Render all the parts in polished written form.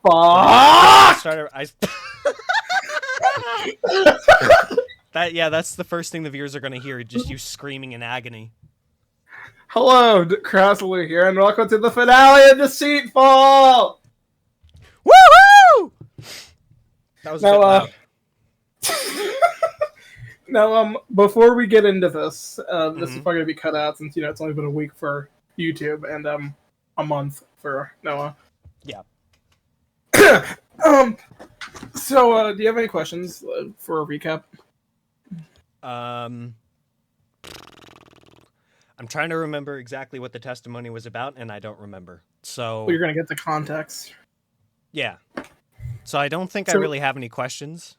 Fuck! That's the first thing the viewers are going to hear, just you screaming in agony. Hello, Crasler here, and welcome to the finale of Deceitful! Woohoo! That was a bit loud. Now, before we get into this, this is probably going to be cut out since, it's only been a week for YouTube and, a month for Noah. Yeah. So, do you have any questions for a recap? I'm trying to remember exactly what the testimony was about, and I don't remember. So Well, you're going to get the context. Yeah. So I don't think I really have any questions.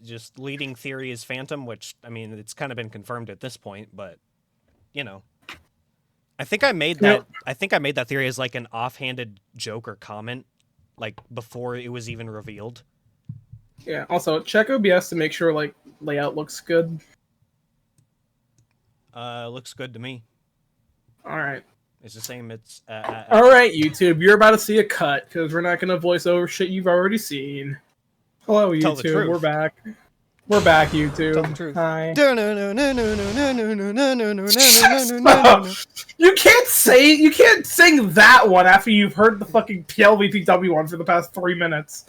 Just leading theory is Phantom, which, I mean, it's kind of been confirmed at this point, but, I think I made that. I think I made that theory as like an offhanded joke or comment, like before it was even revealed. Yeah. Also, check OBS to make sure like layout looks good. Looks good to me. All right. It's the same. It's all right, YouTube. You're about to see a cut because we're not going to voice over shit you've already seen. Hello, YouTube. Tell the truth. We're back. We're back, YouTube. Tell the truth. Hi. You can't sing that one after you've heard the fucking PLVPW one for the past 3 minutes.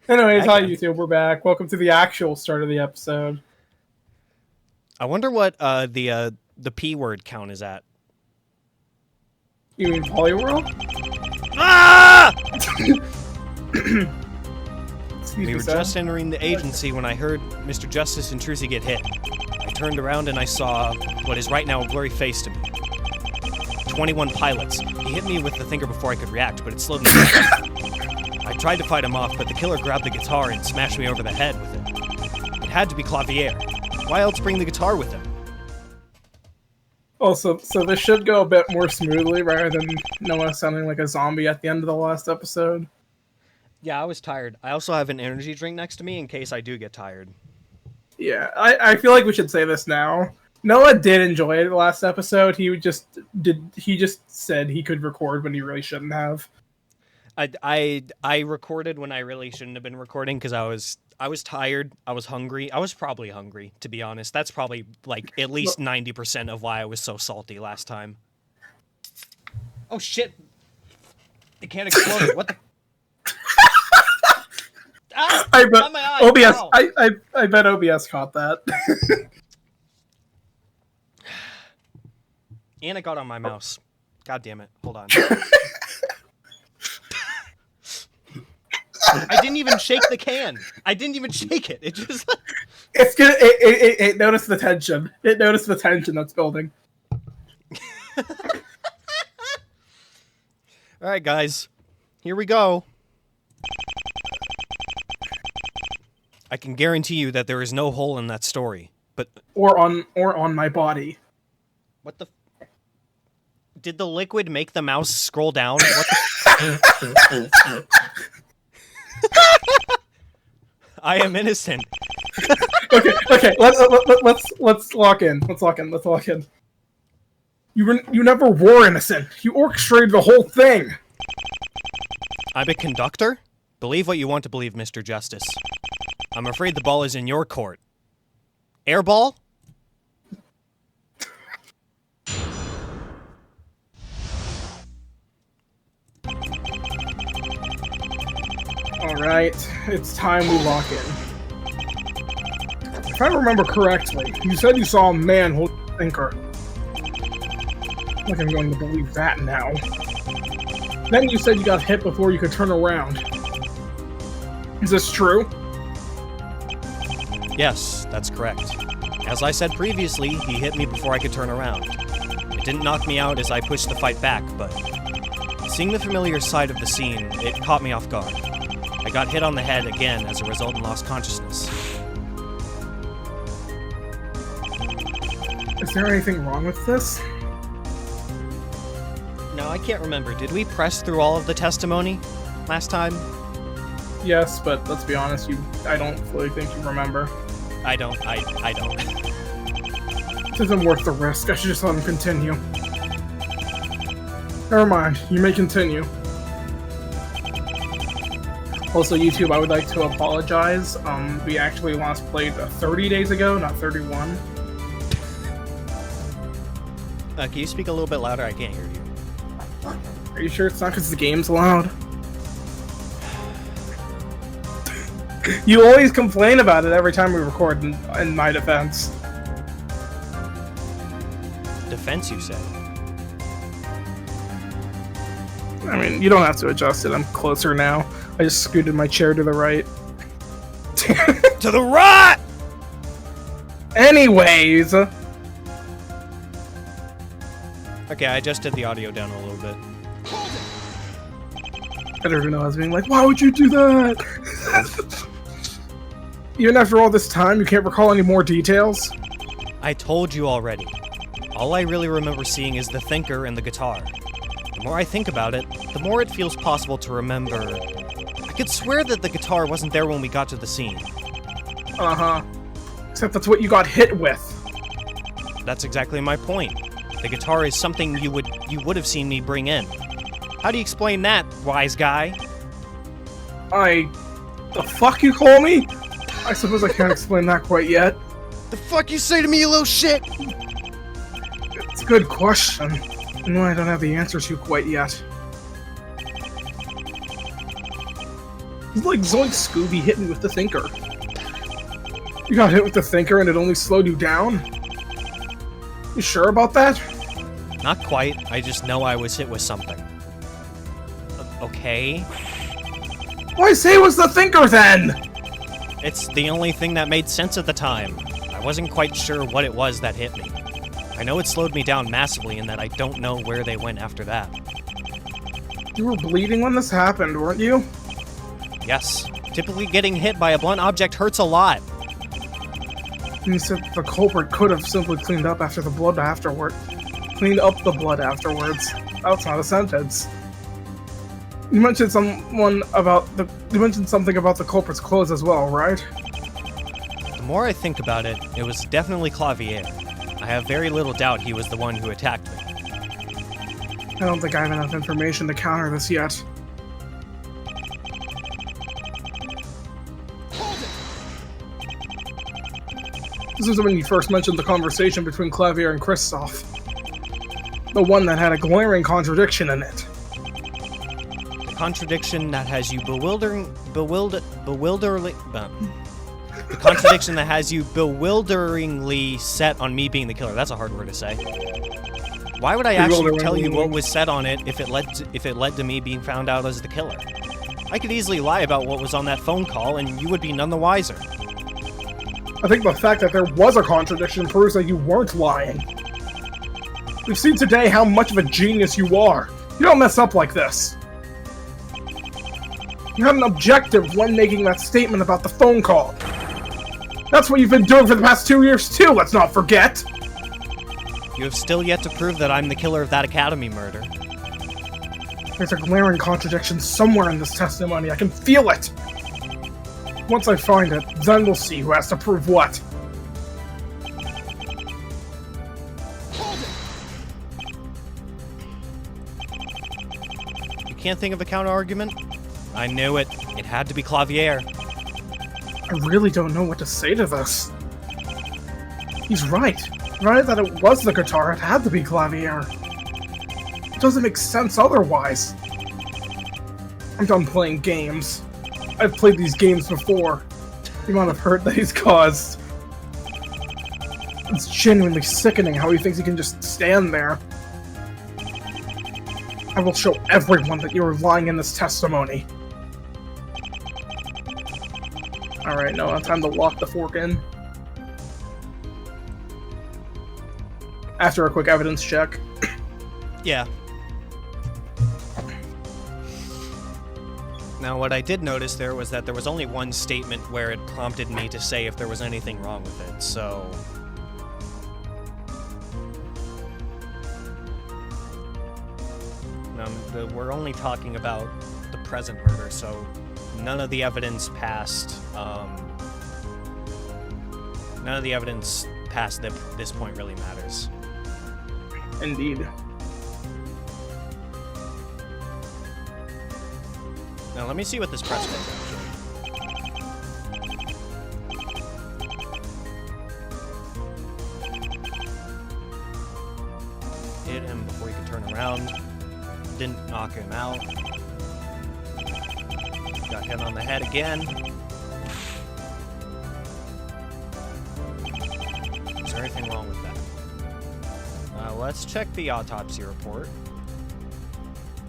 Anyways, hi YouTube, we're back. Welcome to the actual start of the episode. I wonder what the P word count is at. You mean Polyworld? Ah! We were just entering the agency when I heard Mr. Justice and Trucy get hit. I turned around and I saw what is right now a blurry face to me. 21 pilots. He hit me with the finger before I could react, but it slowed me down. I tried to fight him off, but the killer grabbed the guitar and smashed me over the head with it. It had to be Clavier. Why else bring the guitar with him? Also, so this should go a bit more smoothly rather than Noah sounding like a zombie at the end of the last episode. Yeah, I was tired. I also have an energy drink next to me in case I do get tired. Yeah, I feel like we should say this now. Noah did enjoy it the last episode. He just said he could record when he really shouldn't have. I recorded when I really shouldn't have been recording because I was tired. I was hungry. I was probably hungry, to be honest. That's probably like at least 90% of why I was so salty last time. Oh shit! It can't explode. What the? Ah, I bet my eye. OBS. Ow. I bet OBS caught that. And it got on my mouse. God damn it! Hold on. I didn't even shake the can. I didn't even shake it. It just. It's good. It noticed the tension. It noticed the tension that's building. All right, guys. Here we go. I can guarantee you that there is no hole in that story, but or on my body. What the? Did the liquid make the mouse scroll down? What the? I am innocent. Okay. Let's lock in. Let's lock in. You never were innocent. You orchestrated the whole thing. I'm a conductor? Believe what you want to believe, Mr. Justice. I'm afraid the ball is in your court. Airball? Alright, it's time we lock in. If I remember correctly, you said you saw a man hold a thinker. I think I'm going to believe that now. Then you said you got hit before you could turn around. Is this true? Yes, that's correct. As I said previously, he hit me before I could turn around. It didn't knock me out as I pushed the fight back, but seeing the familiar side of the scene, it caught me off guard. I got hit on the head again as a result and lost consciousness. Is there anything wrong with this? No, I can't remember. Did we press through all of the testimony last time? Yes, but let's be honest, I don't fully think you remember. I don't. This isn't worth the risk. I should just let him continue. Never mind. You may continue. Also, YouTube, I would like to apologize. We actually last played 30 days ago, not 31. Can you speak a little bit louder? I can't hear you. Are you sure it's not because the game's loud? You always complain about it every time we record, in my defense. Defense, you said? I mean, you don't have to adjust it. I'm closer now. I just scooted my chair to the right. To the right! Anyways. Okay, I adjusted the audio down a little bit. I don't even know. I was being like, why would you do that? Even after all this time, you can't recall any more details? I told you already. All I really remember seeing is the thinker and the guitar. The more I think about it, the more it feels possible to remember. I could swear that the guitar wasn't there when we got to the scene. Uh-huh. Except that's what you got hit with. That's exactly my point. The guitar is something you would have seen me bring in. How do you explain that, wise guy? The fuck you call me? I suppose I can't explain that quite yet. The fuck you say to me, you little shit? It's a good question. No, I don't have the answer to quite yet. It's like Zoink Scooby hit me with the thinker. You got hit with the thinker and it only slowed you down? You sure about that? Not quite. I just know I was hit with something. Okay. Why say it was the thinker then? It's the only thing that made sense at the time. I wasn't quite sure what it was that hit me. I know it slowed me down massively and that I don't know where they went after that. You were bleeding when this happened, weren't you? Yes. Typically getting hit by a blunt object hurts a lot. You said the culprit could have simply cleaned up after the blood afterward. Cleaned up the blood afterwards. That's not a sentence. You mentioned something about the culprit's clothes as well, right? The more I think about it, it was definitely Clavier. I have very little doubt he was the one who attacked me. I don't think I have enough information to counter this yet. This is when you first mentioned the conversation between Clavier and Kristoff. The one that had a glaring contradiction in it. The contradiction that has you the contradiction that has you bewilderingly set on me being the killer. That's a hard word to say. Why would I actually tell you what was said on it if it led to me being found out as the killer? I could easily lie about what was on that phone call, and you would be none the wiser. I think the fact that there was a contradiction proves that you weren't lying. We've seen today how much of a genius you are. You don't mess up like this. You had an objective when making that statement about the phone call. That's what you've been doing for the past 2 years too, let's not forget! You have still yet to prove that I'm the killer of that Academy murder. There's a glaring contradiction somewhere in this testimony, I can feel it! Once I find it, then we'll see who has to prove what. You can't think of a counter-argument? I knew it. It had to be Clavier. I really don't know what to say to this. He's right. Right that it was the guitar, it had to be Clavier. It doesn't make sense otherwise. I'm done playing games. I've played these games before. The amount of hurt that he's caused. It's genuinely sickening how he thinks he can just stand there. I will show everyone that you are lying in this testimony. Alright, now time to lock the fork in. After a quick evidence check. Yeah. Now, what I did notice there was that there was only one statement where it prompted me to say if there was anything wrong with it, so... we're only talking about the present murder, so none of the evidence past, this point really matters. Indeed. Now let me see what this press was actually. Hit him before he could turn around. Didn't knock him out. Got hit on the head again. Is there anything wrong with that? Let's check the autopsy report.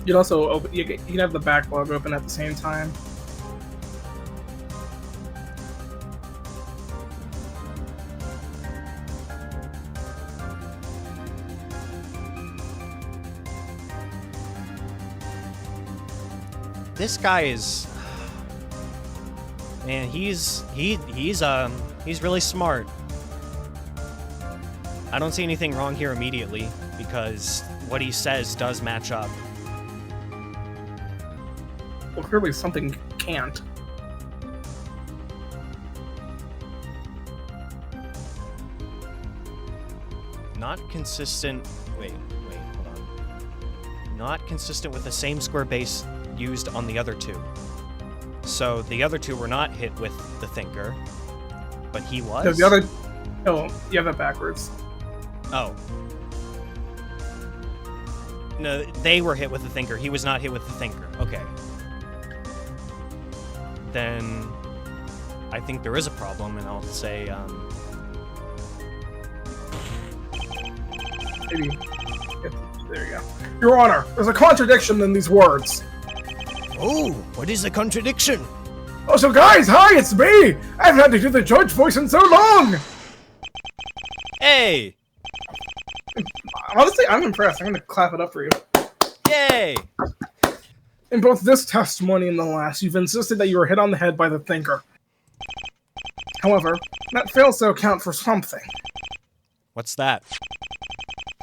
You can also open. You can have the backlog open at the same time. This guy is, man. He's really smart. I don't see anything wrong here immediately because what he says does match up. Well, clearly something can't. Not consistent. Wait, hold on. Not consistent with the same square base used on the other two. So the other two were not hit with the thinker, but he was. No, the other. Oh, you have that backwards. Oh. No, they were hit with the thinker. He was not hit with the thinker. Okay. Then I think there is a problem, and I'll say, Maybe. There you go. Your Honor, there's a contradiction in these words. Oh, what is the contradiction? Oh, so guys, hi, it's me! I haven't had to do the judge voice in so long! Hey! Honestly, I'm impressed. I'm gonna clap it up for you. Yay! In both this testimony and the last, you've insisted that you were hit on the head by the thinker. However, that fails to account for something. What's that?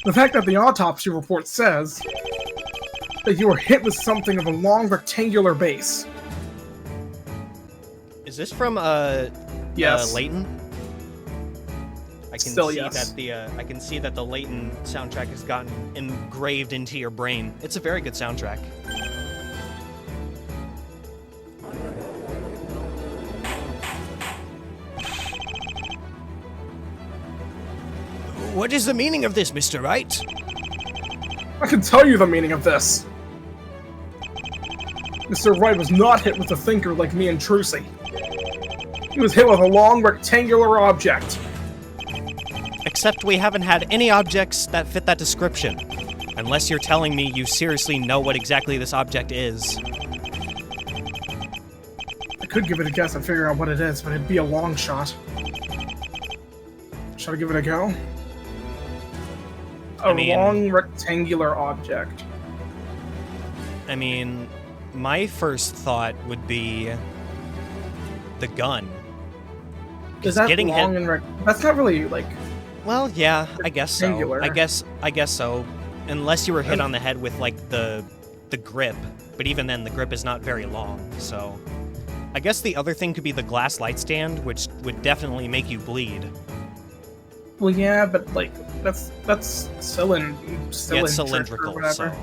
The fact that the autopsy report says that you were hit with something of a long rectangular base. Is this from Yes. Layton? I can Still see yes. that I can see that the Layton soundtrack has gotten engraved into your brain. It's a very good soundtrack. What is the meaning of this, Mr. Wright? I can tell you the meaning of this. Mr. Wright was not hit with a thinker like me and Trucy. He was hit with a long rectangular object. Except we haven't had any objects that fit that description. Unless you're telling me you seriously know what exactly this object is. I could give it a guess and figure out what it is, but it'd be a long shot. Should I give it a go? A long rectangular object. I mean, my first thought would be the gun. Is that getting long hit... and that's not really like. Well, yeah, I guess so. Rectangular. I guess so. Unless you were hit on the head with like the grip, but even then the grip is not very long. So, I guess the other thing could be the glass light stand, which would definitely make you bleed. Well, yeah, but like that's cylindrical. Yeah, it's cylindrical. So,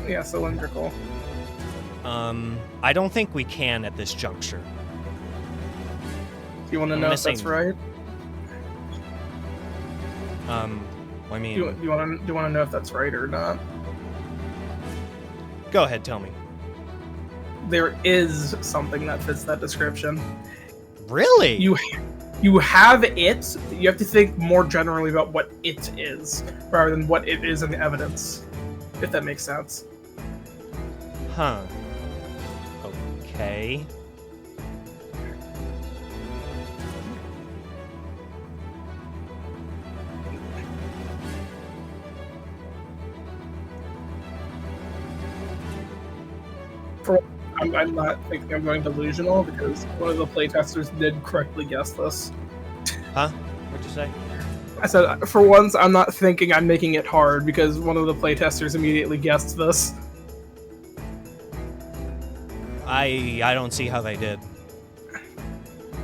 yeah, cylindrical. I don't think we can at this juncture. Do you want to know if that's right? I mean, do you want to know if that's right or not? Go ahead, tell me. There is something that fits that description. Really? You have it. You have to think more generally about what it is, rather than what it is in the evidence. If that makes sense. Huh. Okay. I'm not thinking I'm going delusional because one of the playtesters did correctly guess this. Huh? What'd you say? I said, for once, I'm not thinking I'm making it hard because one of the playtesters immediately guessed this. I don't see how they did.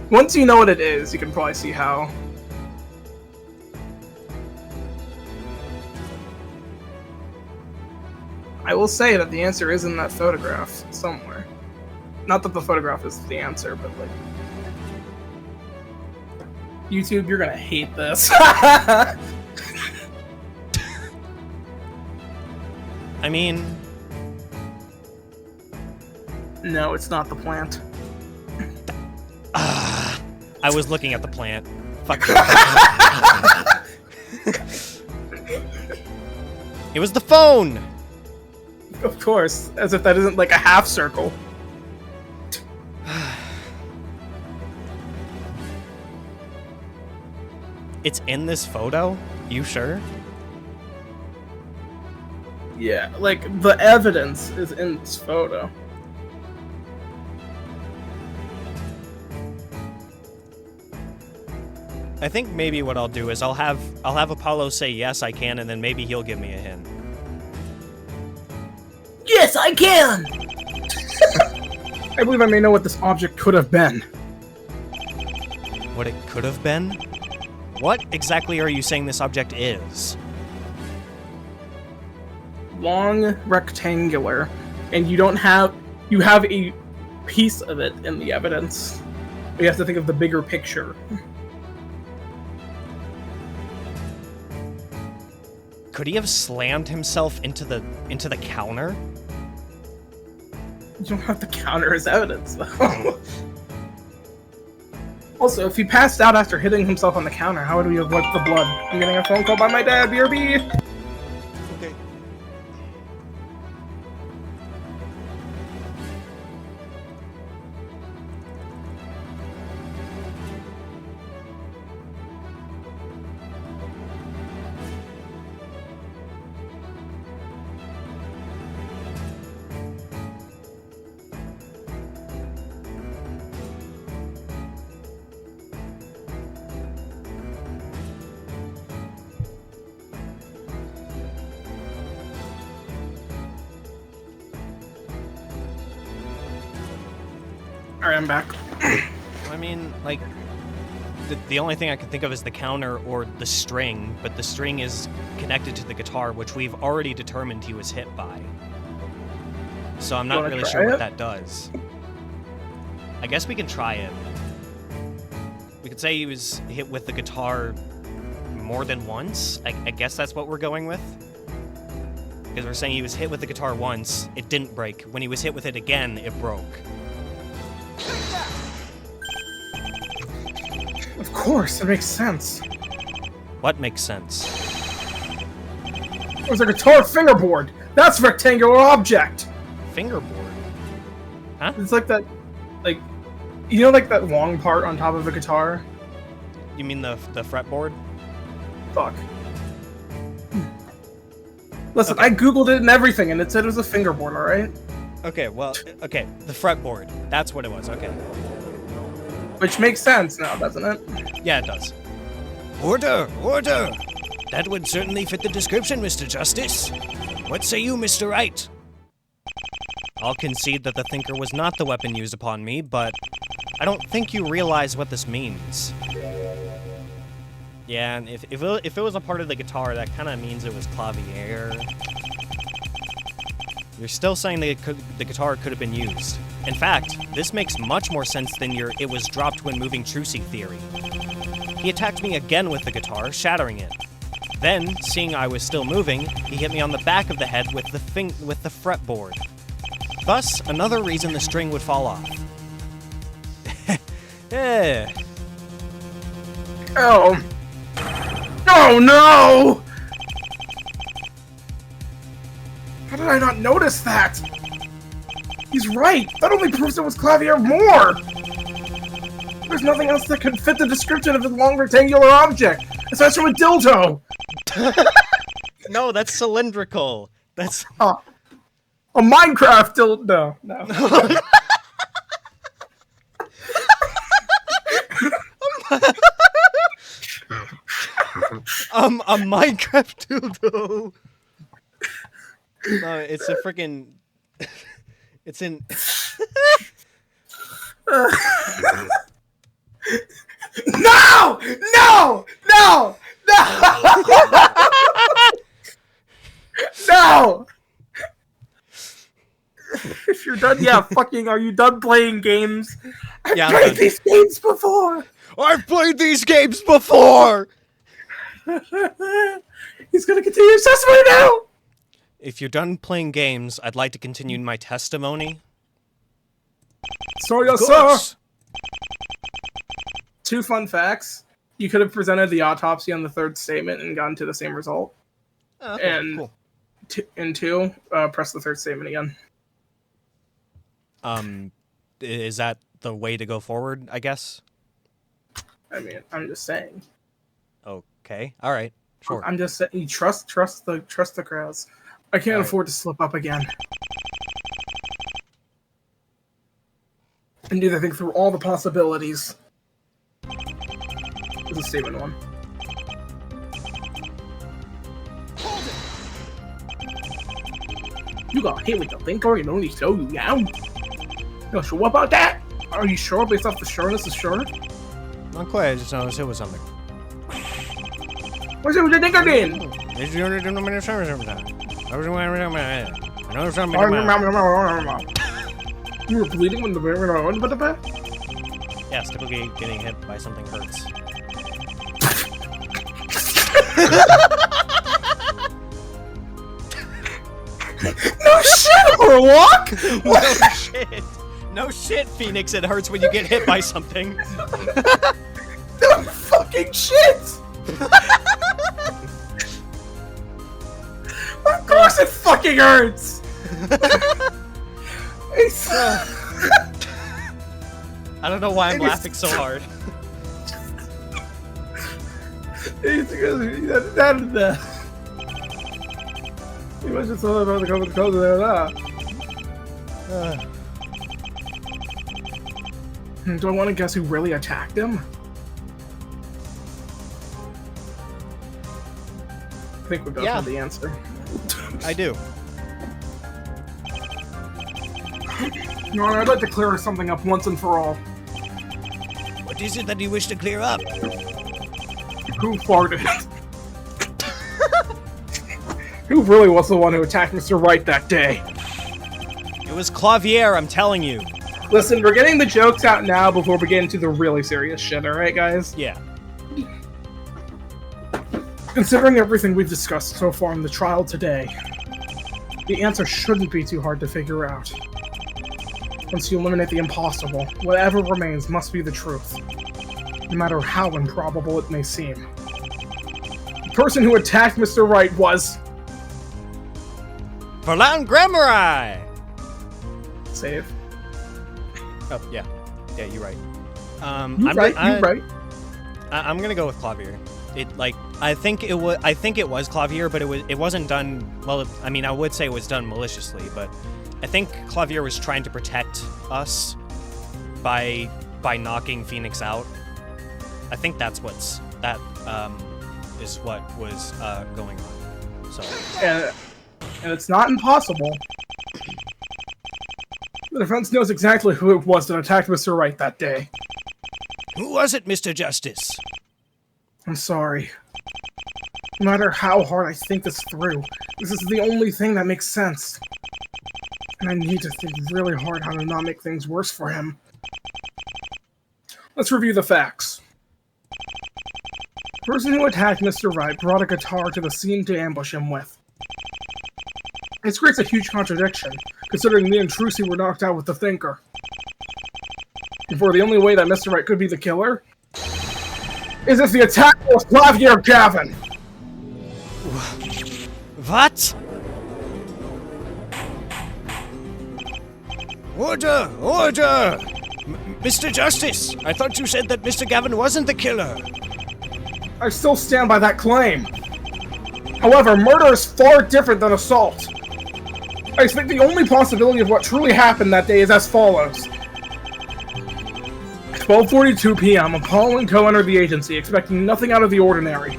Once you know what it is, you can probably see how. I will say that the answer is in that photograph somewhere. Not that the photograph is the answer, but like... YouTube, you're gonna hate this. I mean... No, it's not the plant. I was looking at the plant. Fuck. It was the phone! Of course, as if that isn't like a half circle. It's in this photo? You sure? Yeah, like, the evidence is in this photo. I think maybe what I'll do is I'll have Apollo say yes, I can, and then maybe he'll give me a hint. Yes, I can! I believe I may know what this object could have been. What it could have been? What exactly are you saying this object is? Long, rectangular, and you have a piece of it in the evidence. You have to think of the bigger picture. Could he have slammed himself into the counter? You don't have the counter as evidence, though. Also, if he passed out after hitting himself on the counter, how would we have wiped the blood? I'm getting a phone call by my dad, BRB! Okay. Alright, I'm back. I mean, like, the only thing I can think of is the counter or the string, but the string is connected to the guitar, which we've already determined he was hit by. So I'm not really sure what that does. I guess we can try it. We could say he was hit with the guitar more than once. I guess that's what we're going with. Because we're saying he was hit with the guitar once, it didn't break. When he was hit with it again, it broke. Of course, it makes sense. What makes sense? It was a guitar fingerboard! That's a rectangular object! Fingerboard? Huh? It's like that, like, you know, like that long part on top of a guitar? You mean the fretboard? Fuck. Listen, okay. I googled it and everything, and it said it was a fingerboard, alright? Okay, well, okay, the fretboard. That's what it was, okay. Which makes sense now, doesn't it? Yeah, it does. Order! Order! That would certainly fit the description, Mr. Justice. What say you, Mr. Wright? I'll concede that the Thinker was not the weapon used upon me, but I don't think you realize what this means. Yeah, and if it was a part of the guitar, that kind of means it was clavier. You're still saying the guitar could have been used. In fact, this makes much more sense than your "it was dropped when moving Trucy" theory. He attacked me again with the guitar, shattering it. Then, seeing I was still moving, he hit me on the back of the head with the fretboard. Thus, another reason the string would fall off. Eh. Oh. Oh no! How did I not notice that? He's right! That only proves it was clavier more! There's nothing else that could fit the description of a long rectangular object, aside from a dildo! No, that's cylindrical. That's... A Minecraft dildo! No. A Minecraft dildo! No, it's a freaking... It's in... No! No! No! No! No! if you're done, yeah, fucking, are you done playing games? Yeah, I'm I've played done. these games before! I've played these games before! He's gonna continue his testimony now! If you're done playing games, I'd like to continue my testimony. So, yes, Of sir! course. 2 fun facts. You could have presented the autopsy on the 3rd statement and gotten to the same result. Oh, okay, And cool. in 2, press the 3rd statement again. Is that the way to go forward, I guess? I mean, I'm just saying. Okay. All right. Sure. I'm just saying. Trust the crowds. I can't All right. afford to slip up again. I need to think through all the possibilities. This is statement 1. You got hit with the thinker and only show you now? You sure about that? Are you sure based off the sureness of sure? Not quite. I just noticed it was something. What's it with the thinker then? You were bleeding when the Yes, typically getting hit by something hurts. No shit, Warlock! No shit! No shit, Phoenix, it hurts when you get hit by something. No fucking shit! Of course it fucking hurts! I don't know why I'm laughing so hard. You must just thought about the code there. Do I want to guess who really attacked him? I think we both know the answer. I do. Your Honor, I'd like to clear something up once and for all. What is it that you wish to clear up? Who farted? Who really was the one who attacked Mr. Wright that day? It was Clavier, I'm telling you. Listen, we're getting the jokes out now before we get into the really serious shit, alright, guys? Yeah. Considering everything we've discussed so far in the trial today, the answer shouldn't be too hard to figure out. Once you eliminate the impossible, whatever remains must be the truth, no matter how improbable it may seem. The person who attacked Mr. Wright was... Verlan Grammari! Save. Oh, yeah. Yeah, you're right. You're right. I'm gonna go with Clavier. I think it was Clavier, but it wasn't done, well, I mean, I would say it was done maliciously, but I think Clavier was trying to protect us by knocking Phoenix out. I think is what was going on. So. And it's not impossible. The defense knows exactly who it was that attacked Mr. Wright that day. Who was it, Mr. Justice? I'm sorry. No matter how hard I think this through, this is the only thing that makes sense. And I need to think really hard how to not make things worse for him. Let's review the facts. The person who attacked Mr. Wright brought a guitar to the scene to ambush him with. This creates a huge contradiction, considering me and Trucy were knocked out with the Thinker. Therefore, the only way that Mr. Wright could be the killer is if the attacker was Clavier Gavin! What? Order! Order! Mr. Justice! I thought you said that Mr. Gavin wasn't the killer! I still stand by that claim. However, murder is far different than assault. I think the only possibility of what truly happened that day is as follows. At 12:42 p.m., Apollo and Co. entered the agency, expecting nothing out of the ordinary.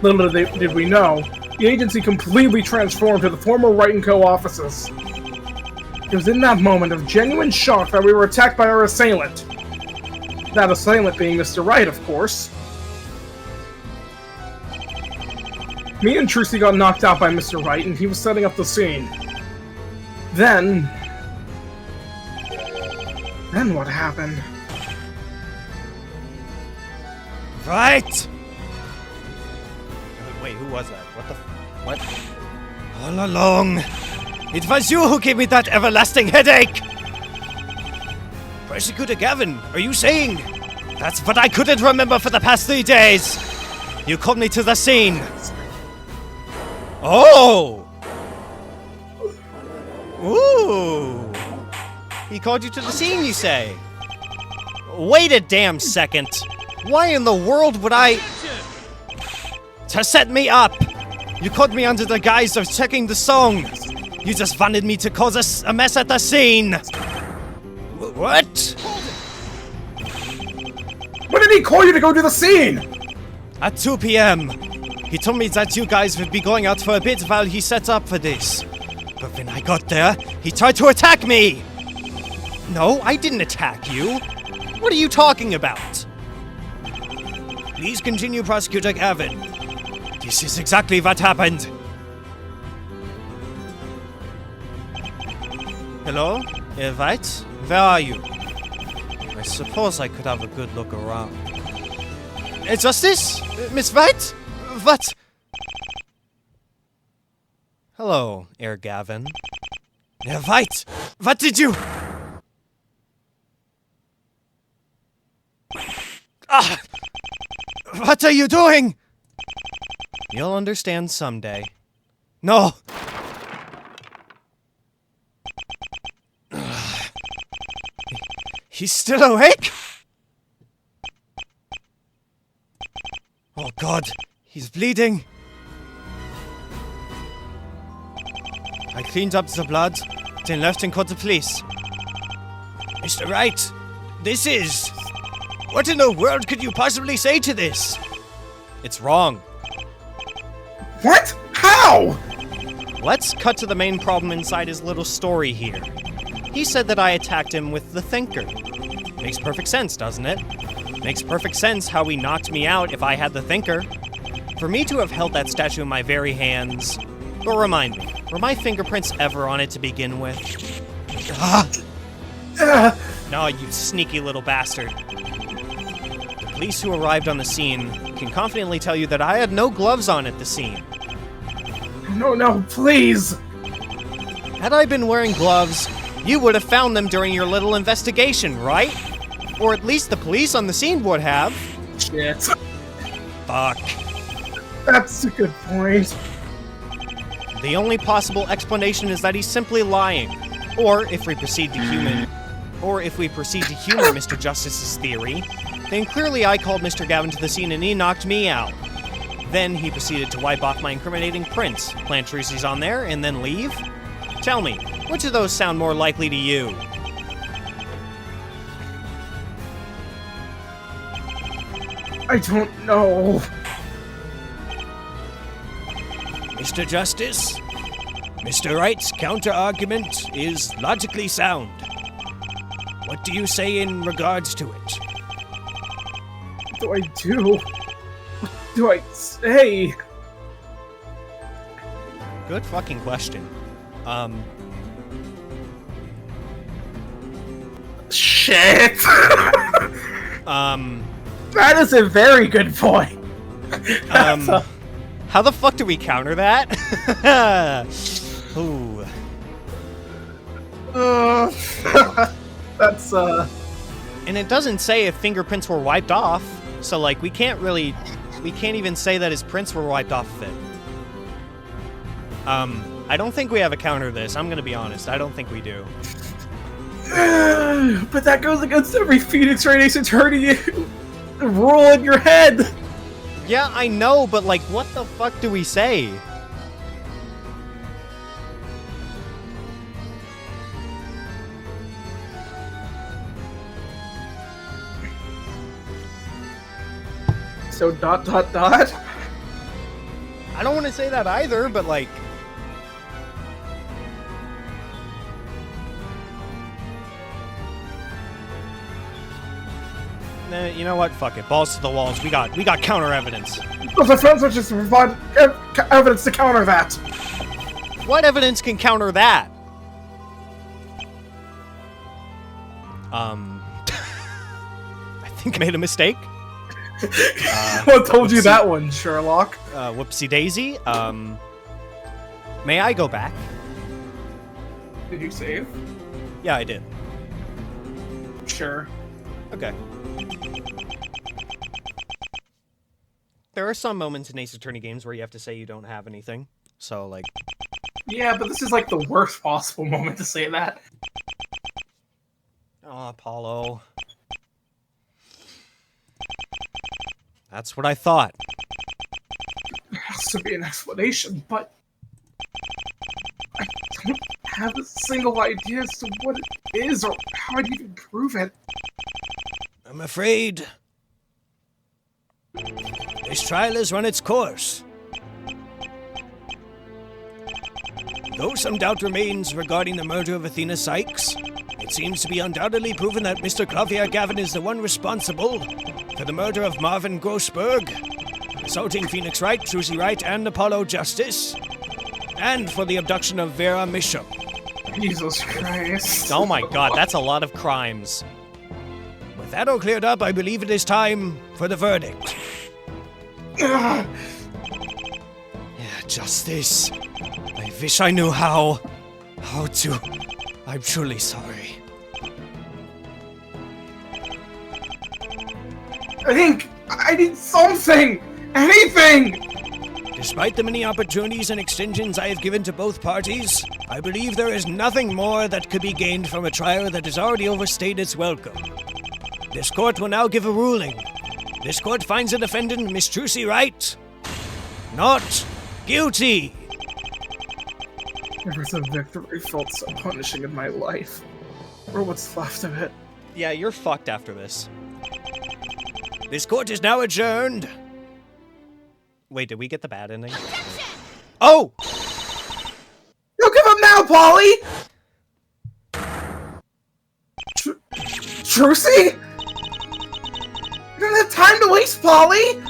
Little did we know, the agency completely transformed to the former Wright & Co. offices. It was in that moment of genuine shock that we were attacked by our assailant. That assailant being Mr. Wright, of course. Me and Trucy got knocked out by Mr. Wright, and he was setting up the scene. Then, Then what happened? Right! Wait, who was that? What? All along, it was you who gave me that everlasting headache! Persecutor Gavin, are you saying? That's what I couldn't remember for the past 3 days! You called me to the scene! Oh! Ooh! He called you to the scene, you say? Wait a damn second! Why in the world would I... To set me up! You caught me under the guise of checking the song! You just wanted me to cause a mess at the scene! What? When did he call you to go to the scene? At 2 p.m. He told me that you guys would be going out for a bit while he sets up for this. But when I got there, he tried to attack me! No, I didn't attack you. What are you talking about? Please continue, Prosecutor Gavin. This is exactly what happened. Hello? Right? Where are you? I suppose I could have a good look around. Justice? Miss White? What? Hello, Air Gavin. White! What did you... Ah! What are you doing? You'll understand someday. No! He's still awake? Oh god, he's bleeding. I cleaned up the blood, then left and called the police. Mr. Wright, this is... What in the world could you possibly say to this? It's wrong. What? How? Let's cut to the main problem inside his little story here. He said that I attacked him with the Thinker. Makes perfect sense, doesn't it? Makes perfect sense how he knocked me out if I had the Thinker. For me to have held that statue in my very hands... But remind me, were my fingerprints ever on it to begin with? No, you sneaky little bastard. The police who arrived on the scene can confidently tell you that I had no gloves on at the scene. No, please! Had I been wearing gloves, you would have found them during your little investigation, right? Or at least the police on the scene would have. Shit. Fuck. That's a good point. The only possible explanation is that he's simply lying. Or if we proceed to humor Mr. Justice's theory, then clearly I called Mr. Gavin to the scene and he knocked me out. Then he proceeded to wipe off my incriminating prints, plant Trucy's on there, and then leave? Tell me, which of those sound more likely to you? I don't know. Mr. Justice, Mr. Wright's counter-argument is logically sound. What do you say in regards to it? What do I do? What do I say? Good fucking question. Shit! That is a very good point. How the fuck do we counter that? Ooh. That's, And it doesn't say if fingerprints were wiped off, so, like, we can't even say that his prints were wiped off of it. I don't think we have a counter to this, I'm gonna be honest. I don't think we do. but that goes against every Phoenix Wright Ace Attorney rule in your head! Yeah, I know, but, like, what the fuck do we say? So ... I don't want to say that either, but, like... You know what? Fuck it. Balls to the walls. We got counter evidence. The defense would just provide evidence to counter that. What evidence can counter that? I think I made a mistake. What told you whoopsie. that one, Sherlock? Whoopsie daisy. May I go back? Did you save? Yeah, I did. Sure. Okay. There are some moments in Ace Attorney games where you have to say you don't have anything. So, like... Yeah, but this is like the worst possible moment to say that. Oh, Apollo. That's what I thought. There has to be an explanation, but... I don't have a single idea as to what it is or how I'd even prove it. I'm afraid... this trial has run its course. Though some doubt remains regarding the murder of Athena Sykes, it seems to be undoubtedly proven that Mr. Clavier Gavin is the one responsible for the murder of Marvin Grossberg, assaulting Phoenix Wright, Trucy Wright, and Apollo Justice, and for the abduction of Vera Bishop. Jesus Christ. Oh my god, that's a lot of crimes. With that all cleared up, I believe it is time for the verdict. Yeah, Justice. I wish I knew how to... I'm truly sorry. I need something! Anything! Despite the many opportunities and extensions I have given to both parties, I believe there is nothing more that could be gained from a trial that has already overstayed its welcome. This court will now give a ruling. This court finds the defendant, Miss Trucy Wright, not guilty. Never a victory felt so punishing in my life. Or what's left of it. Yeah, you're fucked after this. This court is now adjourned. Wait, did we get the bad ending? Oh! Don't give up now, Polly! Trucy? You don't have time to waste, Polly!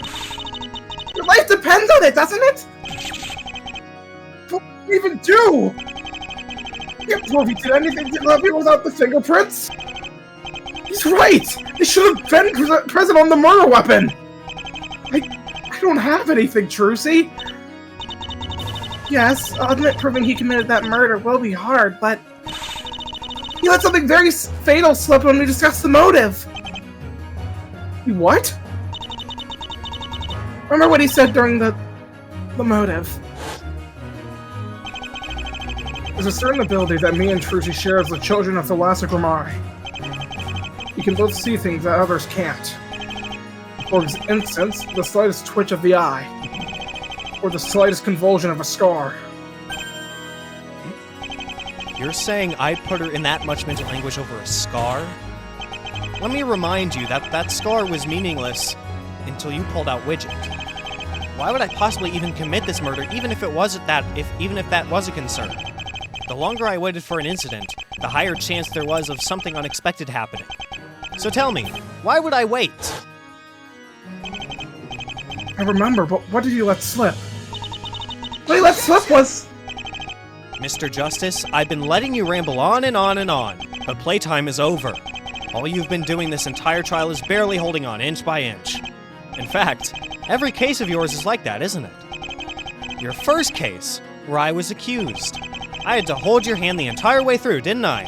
Your life depends on it, doesn't it? What do you even do? You can't prove he did anything to love you without the fingerprints. He's right! They should have been present on the murder weapon! I don't have anything, Trucy. Yes, I'll admit proving he committed that murder will be hard, but... he let something very fatal slip when we discussed the motive. What? Remember what he said during the motive. There's a certain ability that me and Trucy share as the children of the Lassagramari. You can both see things that others can't. For instance, the slightest twitch of the eye, or the slightest convulsion of a scar. You're saying I'd put her in that much mental anguish over a scar? Let me remind you that that scar was meaningless until you pulled out Widget. Why would I possibly even commit this murder, even if that was a concern? The longer I waited for an incident, the higher chance there was of something unexpected happening. So tell me, why would I wait? I remember, but what did you let slip? What you let slip was... Mr. Justice, I've been letting you ramble on and on and on, but playtime is over. All you've been doing this entire trial is barely holding on inch by inch. In fact, every case of yours is like that, isn't it? Your first case, where I was accused. I had to hold your hand the entire way through, didn't I?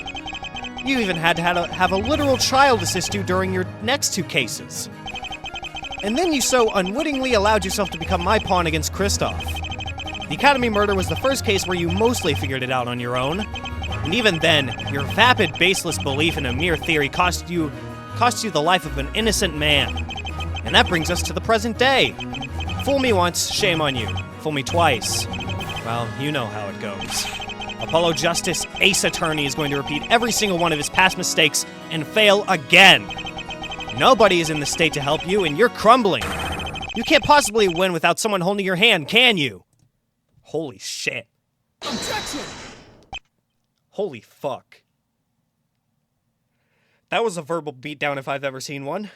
You even had to have a literal child assist you during your next two cases. And then you so unwittingly allowed yourself to become my pawn against Kristoff. The Academy murder was the first case where you mostly figured it out on your own. And even then, your vapid, baseless belief in a mere theory cost you the life of an innocent man. And that brings us to the present day. Fool me once, shame on you. Fool me twice. Well, you know how it goes. Apollo Justice, Ace Attorney, is going to repeat every single one of his past mistakes and fail again. Nobody is in the state to help you, and you're crumbling. You can't possibly win without someone holding your hand, can you? Holy shit. Objection! Holy fuck. That was a verbal beatdown if I've ever seen one.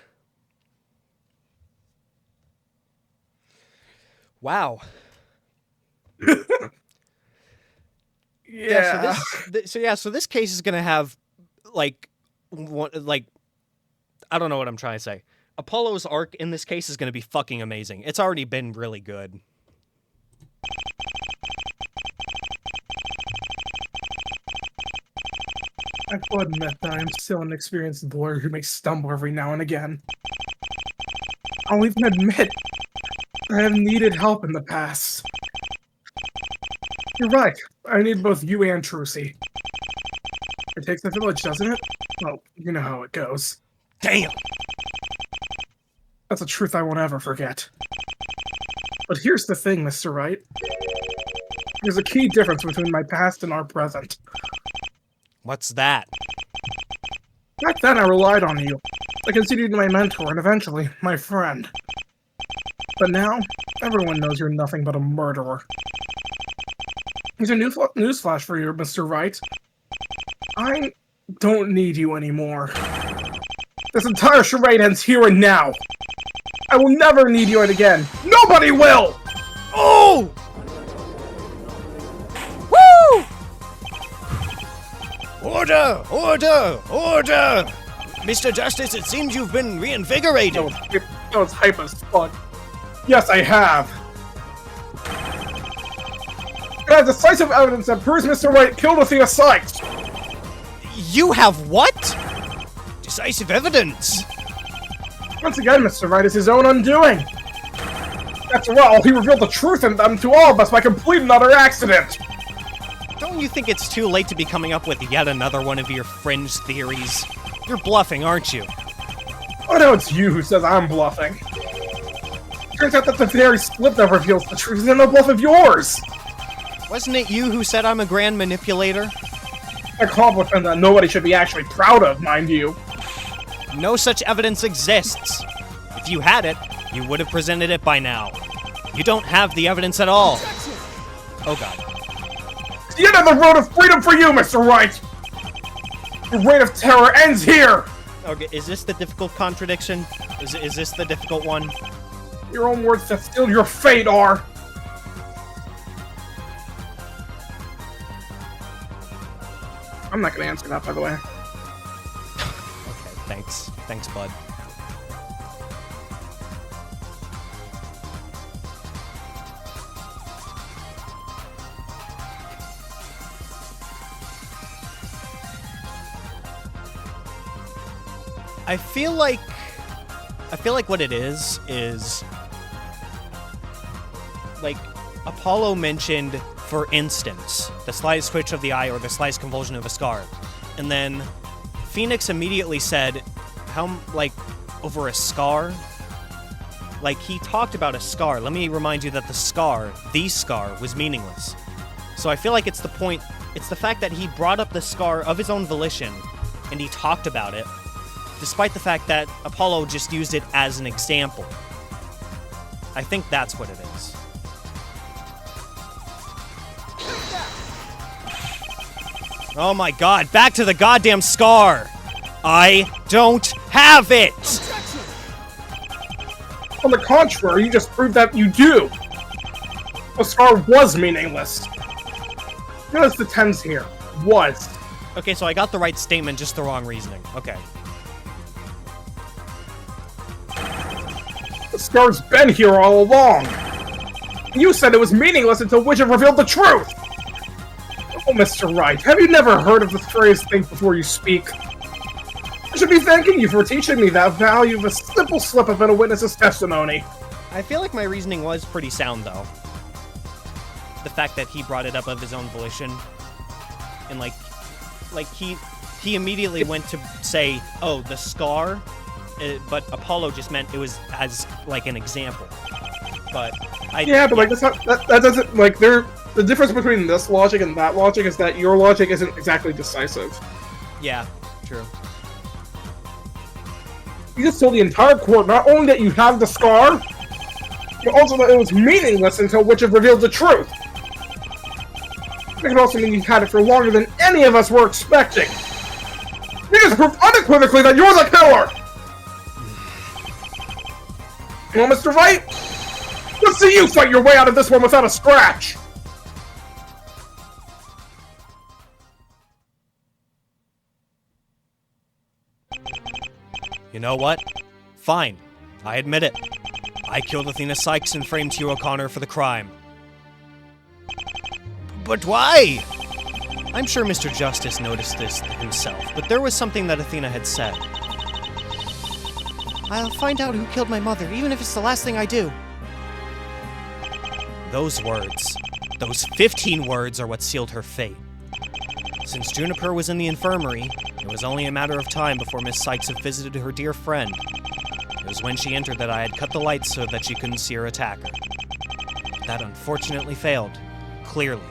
Wow. Yeah. So this case is gonna have, like, like, I don't know what I'm trying to say. Apollo's arc in this case is going to be fucking amazing. It's already been really good. I will admit that I am still an experienced lawyer who may stumble every now and again. I'll even admit I have needed help in the past. You're right. I need both you and Trucy. It takes a village, doesn't it? Well, you know how it goes. Damn! That's a truth I won't ever forget. But here's the thing, Mr. Wright. There's a key difference between my past and our present. What's that? Back then, I relied on you. I considered you my mentor and eventually, my friend. But now, everyone knows you're nothing but a murderer. Here's a newsflash for you, Mr. Wright. I don't need you anymore. This entire charade ends here and now. I will never need you again. Nobody will! Oh! Woo! Order! Order! Order! Mr. Justice, it seems you've been reinvigorated. That was hype as fuck. Yes, I have. I have decisive evidence that proves Mr. Wright killed Athena Sykes. You have what? Decisive evidence? Once again, Mr. Wright is his own undoing. After all, he revealed the truth in them to all of us by complete and utter accident. Don't you think it's too late to be coming up with yet another one of your fringe theories? You're bluffing, aren't you? Oh no, it's you who says I'm bluffing. Turns out that the very slip that reveals the truth is no bluff of yours. Wasn't it you who said I'm a grand manipulator? A compliment that nobody should be actually proud of, mind you. No such evidence exists. If you had it, you would have presented it by now. You don't have the evidence at all. Oh god. The end of the road of freedom for you, Mr. Wright! Your reign of terror ends here! Okay, is this the difficult contradiction? Is this the difficult one? Your own words that seal your fate are... I'm not gonna answer that, by the way. Okay, thanks. Thanks, bud. I feel like what it is like Apollo mentioned, for instance, the slightest twitch of the eye or the slightest convulsion of a scar. And then Phoenix immediately said, over a scar? Like, he talked about a scar. Let me remind you that the scar was meaningless. So I feel like it's the fact that he brought up the scar of his own volition, and he talked about it, despite the fact that Apollo just used it as an example. I think that's what it is. Oh my god, back to the goddamn scar! I don't have it! On the contrary, you just proved that you do! The scar was meaningless. Notice the tense here. Was. Okay, so I got the right statement, just the wrong reasoning. Okay. The scar's been here all along! You said it was meaningless until Widget revealed the truth! Oh, Mr. Wright, have you never heard of the phrase, think before you speak? I should be thanking you for teaching me that value of a simple slip up in a witness's testimony. I feel like my reasoning was pretty sound, though. The fact that he brought it up of his own volition. And, he immediately went to say, oh, the scar, but Apollo just meant it was as, an example. But that's not, that doesn't, the difference between this logic and that logic is that your logic isn't exactly decisive. Yeah, true. You just told the entire court not only that you have the scar, but also that it was meaningless until Widget revealed the truth. It could also mean you had it for longer than any of us were expecting. You just proved unequivocally that you're the killer! Well, Mr. Wright, let's see you fight your way out of this one without a scratch! You know what? Fine. I admit it. I killed Athena Sykes and framed Hugh O'Connor for the crime. But why? I'm sure Mr. Justice noticed this himself, but there was something that Athena had said. I'll find out who killed my mother, even if it's the last thing I do. Those words, those 15 words, are what sealed her fate. Since Juniper was in the infirmary, it was only a matter of time before Miss Sykes had visited her dear friend. It was when she entered that I had cut the lights so that she couldn't see her attacker. That unfortunately failed, clearly.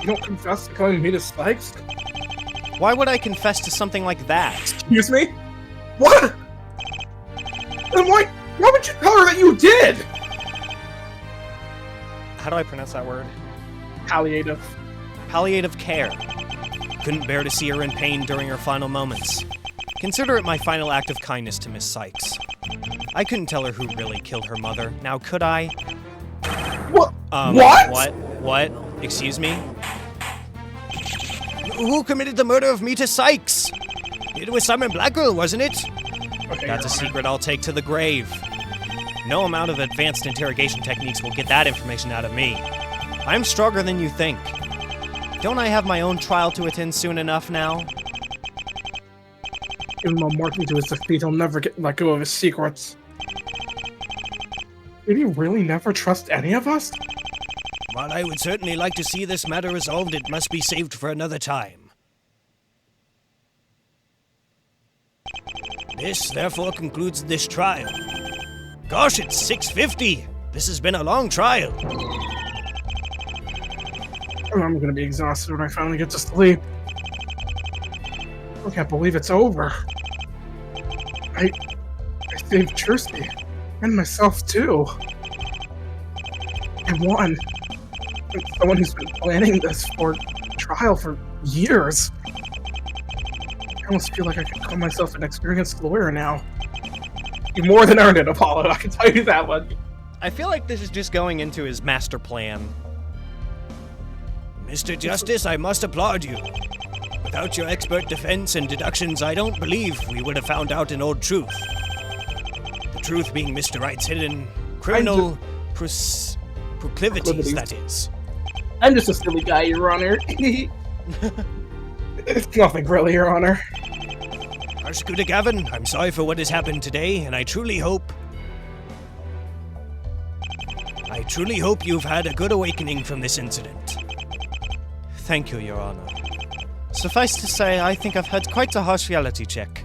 You don't confess to killing Miss Sykes? Why would I confess to something like that? Excuse me? What? Then why would you tell her that you did? How do I pronounce that word? Palliative. Palliative care. Couldn't bear to see her in pain during her final moments. Consider it my final act of kindness to Miss Sykes. I couldn't tell her who really killed her mother. Now, could I? What? What? Excuse me? Who committed the murder of Meta Sykes? It was Simon Blackwell, wasn't it? Okay, That's a secret I'll take to the grave. No amount of advanced interrogation techniques will get that information out of me. I'm stronger than you think. Don't I have my own trial to attend soon enough now? Even while marching to his defeat, he'll never let go of his secrets. Did he really never trust any of us? While I would certainly like to see this matter resolved, it must be saved for another time. This, therefore, concludes this trial. Gosh, it's 6:50! This has been a long trial. I'm gonna be exhausted when I finally get to sleep. I can't believe it's over. I saved Kirsty. And myself, too. I won. I'm someone who's been planning this trial for years. I almost feel like I could call myself an experienced lawyer now. You more than earned it, Apollo, I can tell you that one. I feel like this is just going into his master plan. Mr. Justice, I must applaud you. Without your expert defense and deductions, I don't believe we would have found out an old truth. The truth being Mr. Wright's hidden criminal proclivities, that is. I'm just a silly guy, Your Honor. It's nothing really, Your Honor. Arscuda Gavin, I'm sorry for what has happened today, and I truly hope you've had a good awakening from this incident. Thank you, Your Honor. Suffice to say, I think I've had quite a harsh reality check.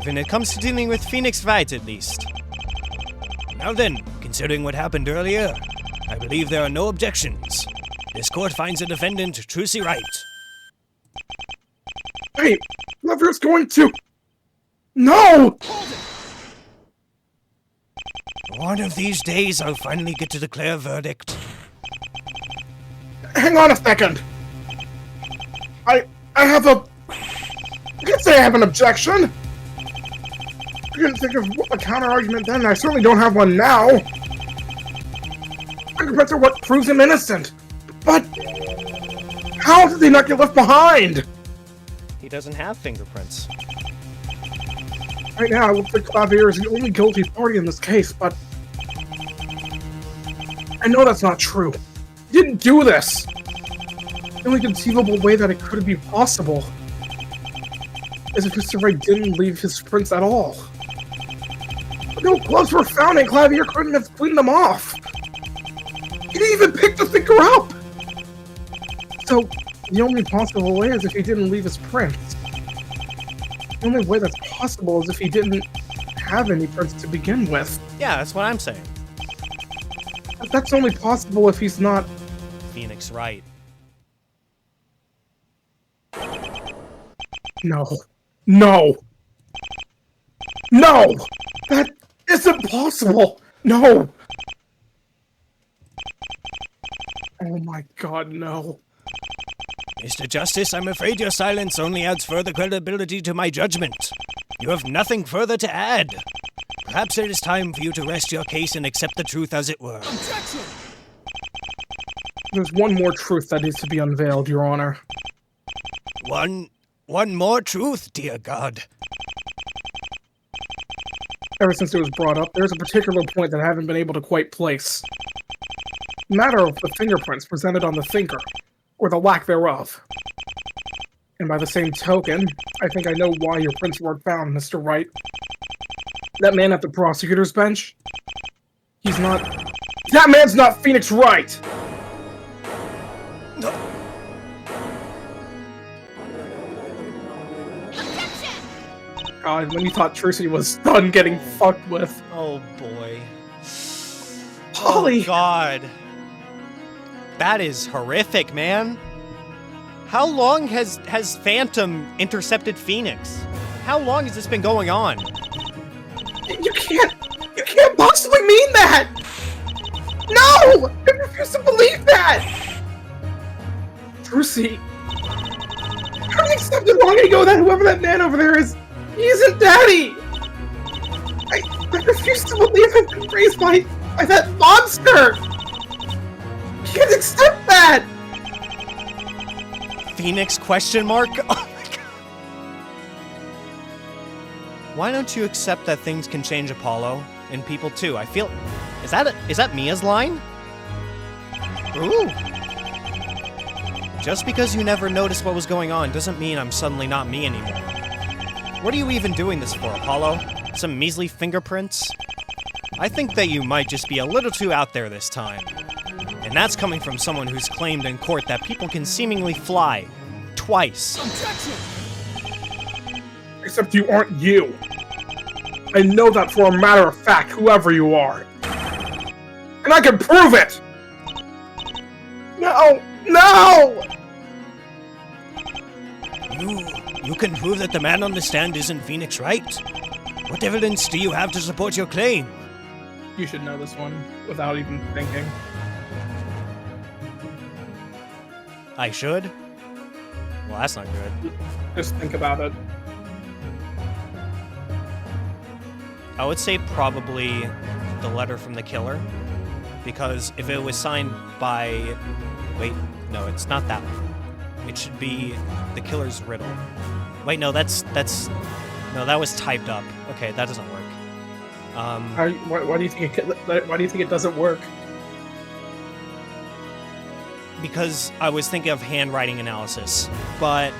When it comes to dealing with Phoenix Wright, at least. Now then, considering what happened earlier, I believe there are no objections. This court finds the defendant, Trucy Wright. Hey, Lover's going to... No! One of these days, I'll finally get to declare a verdict. Hang on a second. I have a... I can't say I have an objection. I couldn't think of a counter-argument then, and I certainly don't have one now. Fingerprints are what proves him innocent. But... how did they not get left behind? He doesn't have fingerprints. Right now, it looks like Clavier is the only guilty party in this case, but... I know that's not true. He didn't do this! The only conceivable way that it could be possible is if Mr. Wright didn't leave his prints at all. But no gloves were found and Clavier couldn't have cleaned them off! He didn't even pick the thinker up! So, the only possible way is if he didn't leave his prints. The only way that's possible is if he didn't have any prints to begin with. Yeah, that's what I'm saying. But that's only possible if he's not... Phoenix Wright. No. No! No! That isn't possible! No! Oh my god, no. Mr. Justice, I'm afraid your silence only adds further credibility to my judgment. You have nothing further to add. Perhaps it is time for you to rest your case and accept the truth as it were. Objection! There's one more truth that needs to be unveiled, Your Honor. One One more truth, dear God. Ever since it was brought up, there's a particular point that I haven't been able to quite place. The matter of the fingerprints presented on the thinker, or the lack thereof. And by the same token, I think I know why your prints weren't found, Mr. Wright. That man at the prosecutor's bench? He's not... That man's not Phoenix Wright! God, when you thought Trucy was done getting fucked with. Oh boy. Holly! Oh God. That is horrific, man. How long has Phantom intercepted Phoenix? How long has this been going on? You can't possibly mean that! No! I refuse to believe that! Trucy, I accepted long ago that whoever that man over there is, he isn't Daddy! I refuse to believe I've been raised by that monster! I can't accept that! Phoenix question mark? Oh my God. Why don't you accept that things can change, Apollo, and people too? I feel... Is that Mia's line? Ooh. Just because you never noticed what was going on doesn't mean I'm suddenly not me anymore. What are you even doing this for, Apollo? Some measly fingerprints? I think that you might just be a little too out there this time. And that's coming from someone who's claimed in court that people can seemingly fly. Twice. Objection! Except you aren't you. I know that for a matter of fact, whoever you are. And I can prove it! No! No! You can prove that the man on the stand isn't Phoenix Wright? What evidence do you have to support your claim? You should know this one without even thinking. I should? Well, that's not good. Just think about it. I would say probably the letter from the killer. Because if it was signed by... Wait, no, it's not that one. It should be the killer's riddle. Wait, no, that's... No, that was typed up. Okay, that doesn't work. Why do you think it doesn't work? Because I was thinking of handwriting analysis, but...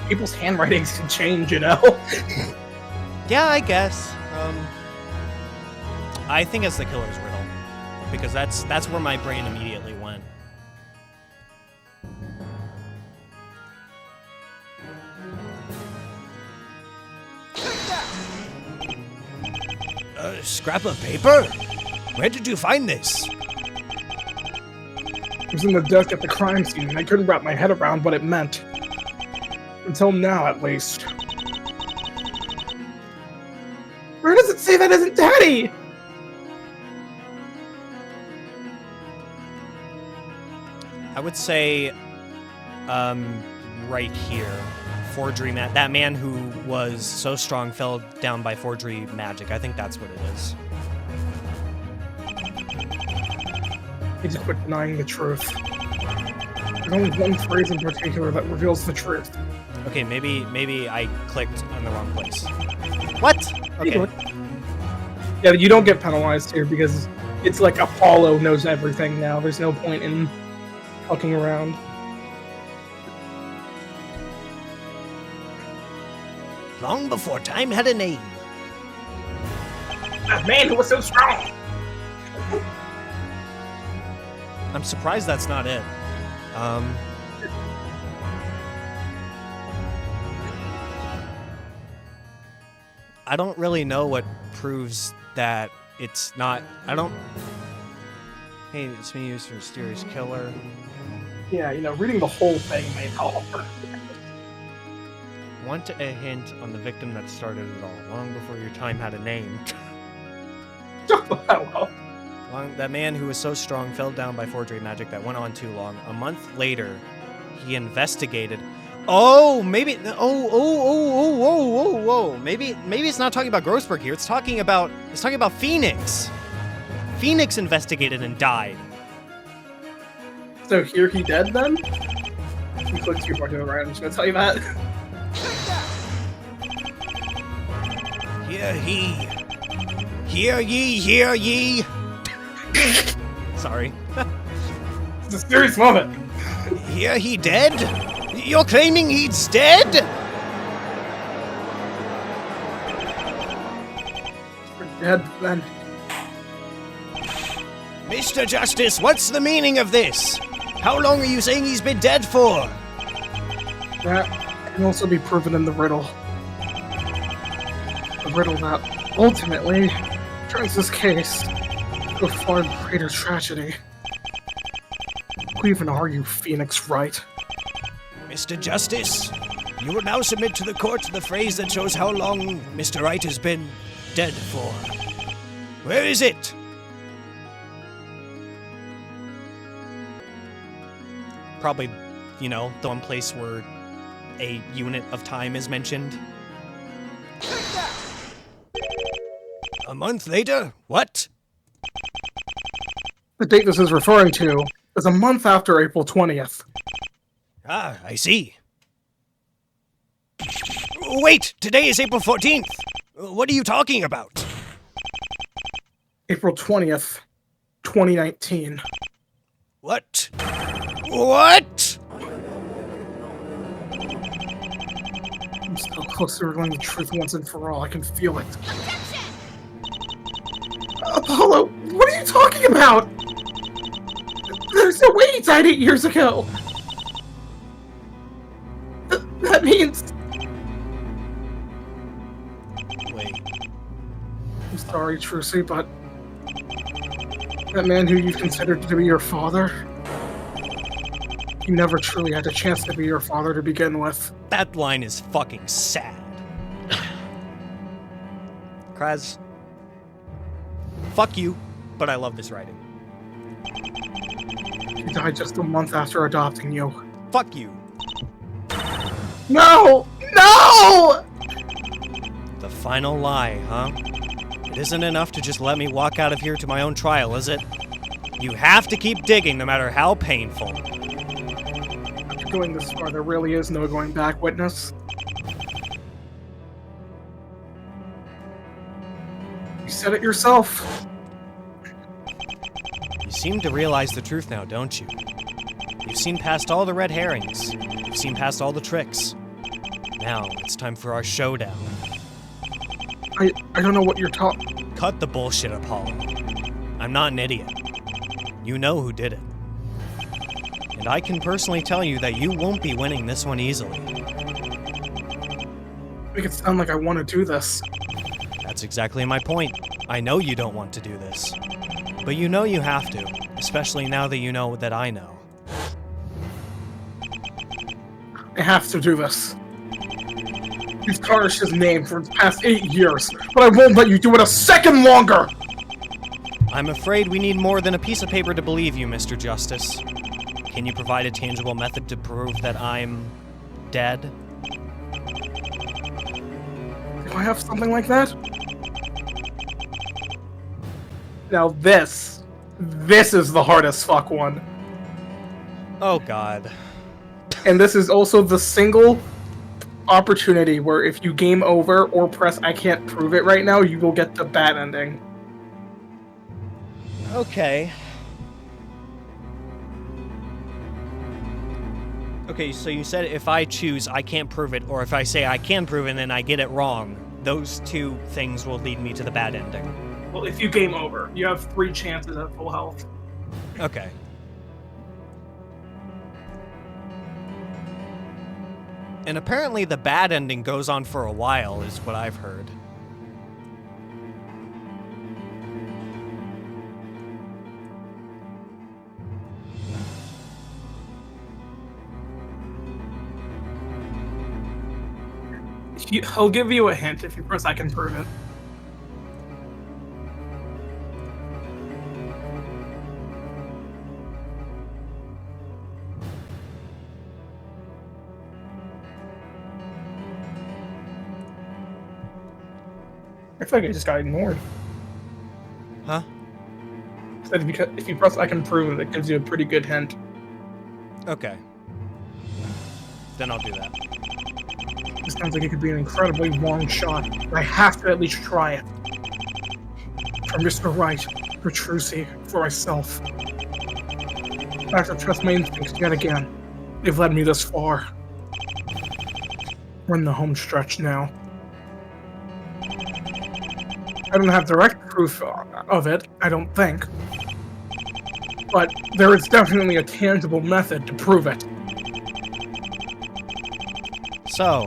People's handwritings can change, you know? Yeah, I guess. I think it's the killer's riddle. Because that's where my brain immediately went. Scrap of paper? Where did you find this? It was in the desk at the crime scene, and I couldn't wrap my head around what it meant. Until now, at least. Where does it say that isn't Daddy? I would say, right here. Forgery that man who was so strong fell down by forgery magic. I think that's what it is. Need to quit denying the truth. There's only one phrase in particular that reveals the truth. Okay, maybe I clicked on the wrong place. What? Okay. Yeah, you don't get penalized here because it's like Apollo knows everything now. There's no point in fucking around. Long before time had a name. That man who was so strong! I'm surprised that's not it. I don't really know what proves that it's not... Hey, it's me, Mr. Mysterious Killer. Yeah, you know, reading the whole thing may help. Want a hint on the victim that started it all, long before your time had a name. That man who was so strong fell down by forgery magic that went on too long. A month later, he investigated. Oh, maybe. Whoa. Maybe it's not talking about Grossberg here. It's talking about Phoenix. Phoenix investigated and died. So here he dead then? You click too far to the right, I'm just gonna tell you that. Hear ye. Hear ye, hear ye. Sorry. It's a serious moment. Hear he dead? You're claiming he's dead? Dead, then. Mr. Justice, what's the meaning of this? How long are you saying he's been dead for? That can also be proven in the riddle. The riddle that ultimately turns this case to a far greater tragedy. Who even are you, Phoenix Wright? Mr. Justice, you will now submit to the court the phrase that shows how long Mr. Wright has been dead for. Where is it? Probably, you know, the one place where a unit of time is mentioned. A month later? What? The date this is referring to is a month after April 20th. Ah, I see. Wait, today is April 14th. What are you talking about? April 20th, 2019. What? What? I'm so close to learning the truth once and for all. I can feel it. Apollo, what are you talking about? There's no way he died 8 years ago. That means... Wait. I'm sorry, Trucy, but... that man who you considered to be your father... he never truly had a chance to be your father to begin with. That line is fucking sad. Kraz. Fuck you, but I love this writing. He died just a month after adopting you. Fuck you. No! No! The final lie, huh? It isn't enough to just let me walk out of here to my own trial, is it? You have to keep digging no matter how painful. After going this far, there really is no going back, witness. You said it yourself. You seem to realize the truth now, don't you? You've seen past all the red herrings. You've seen past all the tricks. Now, it's time for our showdown. I don't know what you're talking... Cut the bullshit, Apollo. I'm not an idiot. You know who did it. And I can personally tell you that you won't be winning this one easily. Make it sound like I want to do this. That's exactly my point. I know you don't want to do this. But you know you have to, especially now that you know that I know. I have to do this. You've tarnished his name for the past 8 years, but I won't let you do it a second longer! I'm afraid we need more than a piece of paper to believe you, Mr. Justice. Can you provide a tangible method to prove that I'm dead? Do I have something like that? Now this is the hardest fuck one. Oh god. And this is also the single opportunity where if you game over or press I can't prove it right now, you will get the bad ending. Okay. Okay, so you said if I choose I can't prove it, or if I say I can prove it and then I get it wrong, those two things will lead me to the bad ending. Well, if you game over, you have 3 chances at full health. Okay. And apparently the bad ending goes on for a while, is what I've heard. I'll give you a hint if you press I can prove it. I feel like I just got ignored. Huh? Said if you press I can prove it, it gives you a pretty good hint. Okay. Then I'll do that. This sounds like it could be an incredibly long shot. I have to at least try it. For Mr. Wright, for Trucy, for myself. I have to trust my instincts yet again. They've led me this far. We're in the home stretch now. I don't have direct proof of it, I don't think. But there is definitely a tangible method to prove it. So,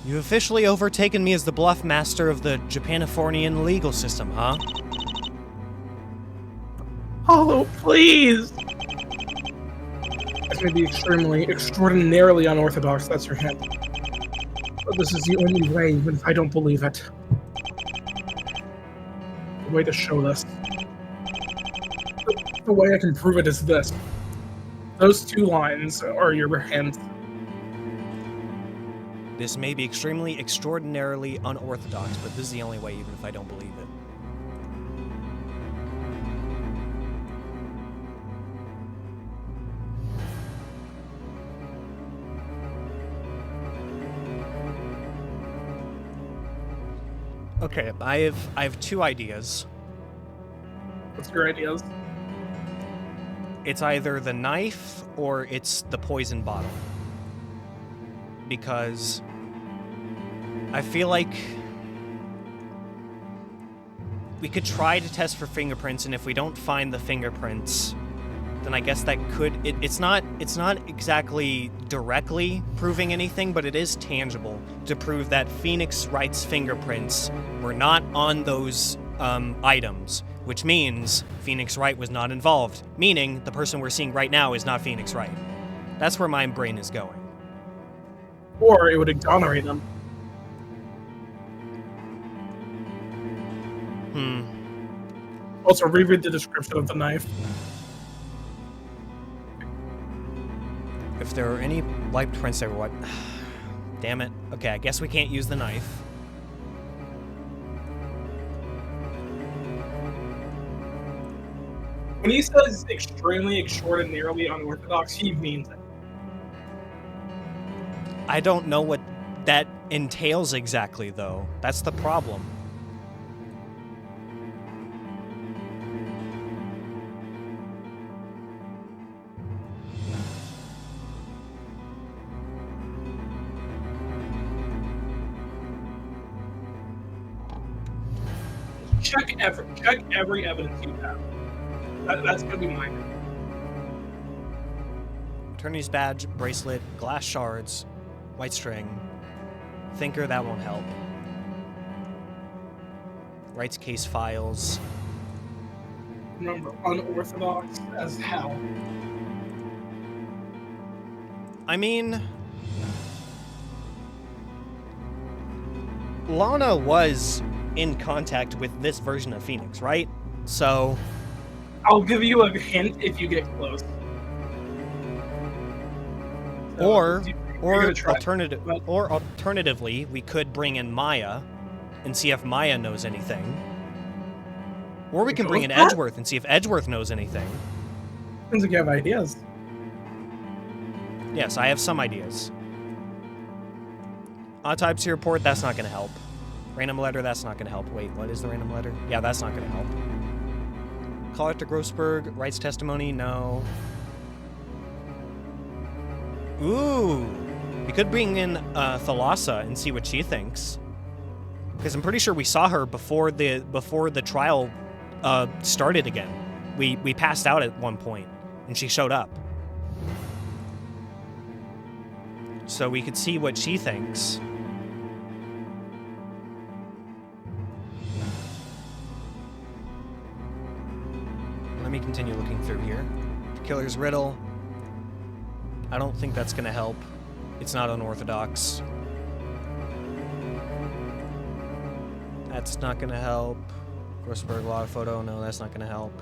you've officially overtaken me as the bluff master of the Japanifornian legal system, huh? Hollow, please! This may be extraordinarily unorthodox, that's your hint. But this is the only way, even if I don't believe it. The way to show this. The way I can prove it is this. Those two lines are your hints. This may be extraordinarily unorthodox, but this is the only way, even if I don't believe it. Okay, I have two ideas. What's your ideas? It's either the knife or it's the poison bottle. Because I feel like we could try to test for fingerprints, and if we don't find the fingerprints, then I guess that could... It's not exactly directly proving anything, but it is tangible to prove that Phoenix Wright's fingerprints were not on those items, which means Phoenix Wright was not involved, meaning the person we're seeing right now is not Phoenix Wright. That's where my brain is going. Or it would exonerate them. Also, reread the description of the knife. If there are any light prints there, what? Damn it. Okay, I guess we can't use the knife. When he says extraordinarily unorthodox, he means it. I don't know what that entails exactly, though. That's the problem. Check every evidence you have. That's gonna be mine. Attorney's badge, bracelet, glass shards, white string. Thinker, that won't help. Wright's case files. Remember, unorthodox as hell. I mean... Lana was in contact with this version of Phoenix, right? So... I'll give you a hint if you get close. Or alternatively, we could bring in Maya and see if Maya knows anything. Or we can bring in Edgeworth and see if Edgeworth knows anything. Seems like you have ideas. Yes, I have some ideas. Autopsy report, that's not going to help. Random letter, that's not going to help. Wait, what is the random letter? Yeah, that's not going to help. Call it to Grossberg, Wright's testimony, no. Ooh, we could bring in Thalassa and see what she thinks, because I'm pretty sure we saw her before the trial started again. We passed out at one point, and she showed up, so we could see what she thinks. Let me continue looking through here. The killer's riddle. I don't think that's going to help. It's not unorthodox. That's not going to help. Grossberg log photo, no, that's not going to help.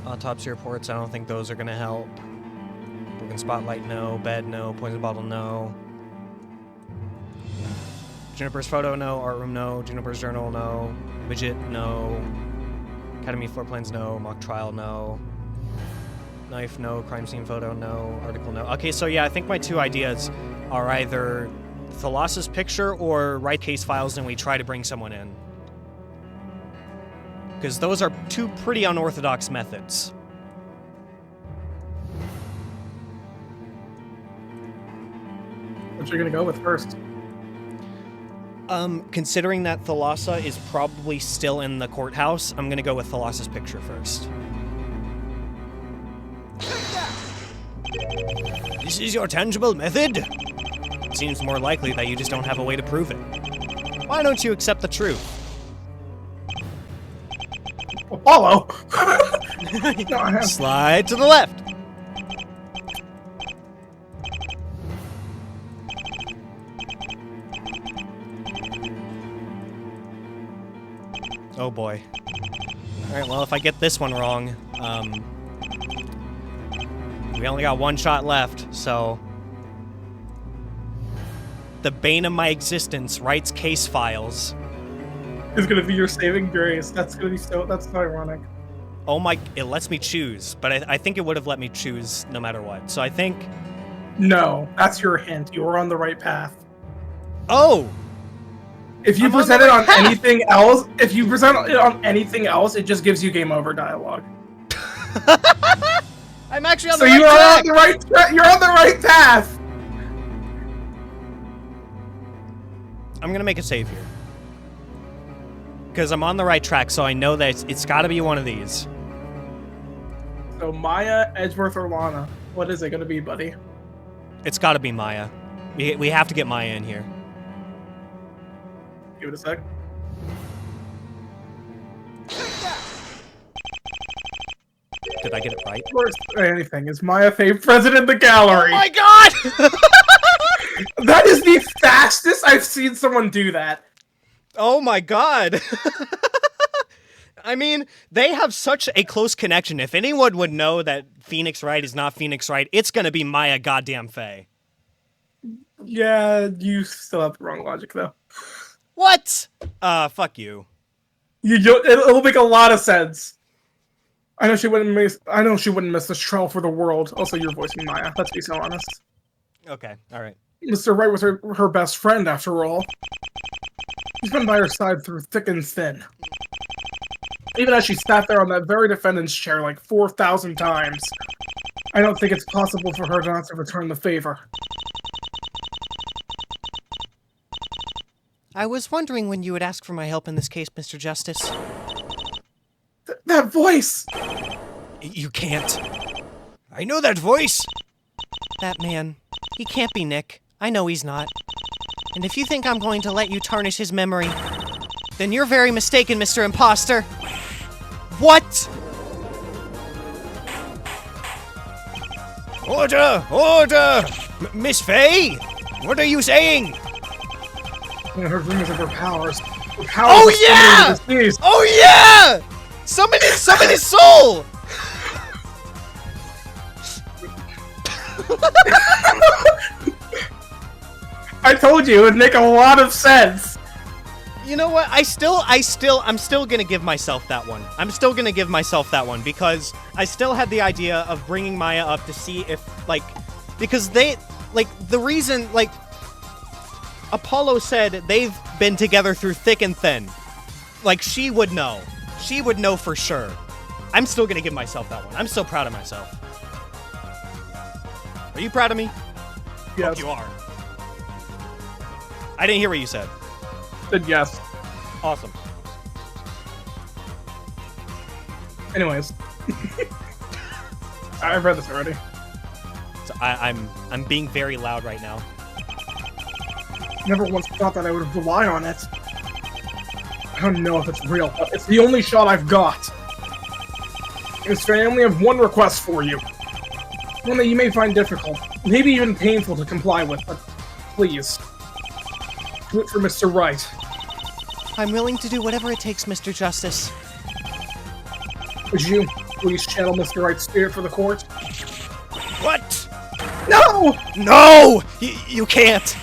Autopsy reports, I don't think those are going to help. Broken spotlight, no. Bed, no. Poison bottle, no. Juniper's photo, no. Art room, no. Juniper's journal, no. Widget, no. Academy floor plans, no. Mock trial, no. Knife, no. Crime scene photo, no. Article, no. Okay, so yeah, I think my two ideas are either Thalas's picture or write case files and we try to bring someone in. Because those are two pretty unorthodox methods. What you're gonna go with first? Considering that Thalassa is probably still in the courthouse, I'm gonna go with Thalassa's picture first. This is your tangible method? It seems more likely that you just don't have a way to prove it. Why don't you accept the truth? Apollo! Slide to the left! Oh boy. Alright, well, if I get this one wrong, we only got one shot left, so... The bane of my existence writes case files. It's gonna be your saving grace. That's gonna be that's so ironic. Oh my, it lets me choose, but I think it would have let me choose no matter what. So I think... No, that's your hint. You were on the right path. Oh! If you present it on anything else, it just gives you game over dialogue. I'm actually on the the right track! You're on the right path! I'm gonna make a save here. Because I'm on the right track, so I know that it's gotta be one of these. So Maya, Edgeworth, or Lana. What is it gonna be, buddy? It's gotta be Maya. We have to get Maya in here. Give it a sec. Did I get it right? Worst anything. Is Maya Faye president of the gallery? Oh my god! That is the fastest I've seen someone do that. Oh my god! I mean, they have such a close connection. If anyone would know that Phoenix Wright is not Phoenix Wright, it's gonna be Maya goddamn Faye. Yeah, you still have the wrong logic, though. What? Fuck you. It'll make a lot of sense. I know she wouldn't miss this trial for the world. Also, you're voicing Maya. Let's be so honest. Okay, alright. Mr. Wright was her best friend, after all. He's been by her side through thick and thin. Even as she sat there on that very defendant's chair like 4,000 times. I don't think it's possible for her not to return the favor. I was wondering when you would ask for my help in this case, Mr. Justice. That voice! You can't. I know that voice! That man. He can't be Nick. I know he's not. And if you think I'm going to let you tarnish his memory, then you're very mistaken, Mr. Imposter. What? Order! Order! Miss Faye? What are you saying? I heard rumors of her powers. Oh yeah! Oh yeah! Summon his soul! I told you, it would make a lot of sense. You know what? I'm still gonna give myself that one. I'm still gonna give myself that one because I still had the idea of bringing Maya up to see if, because the reason, Apollo said they've been together through thick and thin. She would know. She would know for sure. I'm still gonna give myself that one. I'm so proud of myself. Are you proud of me? Yes. Hope you are. I didn't hear what you said. Said yes. Awesome. Anyways. I've read this already. So I'm being very loud right now. Never once thought that I would rely on it. I don't know if it's real, but it's the only shot I've got. Miss Faye, I only have one request for you. One that you may find difficult, maybe even painful to comply with, but please. Do it for Mr. Wright. I'm willing to do whatever it takes, Mr. Justice. Would you please channel Mr. Wright's spirit for the court? What? No! No! You can't!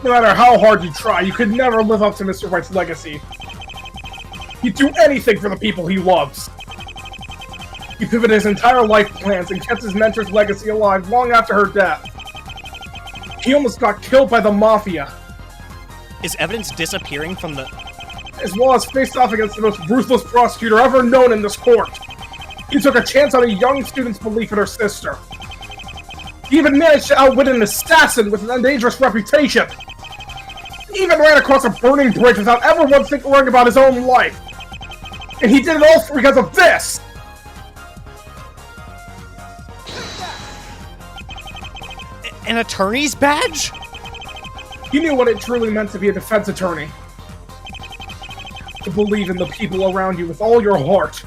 No matter how hard you try, you could never live up to Mr. Wright's legacy. He'd do anything for the people he loves. He pivoted his entire life plans and kept his mentor's legacy alive long after her death. He almost got killed by the Mafia. Is evidence disappearing from the... As well as faced off against the most ruthless prosecutor ever known in this court. He took a chance on a young student's belief in her sister. He even managed to outwit an assassin with a dangerous reputation. He even ran across a burning bridge without ever once worrying about his own life. And he did it all because of this! An attorney's badge? He knew what it truly meant to be a defense attorney. To believe in the people around you with all your heart.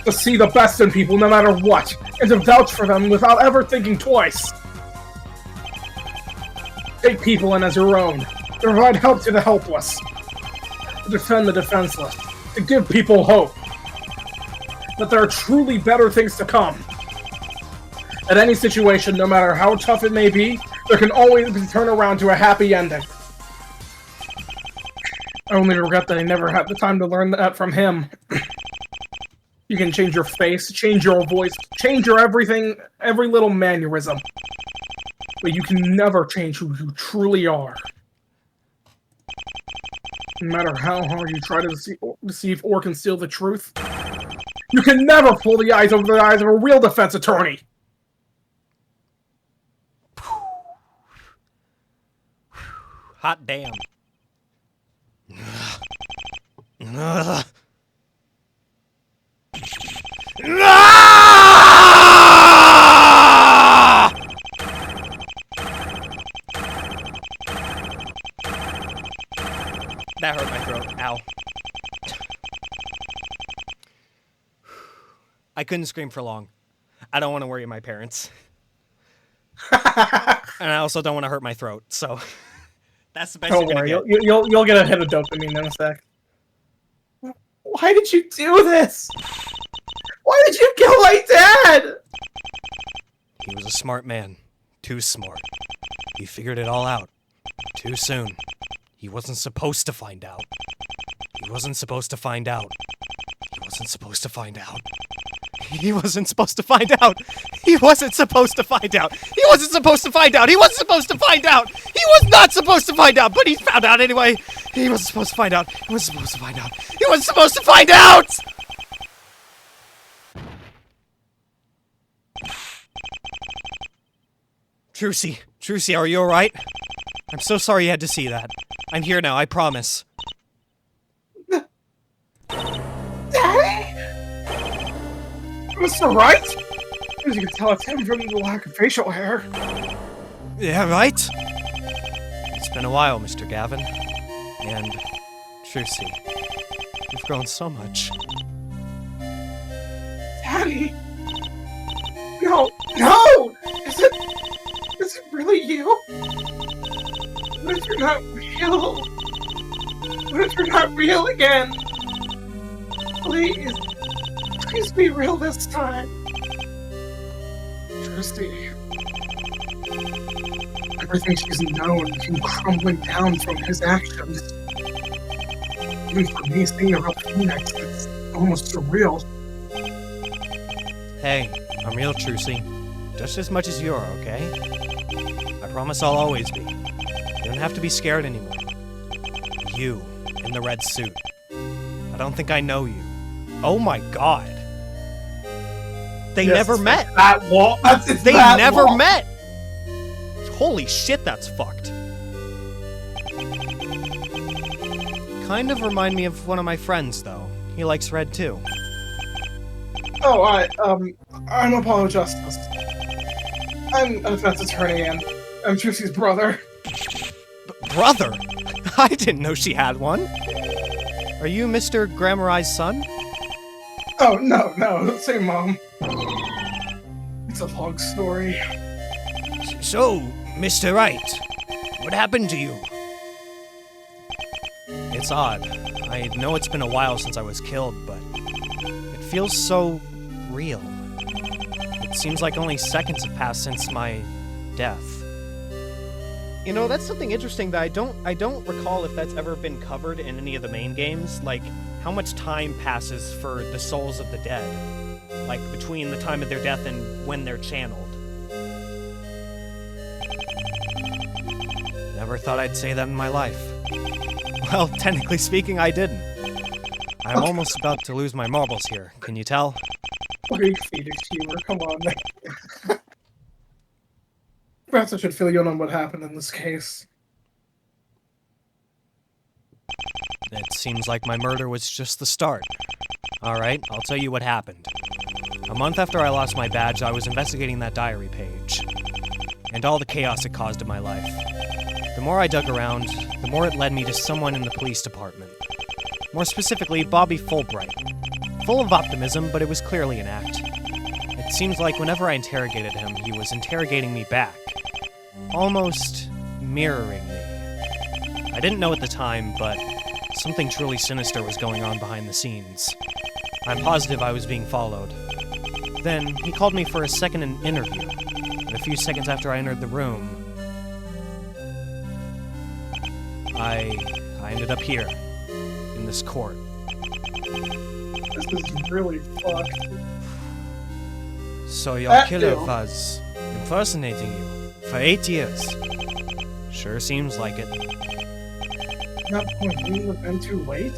To see the best in people no matter what, and to vouch for them without ever thinking twice. Take people in as your own, to provide help to the helpless, to defend the defenseless, to give people hope. That there are truly better things to come. At any situation, no matter how tough it may be, there can always be turned around to a happy ending. I only regret that I never had the time to learn that from him. You can change your face, change your voice, change your everything, every little mannerism. But you can never change who you truly are. No matter how hard you try to deceive or conceal the truth, you can never pull the eyes over the eyes of a real defense attorney! Hot damn. That hurt my throat. Ow. I couldn't scream for long. I don't want to worry my parents. And I also don't want to hurt my throat, so... That's the best Don't worry, you'll get a hit of dopamine in a sec. Why did you do this? Why did you kill my dad? He was a smart man. Too smart. He figured it all out. Too soon. He wasn't supposed to find out. He wasn't supposed to find out. He wasn't supposed to find out. He wasn't supposed to find out. He wasn't supposed to find out. He wasn't supposed to find out. He wasn't supposed to find out. He was not supposed to find out, but he found out anyway. He wasn't supposed to find out. He wasn't supposed to find out. He wasn't supposed to find out! Trucy, are you alright? I'm so sorry you had to see that. I'm here now, I promise. Daddy? Mr. Wright? As you can tell, it's him from the lack of facial hair. Yeah, right? It's been a while, Mr. Gavin. And, Trucy, you've grown so much. Daddy? No! No! Is it really you? What if you're not real? What if you're not real again? Please. Please be real this time. Trusty. Everything she's known came crumbling down from his actions. Even for me, seeing her up Phoenix, it's almost surreal. Hey, I'm real, Trucy. Just as much as you are, okay? I promise I'll always be. You don't have to be scared anymore. You, in the red suit. I don't think I know you. Oh my god. They never met! That wall! They never met! Holy shit, that's fucked. Kind of remind me of one of my friends, though. He likes red, too. Oh, I'm Apollo Justice. I'm a defense attorney, and I'm Trucy's brother. Brother? I didn't know she had one. Are you Mr. Grammarai's son? Oh, no, same mom. It's a long story. So, Mr. Wright, what happened to you? It's odd. I know it's been a while since I was killed, but it feels so real. It seems like only seconds have passed since my death. You know, that's something interesting that I don't recall if that's ever been covered in any of the main games, like how much time passes for the souls of the dead, like between the time of their death and when they're channeled. Never thought I'd say that in my life. Well, technically speaking, I didn't. I'm almost about to lose my marbles here, can you tell? Great Phoenix humor, come on, man. Perhaps I should fill you in on what happened in this case. It seems like my murder was just the start. Alright, I'll tell you what happened. A month after I lost my badge, I was investigating that diary page, and all the chaos it caused in my life. The more I dug around, the more it led me to someone in the police department. More specifically, Bobby Fulbright. Full of optimism, but it was clearly an act. It seems like whenever I interrogated him, he was interrogating me back. Almost mirroring me. I didn't know at the time, but something truly sinister was going on behind the scenes. I'm positive I was being followed. Then, he called me for a second interview, and a few seconds after I entered the room, I ended up here, in this court. This is really fucked. So your killer was impersonating you for 8 years. Sure seems like it. At that point, wouldn't it have been too late?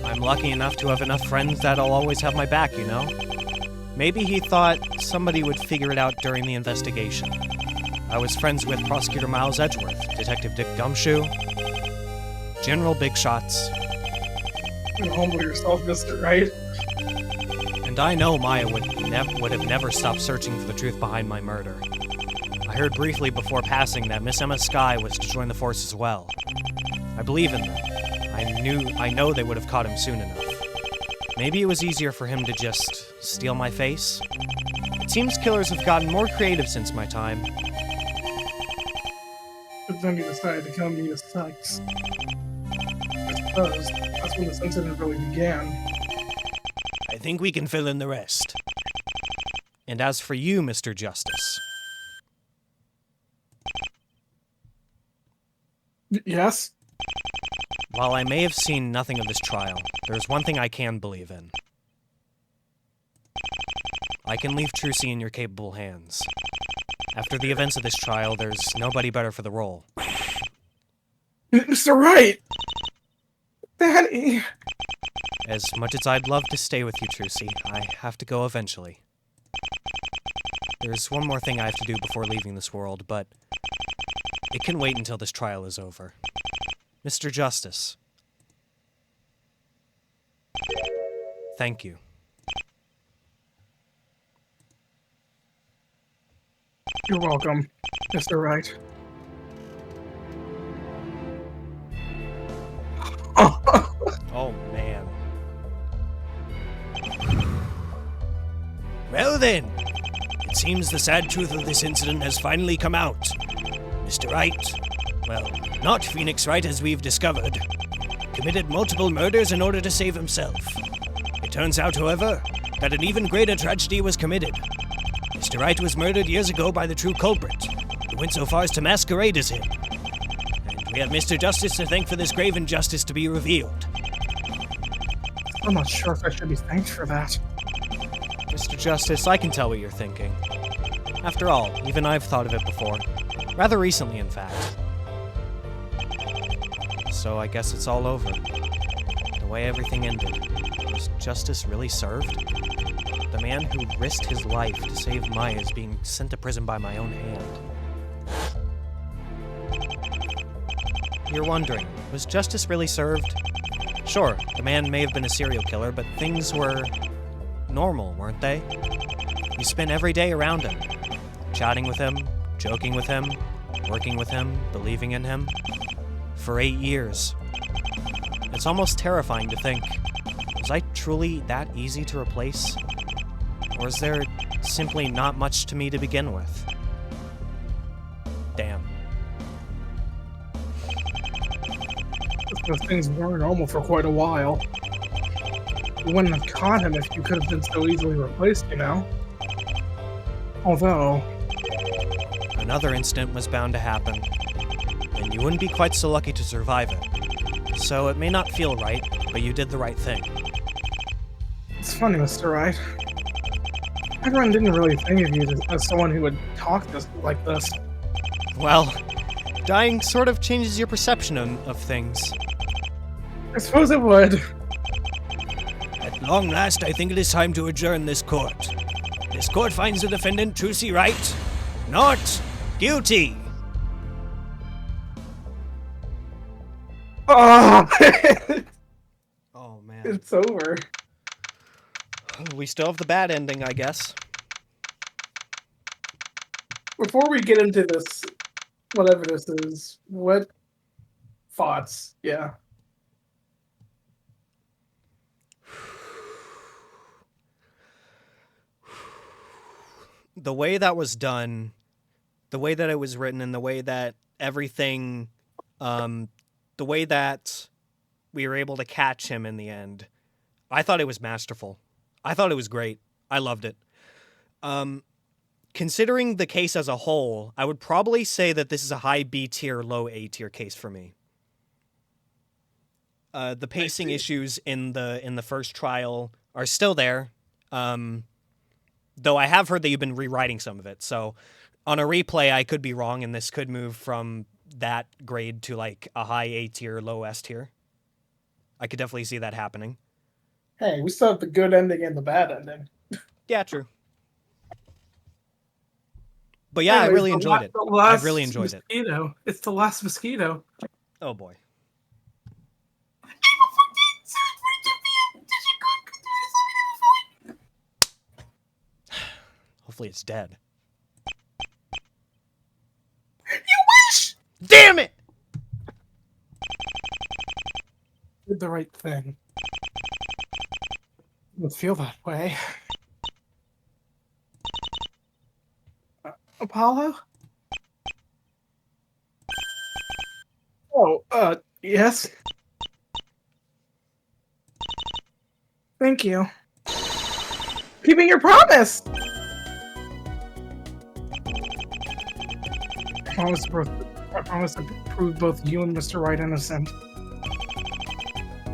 I'm lucky enough to have enough friends that'll always have my back, you know? Maybe he thought somebody would figure it out during the investigation. I was friends with Prosecutor Miles Edgeworth, Detective Dick Gumshoe, General Big Shots. You humble yourself, mister, right? And I know Maya would have never stopped searching for the truth behind my murder. I heard briefly before passing that Miss Emma Skye was to join the force as well. I believe in them. I know they would have caught him soon enough. Maybe it was easier for him to just steal my face? It seems killers have gotten more creative since my time. But then you decided to kill me as sex. I suppose that's when this incident really began. I think we can fill in the rest. And as for you, Mr. Justice... Yes? While I may have seen nothing of this trial, there's one thing I can believe in. I can leave Trucy in your capable hands. After the events of this trial, there's nobody better for the role. Mr. Wright! Daddy! As much as I'd love to stay with you, Trucy, I have to go eventually. There's one more thing I have to do before leaving this world, but it can wait until this trial is over. Mr. Justice. Thank you. You're welcome, Mr. Wright. Oh, man. Well then, it seems the sad truth of this incident has finally come out. Mr. Wright, well, not Phoenix Wright as we've discovered, committed multiple murders in order to save himself. It turns out, however, that an even greater tragedy was committed. Mr. Wright was murdered years ago by the true culprit, who went so far as to masquerade as him. And we have Mr. Justice to thank for this grave injustice to be revealed. I'm not sure if I should be thanked for that. Mr. Justice, I can tell what you're thinking. After all, even I've thought of it before. Rather recently, in fact. So I guess it's all over. The way everything ended. Was justice really served? The man who risked his life to save Maya is being sent to prison by my own hand. You're wondering, was justice really served? Sure, the man may have been a serial killer, but things were normal, weren't they? You spent every day around him, chatting with him, joking with him, working with him, believing in him, for 8 years. It's almost terrifying to think, was I truly that easy to replace? Or is there simply not much to me to begin with? Damn. Those things weren't normal for quite a while. You wouldn't have caught him if you could have been so easily replaced, you know? Although... another incident was bound to happen, and you wouldn't be quite so lucky to survive it. So it may not feel right, but you did the right thing. It's funny, Mr. Wright. Everyone didn't really think of you as someone who would talk like this. Well, dying sort of changes your perception of things. I suppose it would. At long last, I think it is time to adjourn this court. This court finds the defendant, Trucy Wright, not guilty. Oh, Oh, man. it's over. We still have the bad ending, I guess. Before we get into this, whatever this is, what thoughts? Yeah. The way that was done, the way that it was written, and the way that everything, the way that we were able to catch him in the end, I thought it was masterful. I thought it was great. I loved it. Considering the case as a whole, I would probably say that this is a high B tier, low A tier case for me. The pacing issues in the first trial are still there. Though I have heard that you've been rewriting some of it. So on a replay, I could be wrong, and this could move from that grade to like a high A tier, low S tier. I could definitely see that happening. Hey, we still have the good ending and the bad ending. Yeah, true. But yeah, I really enjoyed it. I really enjoyed it. It's the last mosquito. Oh boy. Hopefully it's dead. You wish! Damn it! Did the right thing. It would feel that way. Apollo? Oh, yes? Thank you. Keeping your promise! I promised to prove both you and Mr. Wright innocent.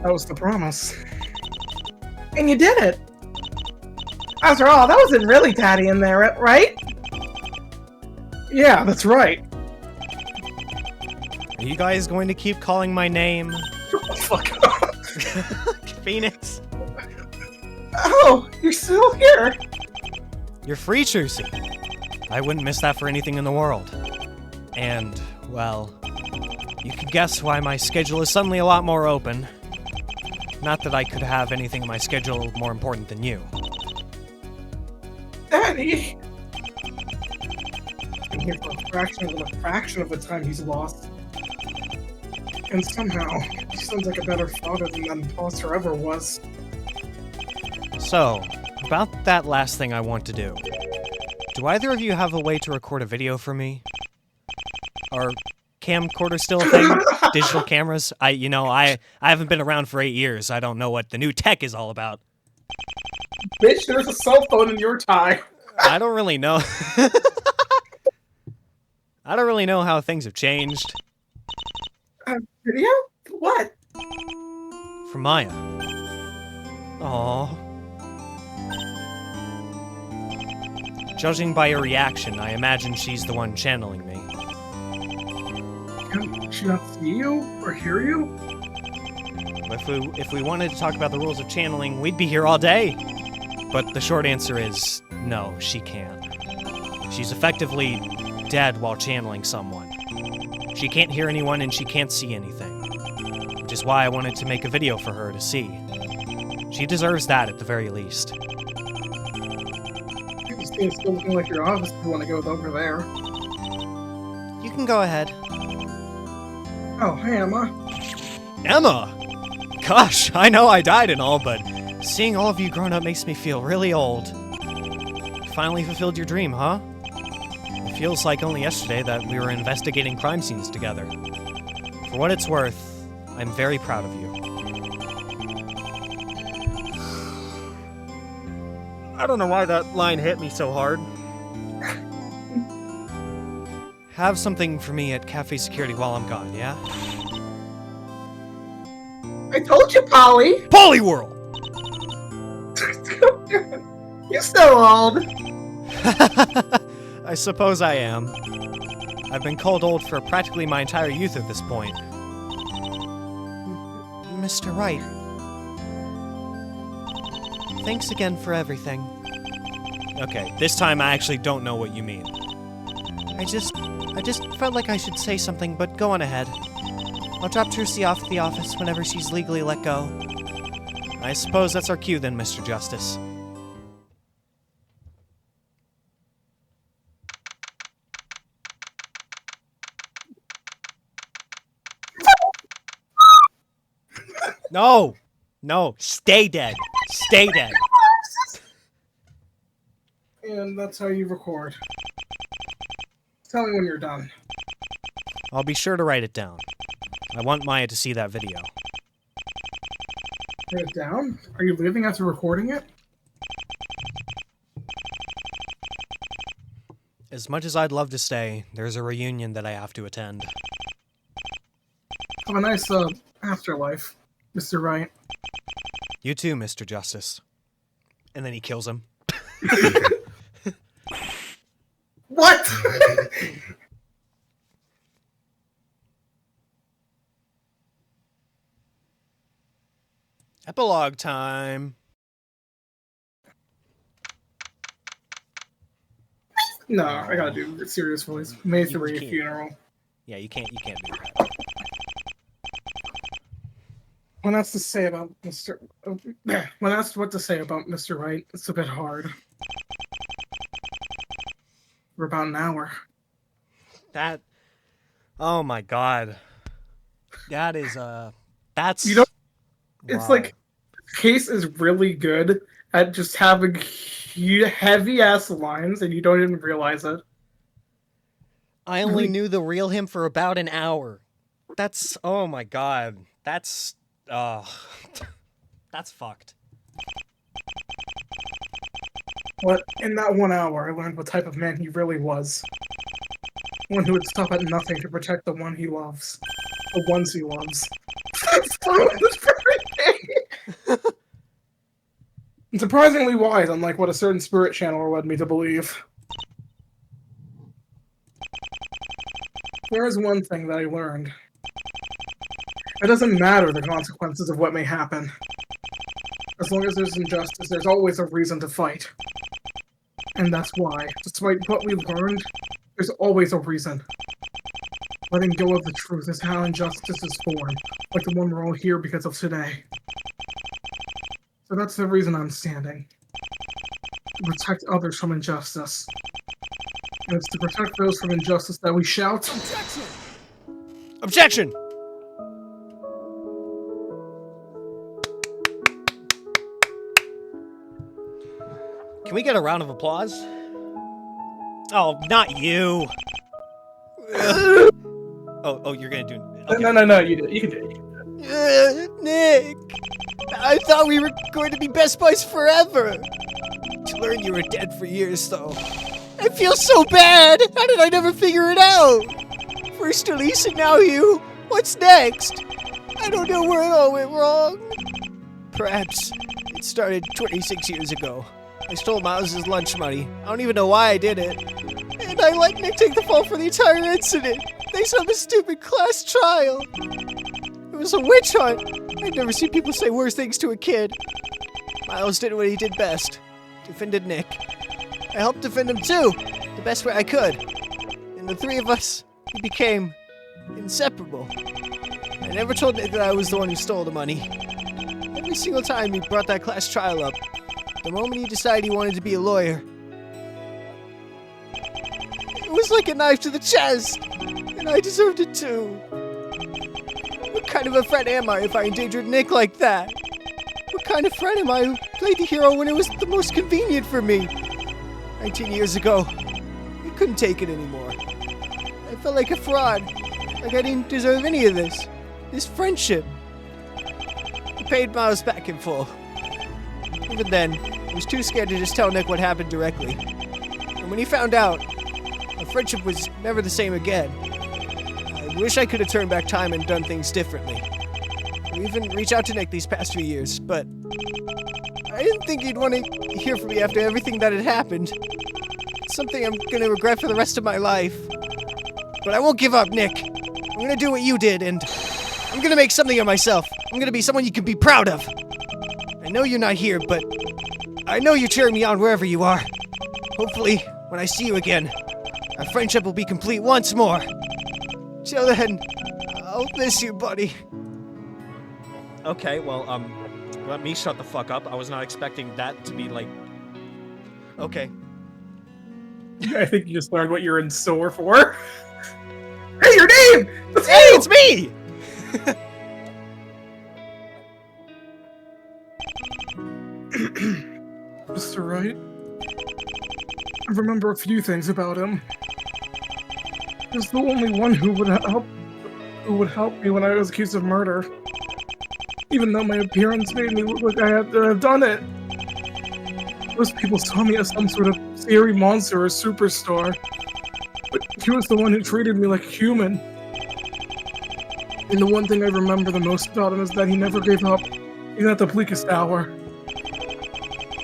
That was the promise. And you did it! After all, that wasn't really Daddy in there, right? Yeah, that's right. Are you guys going to keep calling my name? Fuck off. Phoenix? Oh, you're still here! You're free, Trucy. I wouldn't miss that for anything in the world. And, well, you can guess why my schedule is suddenly a lot more open. Not that I could have anything in my schedule more important than you. Daddy! I'm here for a fraction of the time he's lost. And somehow, he sounds like a better father than that imposter ever was. So, about that last thing I want to do. Do either of you have a way to record a video for me? Are camcorders still a thing? Digital cameras? I haven't been around for 8 years. I don't know what the new tech is all about. Bitch, there's a cell phone in your tie. I don't really know. I don't really know how things have changed. Video? What? For Maya. Aww. Judging by your reaction, I imagine she's the one channeling me. Can she not see you or hear you? If we wanted to talk about the rules of channeling, we'd be here all day. But the short answer is no, she can't. She's effectively dead while channeling someone. She can't hear anyone and she can't see anything. Which is why I wanted to make a video for her to see. She deserves that at the very least. It's still looking like your office if you want to go over there. You can go ahead. Oh, hey, Emma. Emma! Gosh, I know I died and all, but seeing all of you grown up makes me feel really old. Finally fulfilled your dream, huh? It feels like only yesterday that we were investigating crime scenes together. For what it's worth, I'm very proud of you. I don't know why that line hit me so hard. have something for me at Cafe Security while I'm gone, yeah? I told you, Polly! Polyworld! You're so old! I suppose I am. I've been called old for practically my entire youth at this point. Mr. Wright. Thanks again for everything. Okay, this time I actually don't know what you mean. I just felt like I should say something, but go on ahead. I'll drop Trucy off at the office whenever she's legally let go. I suppose that's our cue then, Mr. Justice. No! No, stay dead. Stay dead. And that's how you record. Tell me when you're done. I'll be sure to write it down. I want Maya to see that video. Write it down? Are you leaving after recording it? As much as I'd love to stay, there's a reunion that I have to attend. Have a nice, afterlife, Mr. Wright. You too, Mr. Justice. And then he kills him. What? Epilogue time. No, I gotta do a serious voice. May You 3 can't. funeral. Yeah, you can't do that. When asked to say about Mr. When asked what to say about Mr. Wright, it's a bit hard. We're about an hour. That... Oh my god. That is, that's... You don't... It's Wow. like, Case is really good at just having heavy-ass lines, and you don't even realize it. I only knew the real him for about an hour. That's... Oh my god. That's... that's fucked. But in that 1 hour, I learned what type of man he really was. One who would stop at nothing to protect the one he loves. The ones he loves. And surprisingly wise, unlike what a certain spirit channeler led me to believe. There is one thing that I learned. It doesn't matter the consequences of what may happen. As long as there's injustice, there's always a reason to fight. And that's why, despite what we've learned, there's always a reason. Letting go of the truth is how injustice is formed, like the one we're all here because of today. So that's the reason I'm standing. To protect others from injustice. And it's to protect those from injustice that we shout... Objection! Objection! Can we get a round of applause? Oh, not you! Oh, you're gonna do... Okay. No, you do it. You can do it. Nick! I thought we were going to be best boys forever! To learn you were dead for years, though. I feel so bad! How did I never figure it out? First Elise and now you. What's next? I don't know where it all went wrong. Perhaps it started 26 years ago. I stole Miles' lunch money. I don't even know why I did it. And I let Nick take the fall for the entire incident. Thanks to the stupid class trial. It was a witch hunt. I've never seen people say worse things to a kid. Miles did what he did best. Defended Nick. I helped defend him too, the best way I could. And the three of us, we became inseparable. I never told Nick that I was the one who stole the money. Every single time he brought that class trial up, the moment he decided he wanted to be a lawyer, it was like a knife to the chest, and I deserved it too. What kind of a friend am I if I endangered Nick like that? What kind of friend am I who played the hero when it was the most convenient for me? 19 years ago, I couldn't take it anymore. I felt like a fraud, like I didn't deserve any of this friendship. I paid Miles back in full. Even then, I was too scared to just tell Nick what happened directly. And when he found out, Our friendship was never the same again. I wish I could have turned back time and done things differently. I even reached out to Nick these past few years, but I didn't think he'd want to hear from me after everything that had happened. It's something I'm gonna regret for the rest of my life. But I won't give up, Nick. I'm gonna do what you did, and I'm gonna make something of myself. I'm gonna be someone you can be proud of. I know you're not here, but I know you're cheering me on wherever you are. Hopefully, when I see you again, our friendship will be complete once more. Till then, I'll miss you, buddy. Okay, well, let me shut the fuck up. I was not expecting that to be like... Okay. I think you just learned what you're in store for. Hey, your name! It's Hey, it's me! Mr. Wright, I remember a few things about him. He was the only one who would help me when I was accused of murder. Even though my appearance made me look like I had to have done it. Most people saw me as some sort of scary monster or superstar. But he was the one who treated me like a human. And the one thing I remember the most about him is that he never gave up, even at the bleakest hour.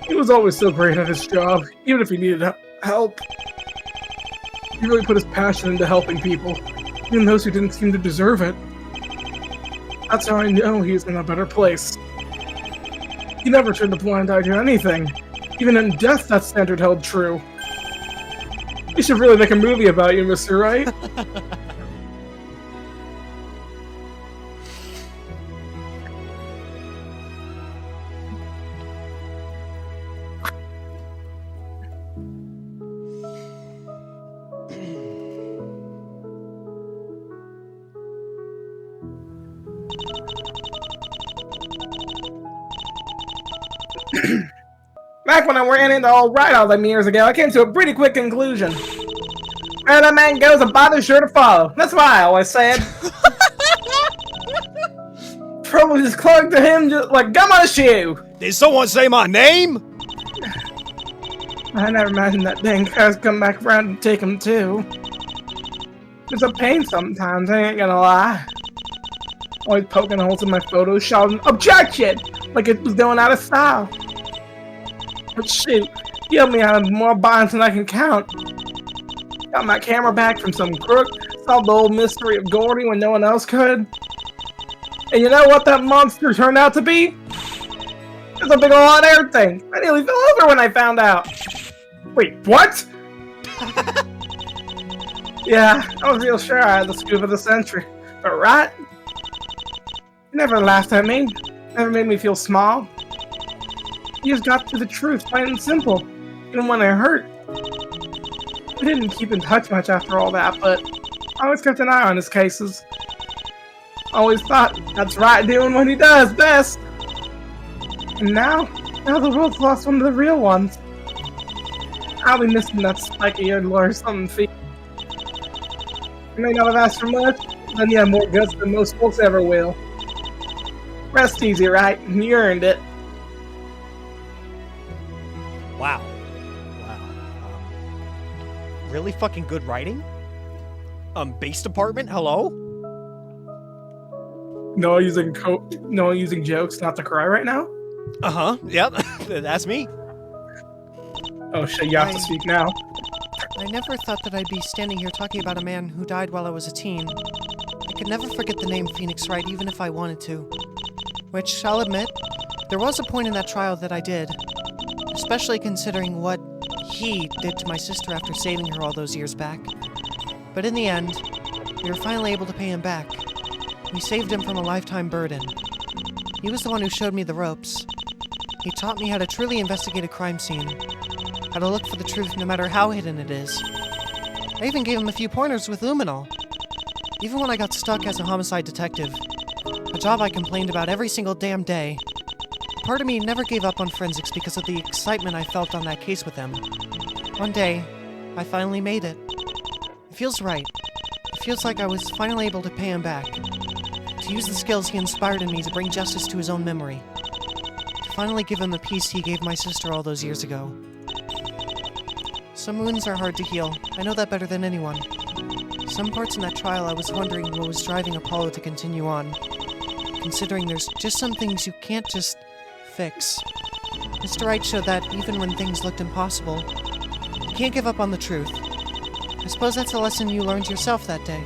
He was always so great at his job, even if he needed help. He really put his passion into helping people, even those who didn't seem to deserve it. That's how I know he's in a better place. He never turned a blind eye to anything. Even in death, that standard held true. We should really make a movie about you, Mr. Wright. Back when I ran into old Wright all them years ago, I came to a pretty quick conclusion. Where that man goes, a bother's sure to follow. That's what I always said. Probably just clung to him just like gum on a shoe. Did someone say my name? I never imagined that dang cars come back around and take him too. It's a pain sometimes, I ain't gonna lie. Always poking holes in my photos, shouting, "Objection!" like it was going out of style. But shoot, you helped me out of more bonds than I can count. Got my camera back from some crook, solved the old mystery of Gordy when no one else could. And you know what that monster turned out to be? It's a big ol' hot air thing. I nearly fell over when I found out. Wait, what? Yeah, I was real sure I had the scoop of the century. But right? You never laughed at me. Never made me feel small. You just got to the truth, plain and simple. Even when I hurt. We didn't keep in touch much after all that, but I always kept an eye on his cases. Always thought that's right doing what he does best. And now the world's lost one of the real ones. I'll be missing that spiky-eared lawyer something feet. You may not have asked for much, but you have more guts than most folks ever will. Rest easy, right? You earned it. Wow. Really fucking good writing? Base department, hello? No using jokes not to cry right now? Uh-huh, yep, that's me. Oh shit, you have to speak now. I never thought that I'd be standing here talking about a man who died while I was a teen. I could never forget the name Phoenix Wright even if I wanted to. Which, I'll admit, there was a point in that trial that I did. Especially considering what he did to my sister after saving her all those years back. But in the end, we were finally able to pay him back. We saved him from a lifetime burden. He was the one who showed me the ropes. He taught me how to truly investigate a crime scene. How to look for the truth no matter how hidden it is. I even gave him a few pointers with luminol. Even when I got stuck as a homicide detective, a job I complained about every single damn day, part of me never gave up on forensics because of the excitement I felt on that case with him. One day, I finally made it. It feels right. It feels like I was finally able to pay him back. To use the skills he inspired in me to bring justice to his own memory. To finally give him the peace he gave my sister all those years ago. Some wounds are hard to heal. I know that better than anyone. Some parts in that trial I was wondering what was driving Apollo to continue on, considering there's just some things you can't just fix. Mr. Wright showed that even when things looked impossible, you can't give up on the truth. I suppose that's a lesson you learned yourself that day.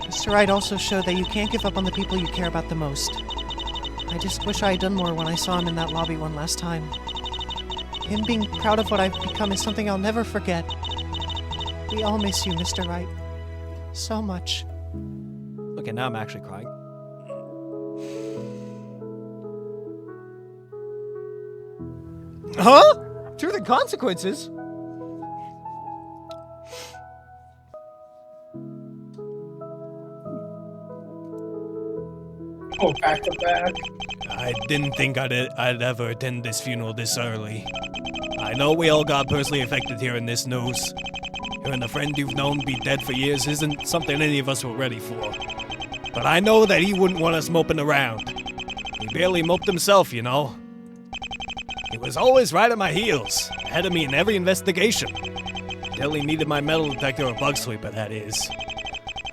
Mr. Wright also showed that you can't give up on the people you care about the most. I just wish I had done more when I saw him in that lobby one last time. Him being proud of what I've become is something I'll never forget. We all miss you, Mr. Wright. So much. Okay, now I'm actually crying. Huh? Truth and consequences? Oh, back to back. I didn't think I'd ever attend this funeral this early. I know we all got personally affected hearing this news. Hearing a friend you've known be dead for years isn't something any of us were ready for. But I know that he wouldn't want us moping around. He barely moped himself, you know. He was always right at my heels, ahead of me in every investigation. Until he needed my metal detector or bug sweeper, that is.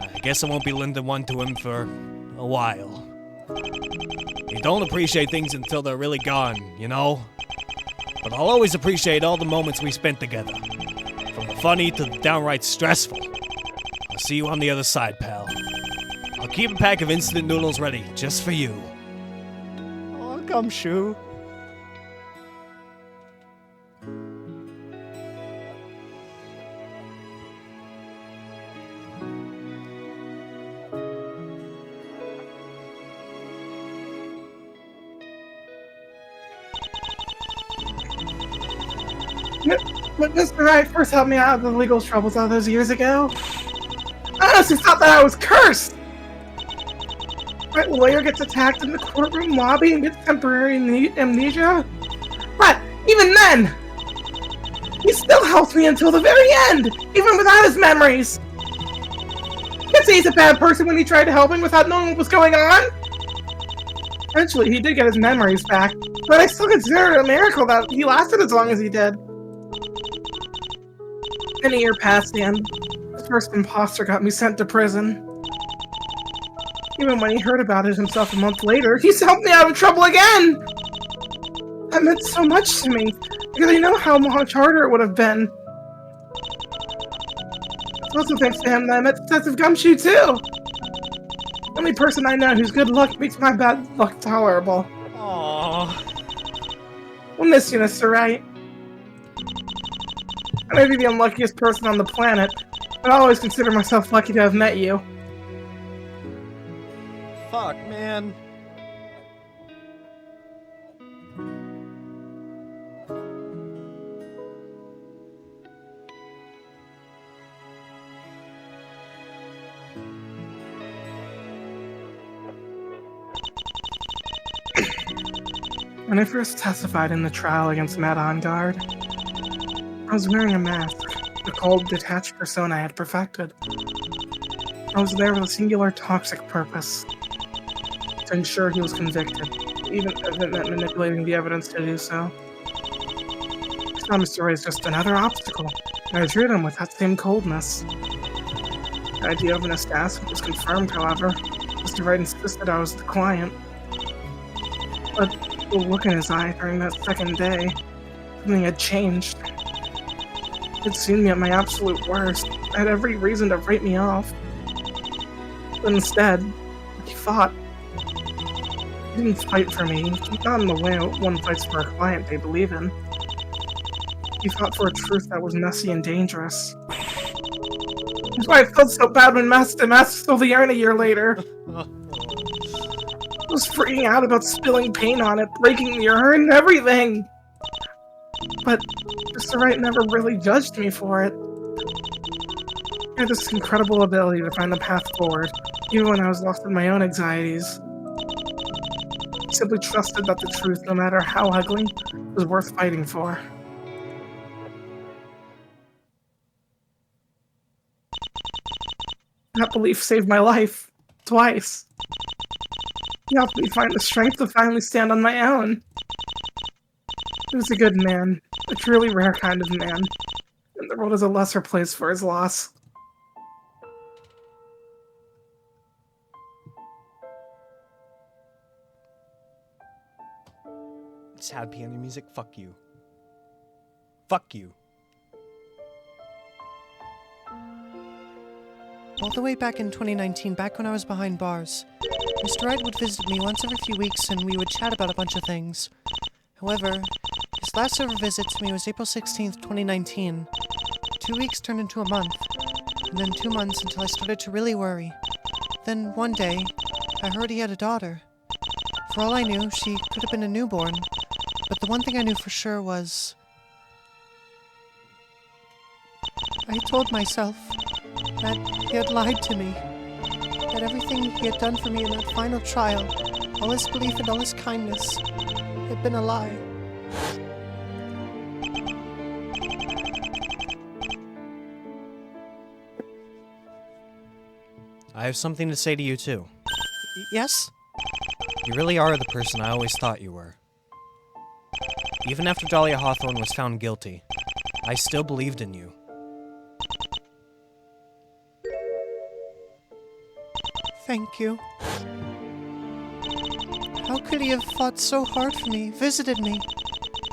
I guess I won't be lending one to him for a while. You don't appreciate things until they're really gone, you know? But I'll always appreciate all the moments we spent together. From the funny to the downright stressful. I'll see you on the other side, pal. I'll keep a pack of instant noodles ready, just for you. Oh, Gumshoe. When Mr. Wright first helped me out of the legal troubles all those years ago, I honestly thought that I was cursed! My lawyer gets attacked in the courtroom lobby and gets temporary amnesia. But even then, he still helped me until the very end, even without his memories. You can't say he's a bad person when he tried to help me without knowing what was going on. Eventually, he did get his memories back, but I still consider it a miracle that he lasted as long as he did. Then a year passed and the first imposter got me sent to prison. Even when he heard about it himself a month later, he's helped me out of trouble again! That meant so much to me, because I know how much harder it would have been. It's also thanks to him that I met Detective Gumshoe too! The only person I know whose good luck makes my bad luck tolerable. Aww. We'll miss you, Mr. Wright. I may be the unluckiest person on the planet, but I always consider myself lucky to have met you. Fuck, man. When I first testified in the trial against Matt Ongard, I was wearing a mask, the cold, detached persona I had perfected. I was there with a singular toxic purpose, to ensure he was convicted, even if it meant manipulating the evidence to do so. I saw Mr. Ray as just another obstacle, and I treated him with that same coldness. The idea of an assassin was confirmed, however. Mr. Wright insisted I was the client. But the look in his eye during that second day, something had changed. He'd seen me at my absolute worst. I had every reason to write me off. But instead, he fought. He didn't fight for me, not in the way one fights for a client they believe in. He fought for a truth that was messy and dangerous. That's why I felt so bad when Mask to Mask stole the urn a year later. I was freaking out about spilling paint on it, breaking the urn, and everything. But Mr. Wright never really judged me for it. He had this incredible ability to find the path forward, even when I was lost in my own anxieties. He simply trusted that the truth, no matter how ugly, was worth fighting for. That belief saved my life. Twice. He helped me find the strength to finally stand on my own. He was a good man. A truly rare kind of man. And the world is a lesser place for his loss. Sad piano music? Fuck you. Fuck you. All the way back in 2019, back when I was behind bars, Mr. Wright would visit me once every few weeks and we would chat about a bunch of things. However, his last ever visit to me was April 16th, 2019. 2 weeks turned into a month, and then 2 months until I started to really worry. Then, one day, I heard he had a daughter. For all I knew, she could have been a newborn, but the one thing I knew for sure was... I told myself that he had lied to me, that everything he had done for me in that final trial, all his belief and all his kindness, had been a lie. I have something to say to you, too. Yes? You really are the person I always thought you were. Even after Dahlia Hawthorne was found guilty, I still believed in you. Thank you. How could he have fought so hard for me, visited me,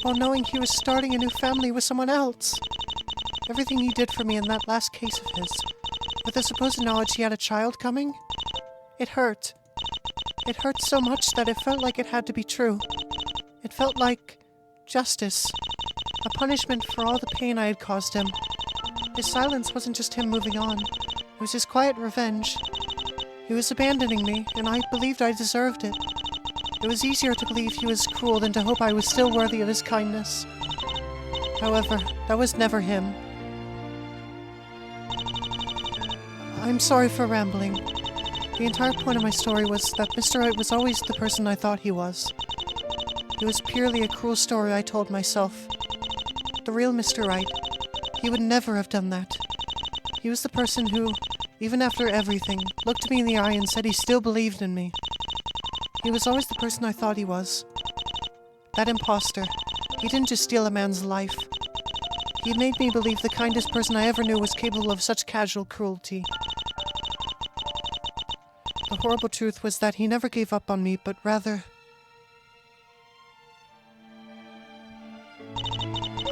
while knowing he was starting a new family with someone else? Everything he did for me in that last case of his, with the supposed knowledge he had a child coming, it hurt. It hurt so much that it felt like it had to be true. It felt like justice, a punishment for all the pain I had caused him. His silence wasn't just him moving on, it was his quiet revenge. He was abandoning me, and I believed I deserved it. It was easier to believe he was cruel than to hope I was still worthy of his kindness. However, that was never him. I'm sorry for rambling. The entire point of my story was that Mr. Wright was always the person I thought he was. It was purely a cruel story I told myself. The real Mr. Wright, he would never have done that. He was the person who, even after everything, looked me in the eye and said he still believed in me. He was always the person I thought he was. That imposter. He didn't just steal a man's life. He made me believe the kindest person I ever knew was capable of such casual cruelty. The horrible truth was that he never gave up on me, but rather...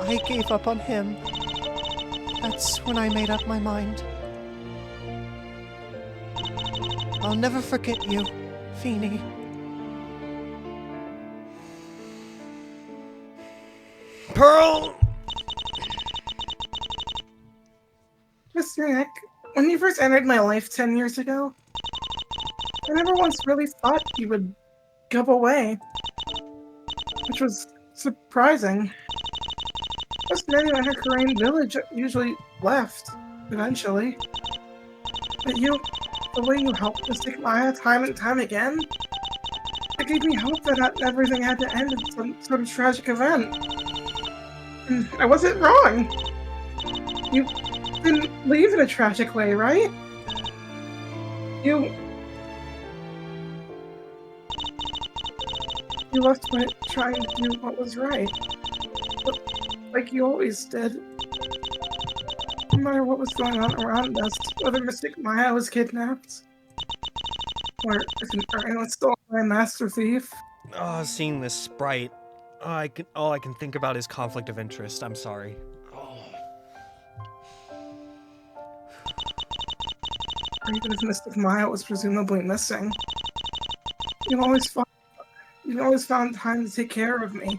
I gave up on him. That's when I made up my mind. I'll never forget you, Feeny. Pearl! Mr. Nick, when you first entered my life 10 years ago, I never once really thought you would go away, which was surprising. Most men who enter Korean village usually left, eventually. But you, the way you helped Mystic Maya time and time again, it gave me hope that not everything had to end in some sort of tragic event. And I wasn't wrong. You didn't leave in a tragic way, right? You left by trying to do what was right. But like you always did. No matter what was going on around us, whether Mystic Maya was kidnapped, or if an urn was stolen by a master thief. Oh, seeing this sprite, all I can think about is conflict of interest. I'm sorry. Or even if Mystic Maya was presumably missing. You always found time to take care of me.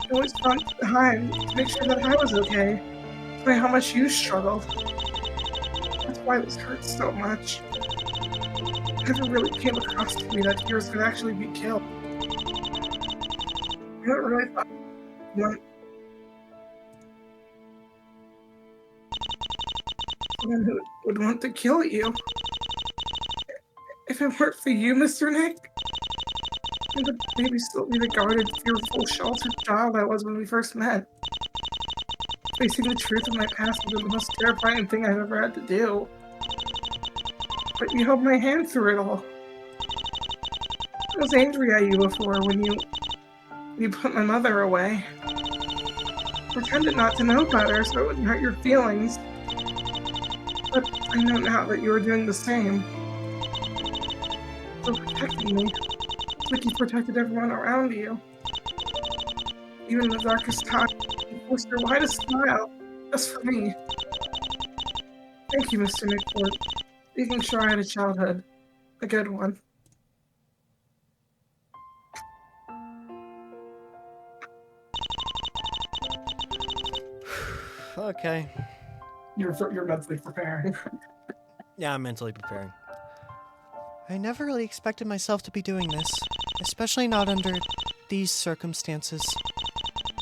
You always found time to make sure that I was okay, despite how much you struggled. That's why this hurts so much. It never really came across to me that yours could actually be killed. I never really thought someone who would want to kill you. If it weren't for you, Mr. Nick, I would maybe still be the guarded, fearful, sheltered child I was when we first met. Facing the truth of my past was the most terrifying thing I've ever had to do. But you held my hand through it all. I was angry at you before when you You put my mother away. Pretended not to know better so it wouldn't hurt your feelings. But I know now that you are doing the same. So protecting me. Like you protected everyone around you. Even in the darkest time, you forced your widest smile. Just for me. Thank you, Mr. Nick, for making sure I had a childhood. A good one. Okay. You're mentally preparing. Yeah, I'm mentally preparing. I never really expected myself to be doing this, especially not under these circumstances.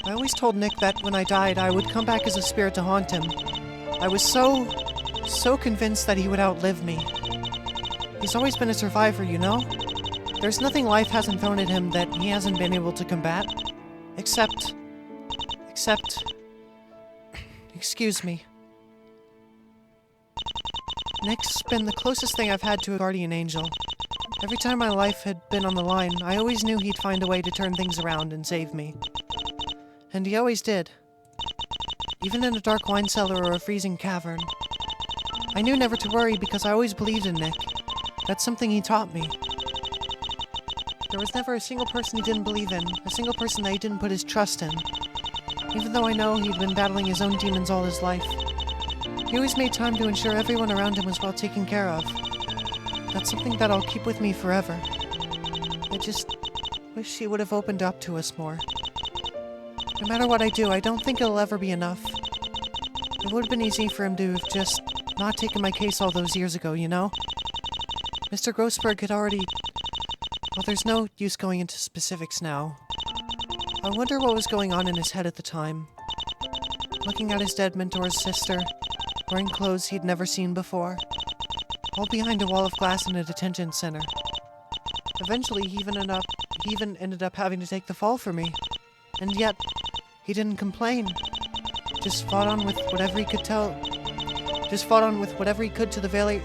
I always told Nick that when I died, I would come back as a spirit to haunt him. I was so convinced that he would outlive me. He's always been a survivor, you know? There's nothing life hasn't thrown at him that he hasn't been able to combat. Except... Excuse me. Nick's been the closest thing I've had to a guardian angel. Every time my life had been on the line, I always knew he'd find a way to turn things around and save me. And he always did. Even in a dark wine cellar or a freezing cavern. I knew never to worry because I always believed in Nick. That's something he taught me. There was never a single person he didn't believe in, a single person that he didn't put his trust in. Even though I know he'd been battling his own demons all his life. He always made time to ensure everyone around him was well taken care of. That's something that I'll keep with me forever. I just wish he would have opened up to us more. No matter what I do, I don't think it'll ever be enough. It would have been easy for him to have just not taken my case all those years ago, you know? Mr. Grossberg had already... Well, there's no use going into specifics now. I wonder what was going on in his head at the time. Looking at his dead mentor's sister, wearing clothes he'd never seen before, all behind a wall of glass in a detention center. Eventually, he even ended up having to take the fall for me. And yet, he didn't complain. Just fought on with whatever he could Just fought on with whatever he could to the very...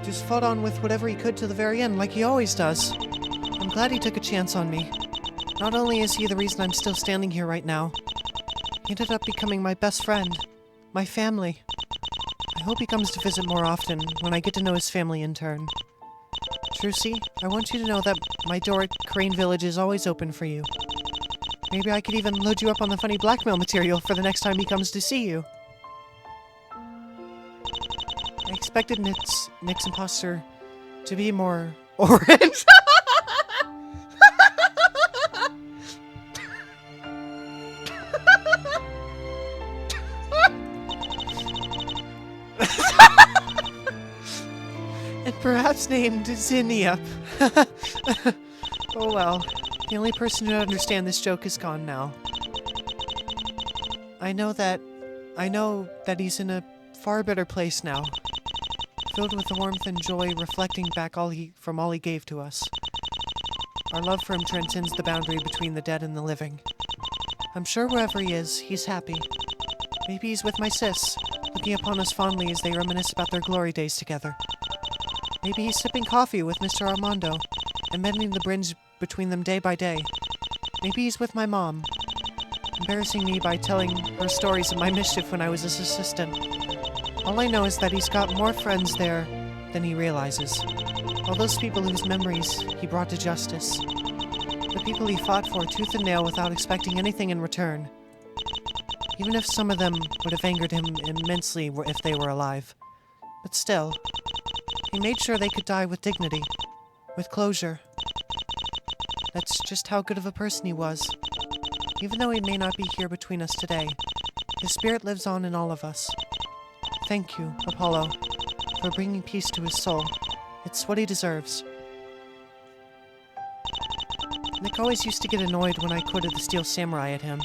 Just fought on with whatever he could to the very end, like he always does. I'm glad he took a chance on me. Not only is he the reason I'm still standing here right now, he ended up becoming my best friend. My family. I hope he comes to visit more often when I get to know his family in turn. Trucy, I want you to know that my door at Crane Village is always open for you. Maybe I could even load you up on the funny blackmail material for the next time he comes to see you. I expected Nick's imposter to be more orange. And perhaps named Zinnia. Oh well. The only person who would understand this joke is gone now. I know that he's in a far better place now. Filled with the warmth and joy reflecting back from all he gave to us. Our love for him transcends the boundary between the dead and the living. I'm sure wherever he is, he's happy. Maybe he's with my sis, looking upon us fondly as they reminisce about their glory days together. Maybe he's sipping coffee with Mr. Armando, and mending the bridge between them day by day. Maybe he's with my mom, embarrassing me by telling her stories of my mischief when I was his assistant. All I know is that he's got more friends there than he realizes. All those people whose memories he brought to justice. The people he fought for tooth and nail without expecting anything in return. Even if some of them would have angered him immensely if they were alive. But still, he made sure they could die with dignity, with closure. That's just how good of a person he was. Even though he may not be here between us today, his spirit lives on in all of us. Thank you, Apollo, for bringing peace to his soul. It's what he deserves. Nick always used to get annoyed when I quoted the Steel Samurai at him.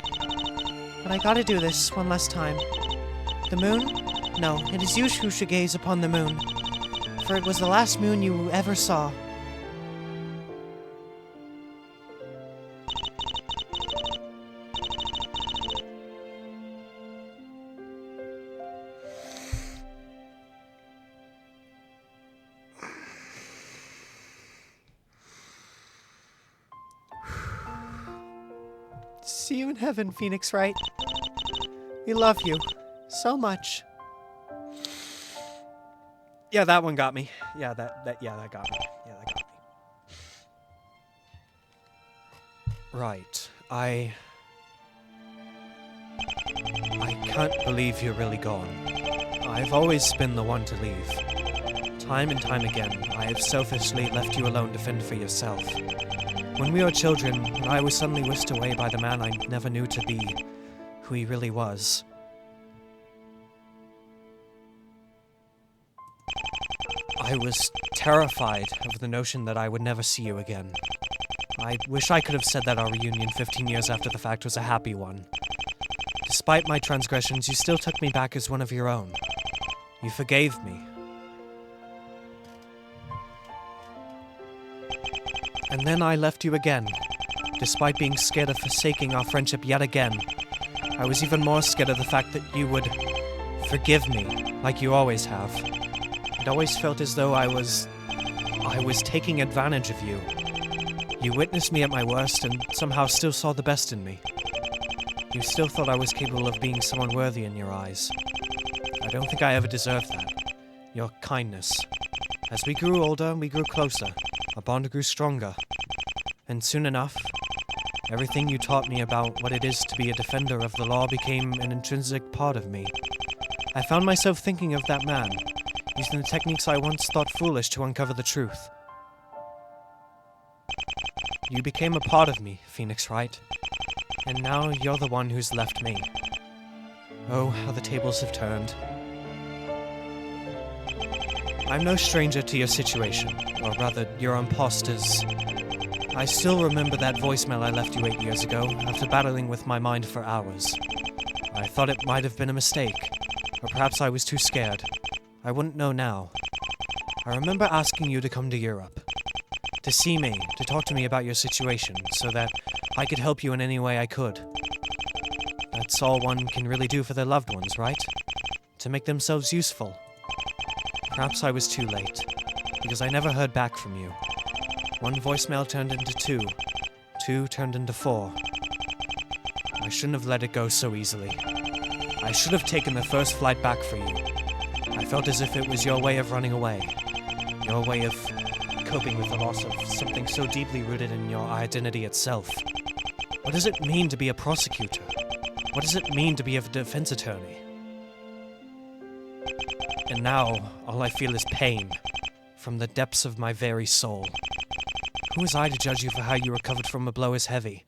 But I gotta do this one last time. The moon? No, it is you who should gaze upon the moon. For it was the last moon you ever saw. See you in heaven, Phoenix Wright. We love you so much. Yeah, that one got me. Yeah, that got me. Yeah, that got me. Right. I can't believe you're really gone. I've always been the one to leave. Time and time again, I have selfishly left you alone to fend for yourself. When we were children, I was suddenly whisked away by the man I never knew to be who he really was. I was terrified of the notion that I would never see you again. I wish I could have said that our reunion 15 years after the fact was a happy one. Despite my transgressions, you still took me back as one of your own. You forgave me. And then I left you again. Despite being scared of forsaking our friendship yet again, I was even more scared of the fact that you would forgive me, like you always have. It always felt as though I was taking advantage of you. You witnessed me at my worst and somehow still saw the best in me. You still thought I was capable of being someone worthy in your eyes. I don't think I ever deserved that. Your kindness. As we grew older, we grew closer. Our bond grew stronger. And soon enough, everything you taught me about what it is to be a defender of the law became an intrinsic part of me. I found myself thinking of that man, using the techniques I once thought foolish to uncover the truth. You became a part of me, Phoenix Wright. And now you're the one who's left me. Oh, how the tables have turned. I'm no stranger to your situation, or rather, your imposters. I still remember that voicemail I left you 8 years ago, after battling with my mind for hours. I thought it might have been a mistake, or perhaps I was too scared. I wouldn't know now. I remember asking you to come to Europe. To see me, to talk to me about your situation, so that I could help you in any way I could. That's all one can really do for their loved ones, right? To make themselves useful. Perhaps I was too late, because I never heard back from you. One voicemail turned into two. Two turned into four. I shouldn't have let it go so easily. I should have taken the first flight back for you. I felt as if it was your way of running away. Your way of coping with the loss of something so deeply rooted in your identity itself. What does it mean to be a prosecutor? What does it mean to be a defense attorney? And now, all I feel is pain, from the depths of my very soul. Who was I to judge you for how you recovered from a blow as heavy?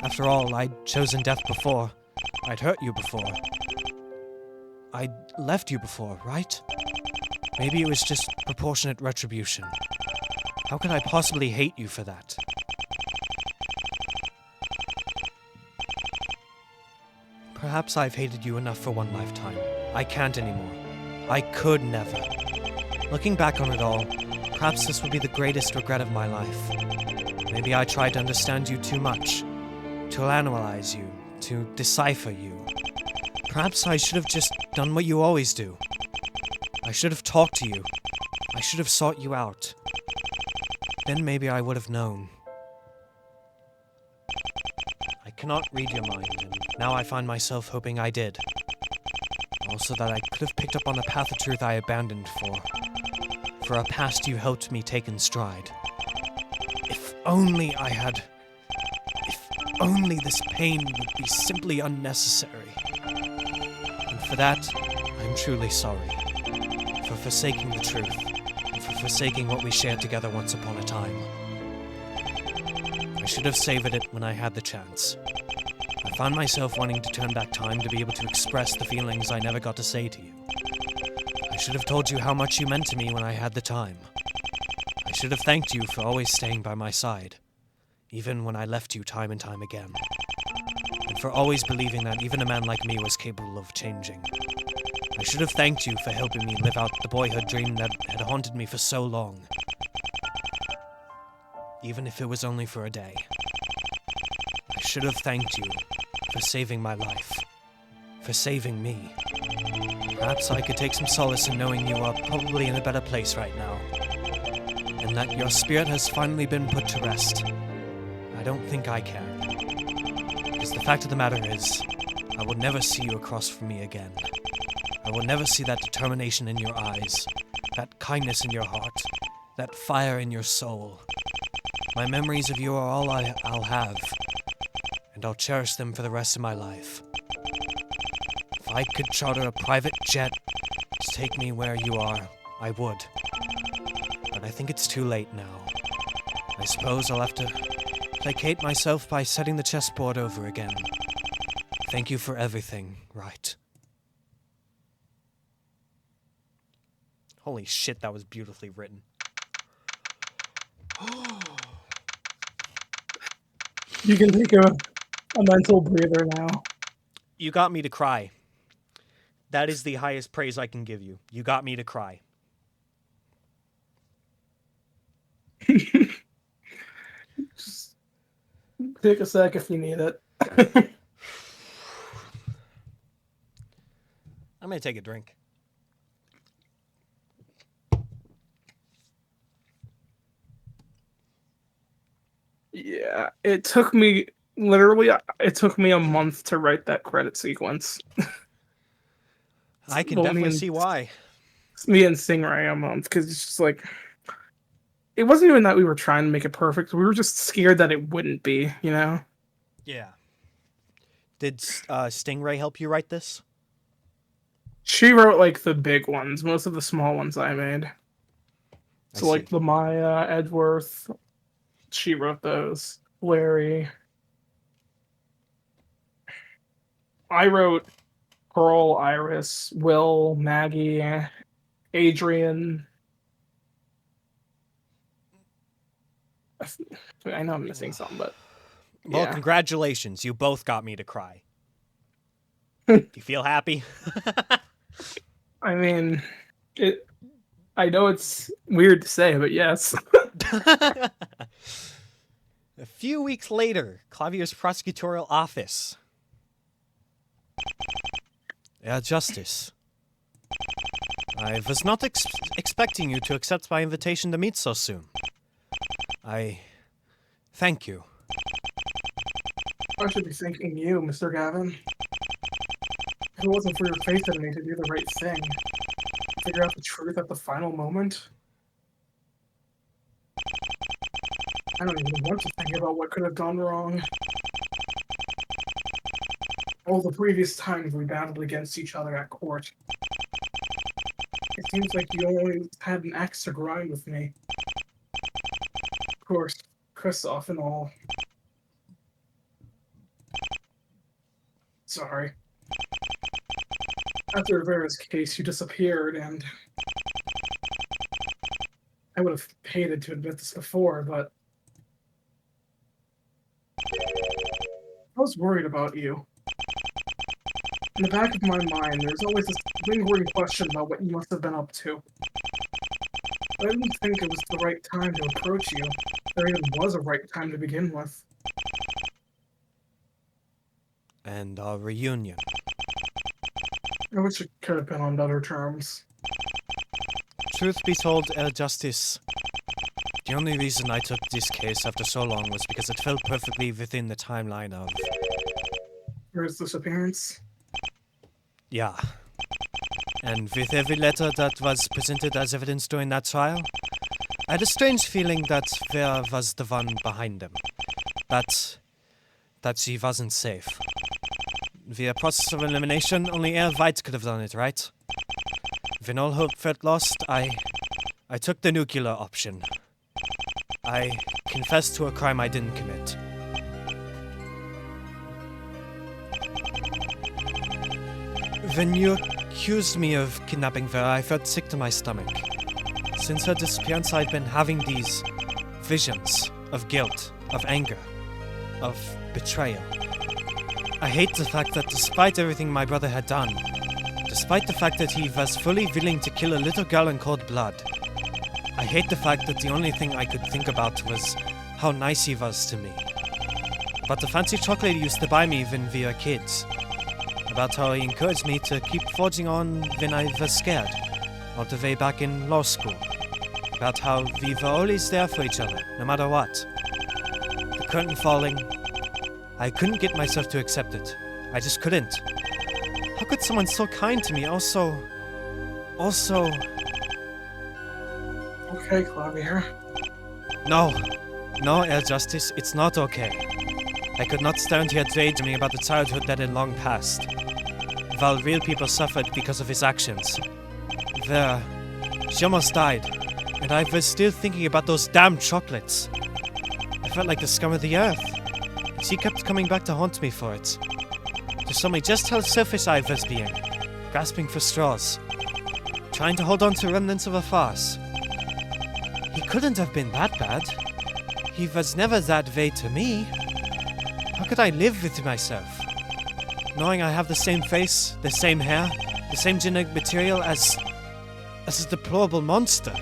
After all, I'd chosen death before. I'd hurt you before. I'd left you before, right? Maybe it was just proportionate retribution. How could I possibly hate you for that? Perhaps I've hated you enough for one lifetime. I can't anymore. I could never. Looking back on it all, perhaps this would be the greatest regret of my life. Maybe I tried to understand you too much, to analyze you, to decipher you. Perhaps I should have just done what you always do. I should have talked to you. I should have sought you out. Then maybe I would have known. I cannot read your mind, and now I find myself hoping I did. Also that I could have picked up on the path of truth I abandoned for a past you helped me take in stride. If only this pain would be simply unnecessary. And for that, I'm truly sorry. For forsaking the truth, and for forsaking what we shared together once upon a time. I should have savored it when I had the chance. I found myself wanting to turn back time to be able to express the feelings I never got to say to you. I should have told you how much you meant to me when I had the time. I should have thanked you for always staying by my side, even when I left you time and time again. And for always believing that even a man like me was capable of changing. I should have thanked you for helping me live out the boyhood dream that had haunted me for so long. Even if it was only for a day. I should have thanked you for saving my life. For saving me. Perhaps I could take some solace in knowing you are probably in a better place right now. And that your spirit has finally been put to rest. I don't think I can. Because the fact of the matter is, I will never see you across from me again. I will never see that determination in your eyes, that kindness in your heart, that fire in your soul. My memories of you are all I'll have, and I'll cherish them for the rest of my life. If I could charter a private jet to take me where you are, I would. But I think it's too late now. I suppose I'll have to placate myself by setting the chessboard over again. Thank you for everything, right? Holy shit, that was beautifully written. You can take a mental breather now. You got me to cry. That is the highest praise I can give you. You got me to cry. Just take a sec if you need it. I'm gonna take a drink. Yeah, it took me a month to write that credit sequence. I can Well, definitely see why. Me and Stingray a month, because it's just like, it wasn't even that we were trying to make it perfect. We were just scared that it wouldn't be, you know? Yeah. Did Stingray help you write this? She wrote like the big ones. Most of the small ones I made. So like the Maya, Edgeworth, she wrote those. Larry. I wrote Pearl, Iris, Will, Maggie, Adrian. I know I'm missing some, but Well, yeah. congratulations. You both got me to cry. You feel happy? I mean, I know it's weird to say, but yes. A few weeks later, Clavio's prosecutorial office. Justice. I was not expecting you to accept my invitation to meet so soon. I thank you. I should be thanking you, Mr. Gavin. If it wasn't for your faith in me to do the right thing, figure out the truth at the final moment, I don't even want to think about what could have gone wrong. All the previous times we battled against each other at court. It seems like you only had an axe to grind with me. Of course, Kristoff and all. Sorry. After Vera's case, you disappeared, and I would have hated to admit this before, but I was worried about you. In the back of my mind, there's always this lingering question about what you must have been up to. But I didn't think it was the right time to approach you. There even was a right time to begin with. And our reunion. I wish it could have been on better terms. Truth be told, Justice, the only reason I took this case after so long was because it fell perfectly within the timeline of... Vera's disappearance? Yeah. And with every letter that was presented as evidence during that trial, I had a strange feeling that Vera was the one behind them. That she wasn't safe. Via process of elimination, only Air White could have done it, right? When all hope felt lost, I took the nuclear option. I confessed to a crime I didn't commit. When you accused me of kidnapping Vera, I felt sick to my stomach. Since her disappearance, I've been having these visions of guilt, of anger, of betrayal. I hate the fact that despite everything my brother had done, despite the fact that he was fully willing to kill a little girl in cold blood, I hate the fact that the only thing I could think about was how nice he was to me. About the fancy chocolate he used to buy me when we were kids. About how he encouraged me to keep forging on when I was scared, all the way back in law school. About how we were always there for each other, no matter what. The curtain falling. I couldn't get myself to accept it. I just couldn't. How could someone so kind to me also... Okay, Clavier. No. No, Air Justice, it's not okay. I could not stand here daydreaming about the childhood that had long passed. While real people suffered because of his actions. There. She almost died. And I was still thinking about those damn chocolates. I felt like the scum of the earth. She kept coming back to haunt me for it. To show me just how selfish I was being. Grasping for straws. Trying to hold on to remnants of a farce. He couldn't have been that bad. He was never that way to me. How could I live with myself? Knowing I have the same face, the same hair, the same genetic material as a deplorable monster.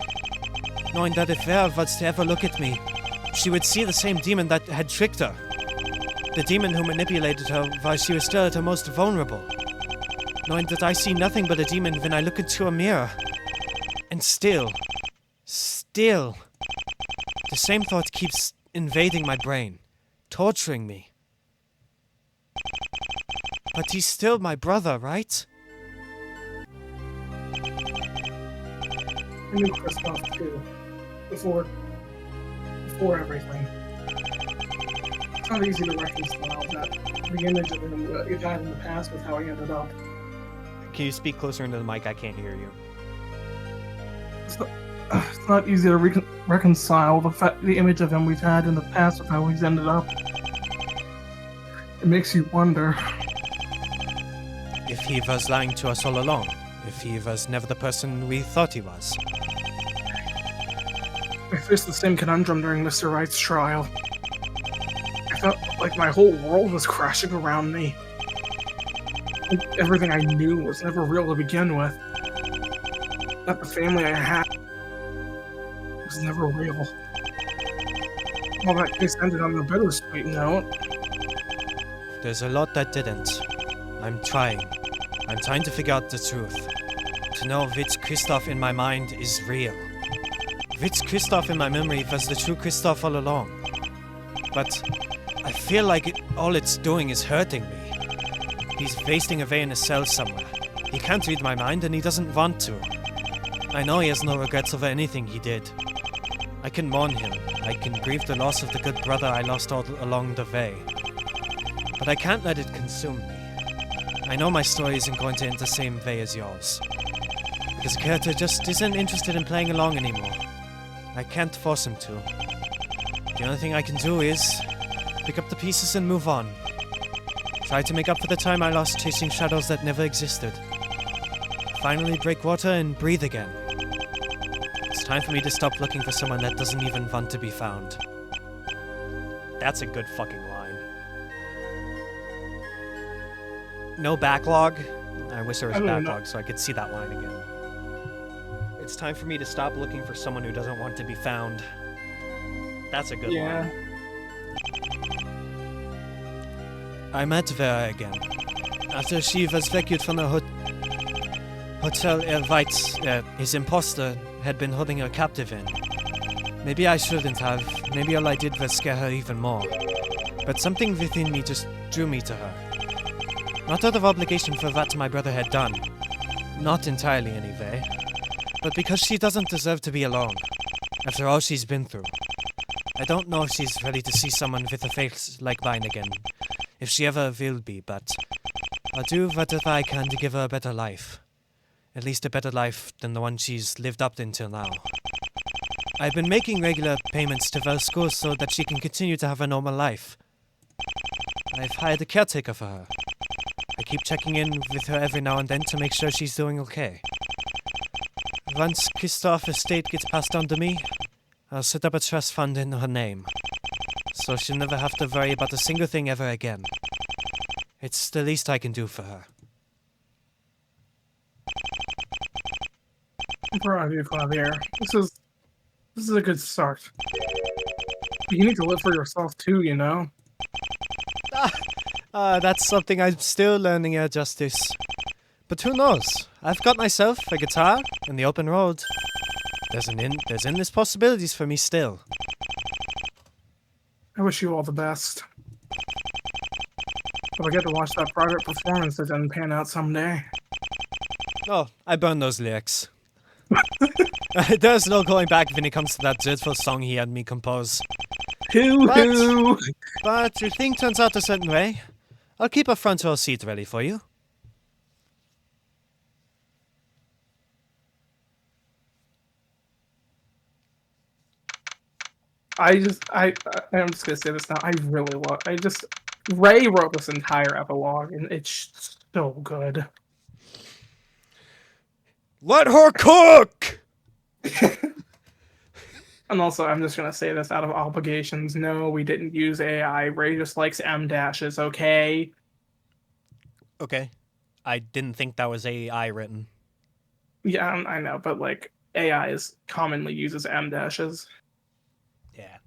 Knowing that if Vera was to ever look at me, she would see the same demon that had tricked her. The demon who manipulated her while she was still at her most vulnerable. Knowing that I see nothing but a demon when I look into a mirror. And still, the same thought keeps invading my brain, torturing me. But he's still my brother, right? I knew Kristoff too. Before everything. It's not easy to reconcile that the image of him that you've had in the past with how he ended up. Can you speak closer into the mic? I can't hear you. It's not easy to reconcile the image of him we've had in the past with how he's ended up. It makes you wonder. If he was lying to us all along. If he was never the person we thought he was. I faced the same conundrum during Mr. Wright's trial. I felt like my whole world was crashing around me. Everything I knew was never real to begin with. That the family I had was never real. All that case ended on a bittersweet note. There's a lot that didn't. I'm trying. I'm trying to figure out the truth. To know which Kristoff in my mind is real. Which Kristoff in my memory was the true Kristoff all along. But I feel like all it's doing is hurting me. He's wasting away in a cell somewhere. He can't read my mind and he doesn't want to. I know he has no regrets over anything he did. I can mourn him. I can grieve the loss of the good brother I lost all along the way. But I can't let it consume me. I know my story isn't going to end the same way as yours. Because the character just isn't interested in playing along anymore. I can't force him to. The only thing I can do is pick up the pieces and move on. Try to make up for the time I lost chasing shadows that never existed. Finally break water and breathe again. It's time for me to stop looking for someone that doesn't even want to be found. That's a good fucking line. No backlog? I wish there was backlog so I could see that line again. It's time for me to stop looking for someone who doesn't want to be found. That's a good line. I met Vera again. After she was rescued from the hotel White's, his imposter had been holding her captive in. Maybe I shouldn't have. Maybe all I did was scare her even more. But something within me just drew me to her. Not out of obligation for what my brother had done. Not entirely, anyway. But because she doesn't deserve to be alone. After all she's been through. I don't know if she's ready to see someone with a face like mine again. If she ever will be, but I'll do whatever I can to give her a better life. At least a better life than the one she's lived up until now. I've been making regular payments to Vel's school so that she can continue to have a normal life. I've hired a caretaker for her. I keep checking in with her every now and then to make sure she's doing okay. Once Kristoff's estate gets passed on to me, I'll set up a trust fund in her name. So she'll never have to worry about a single thing ever again. It's the least I can do for her. I'm proud of you, Clavier. This is a good start. You need to live for yourself too, you know? That's something I'm still learning, Justice. But who knows? I've got myself a guitar and the open road. There's endless possibilities for me still. I wish you all the best. But I get to watch that private performance that doesn't pan out someday. Oh, I burned those lyrics. There's no going back when it comes to that dreadful song he had me compose. Hoo-hoo! But if thing turns out a certain way, I'll keep a front row seat ready for you. I'm just gonna say this now. I really love. Ray wrote this entire epilogue, and it's so good. Let her cook! And also, I'm just gonna say this out of obligations. No, we didn't use AI. Ray just likes M dashes. Okay. Okay. I didn't think that was AI written. Yeah, I know, but like AI is commonly uses M dashes. Yeah.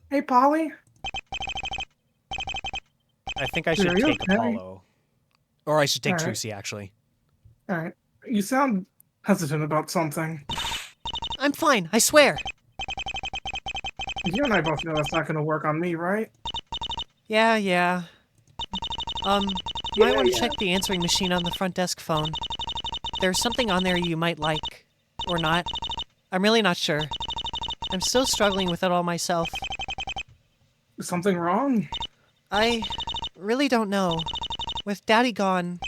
Hey, Polly. I think I should Are you take okay? Apollo. Or I should take All right. Trucy, actually. All right. You sound hesitant about something. I'm fine, I swear. You and I both know that's not gonna work on me, right? Yeah. Might Yeah, want to yeah. check the answering machine on the front desk phone. There's something on there you might like. Or not. I'm really not sure. I'm still struggling with it all myself. Is something wrong? I really don't know. With Daddy gone,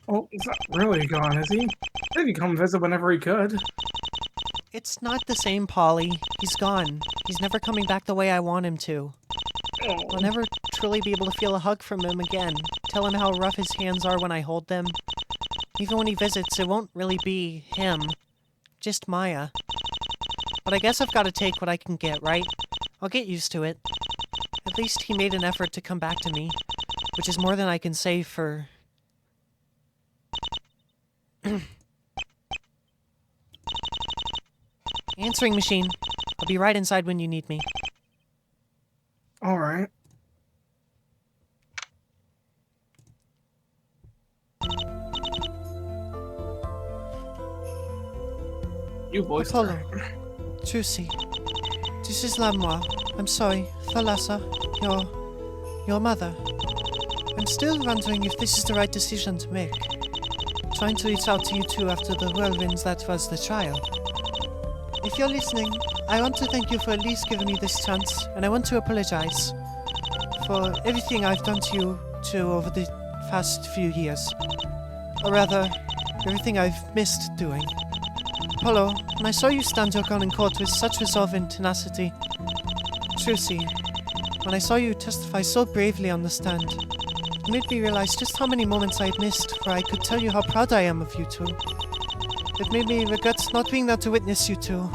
Oh, he's not really gone, is he? Said he'd come visit whenever he could. it's not the same, Polly. He's gone. He's never coming back the way I want him to. I'll Oh, never truly be able to feel a hug from him again. Tell him how rough his hands are when I hold them. Even when he visits, it won't really be him. Just Maya. But I guess I've got to take what I can get, right? I'll get used to it. At least he made an effort to come back to me, which is more than I can say for... Answering machine. I'll be right inside when you need me. all right. You voiced Apollo. her. Trucy. This is Lamoire. I'm sorry. Thalassa. Your mother. I'm still wondering if this is the right decision to make. Trying to reach out to you two after the whirlwinds that was the trial. If you're listening, I want to thank you for at least giving me this chance, and I want to apologize for everything I've done to you two over the past few years. Or rather, everything I've missed doing. Apollo, when I saw you stand your ground in court with such resolve and tenacity, Trucy, when I saw you testify so bravely on the stand, it made me realize just how many moments I had missed where I could tell you how proud I am of you two. It made me regret not being there to witness you two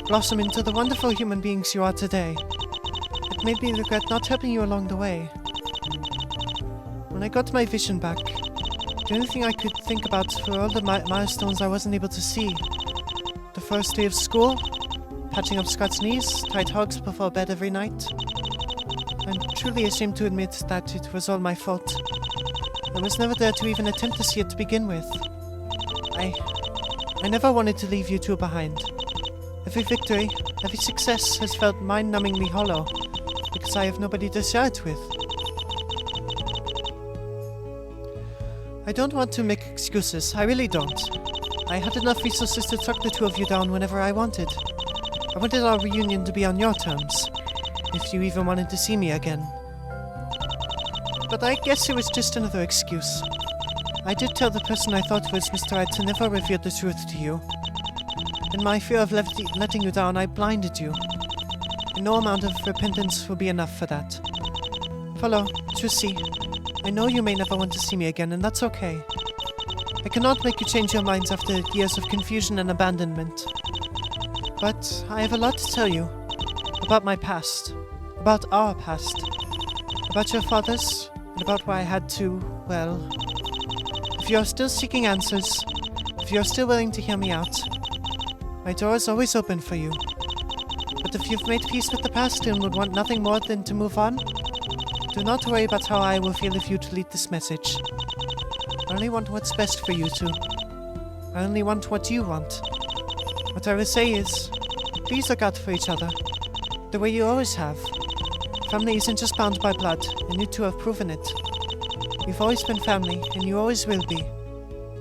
blossom into the wonderful human beings you are today. It made me regret not helping you along the way. When I got my vision back, the only thing I could think about were all the milestones I wasn't able to see. The first day of school, patching up Scott's knees, tight hugs before bed every night. I'm truly ashamed to admit that it was all my fault. I was never there to even attempt to see it to begin with. I never wanted to leave you two behind. Every victory, every success has felt mind-numbingly hollow, because I have nobody to share it with. I don't want to make excuses, I really don't. I had enough resources to track the two of you down whenever I wanted. I wanted our reunion to be on your terms, if you even wanted to see me again. But I guess it was just another excuse. I did tell the person I thought was Mr. Right to never reveal the truth to you. In my fear of letting you down, I blinded you. And no amount of repentance will be enough for that. Follow, Trucy. I know you may never want to see me again, and that's okay. I cannot make you change your minds after years of confusion and abandonment. But I have a lot to tell you. About my past. About our past. About your father's, and about why I had to, well... If you are still seeking answers, if you are still willing to hear me out, my door is always open for you. But if you've made peace with the past and would want nothing more than to move on, do not worry about how I will feel if you delete this message. I only want what's best for you two. I only want what you want. What I will say is, Please look out for each other, the way you always have. Family isn't just bound by blood, and you two have proven it. You've always been family, and you always will be,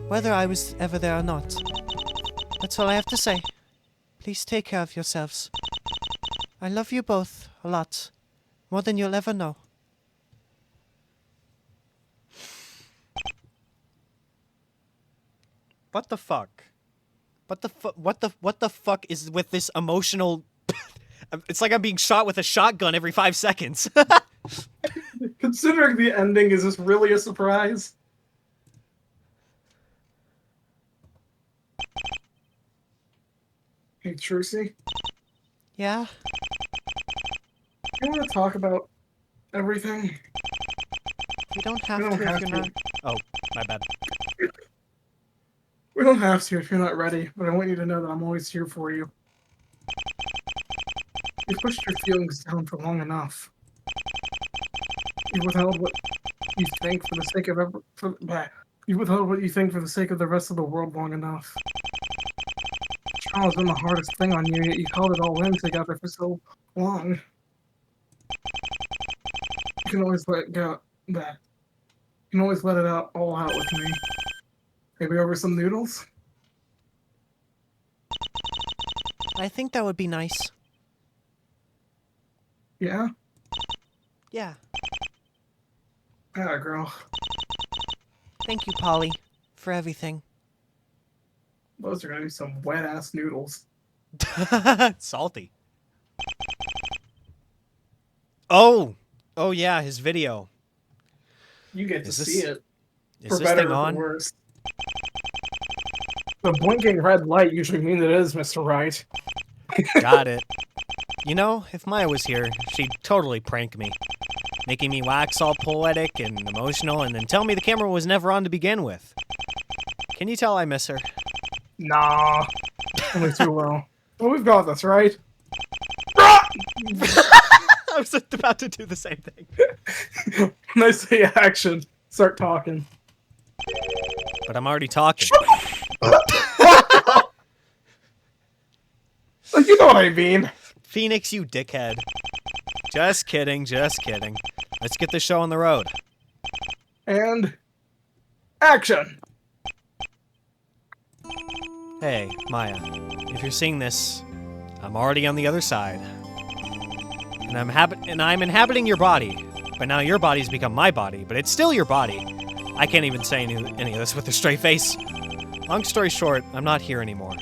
whether I was ever there or not. That's all I have to say. Please take care of yourselves. I love you both a lot, more than you'll ever know. What the fuck? What the fuck is with this emotional? It's like I'm being shot with a shotgun every 5 seconds. Considering the ending, is this really a surprise? Hey, Trucy, Yeah? you want to talk about everything? You don't have We don't to have if you're to. not. Oh, my bad. We don't have to if you're not ready, but I want you to know that I'm always here for you. You've pushed your feelings down for long enough. You've withheld what you think for the sake of you withheld what you think for the sake of the rest of the world long enough. Trial's been the hardest thing on you, yet you've held it all in together for so long. You can always let go that. You can always let it out all out with me. Maybe over some noodles? I think that would be nice. Yeah? Yeah. Yeah, girl. Thank you, Polly, for everything. Those are gonna be some wet-ass noodles. Salty. Oh yeah, his video. You get to Is see this- it. Is For this better thing or on? for worse. The blinking red light usually means it is, Mr. Wright. Got it. You know, if Maya was here, she'd totally prank me. Making me wax all poetic and emotional and then tell me the camera was never on to begin with. Can you tell I miss her? Nah. Only too well. Well, we've got this, right? I was about to do the same thing. When I say action, start talking. But I'm already talking. You know what I mean. Phoenix, you dickhead. Just kidding, just kidding. Let's get the show on the road. And action. Hey, Maya, if you're seeing this, I'm already on the other side. And I'm inhabiting your body. But now your body's become my body, but it's still your body. I can't even say any of this with a straight face. Long story short, I'm not here anymore.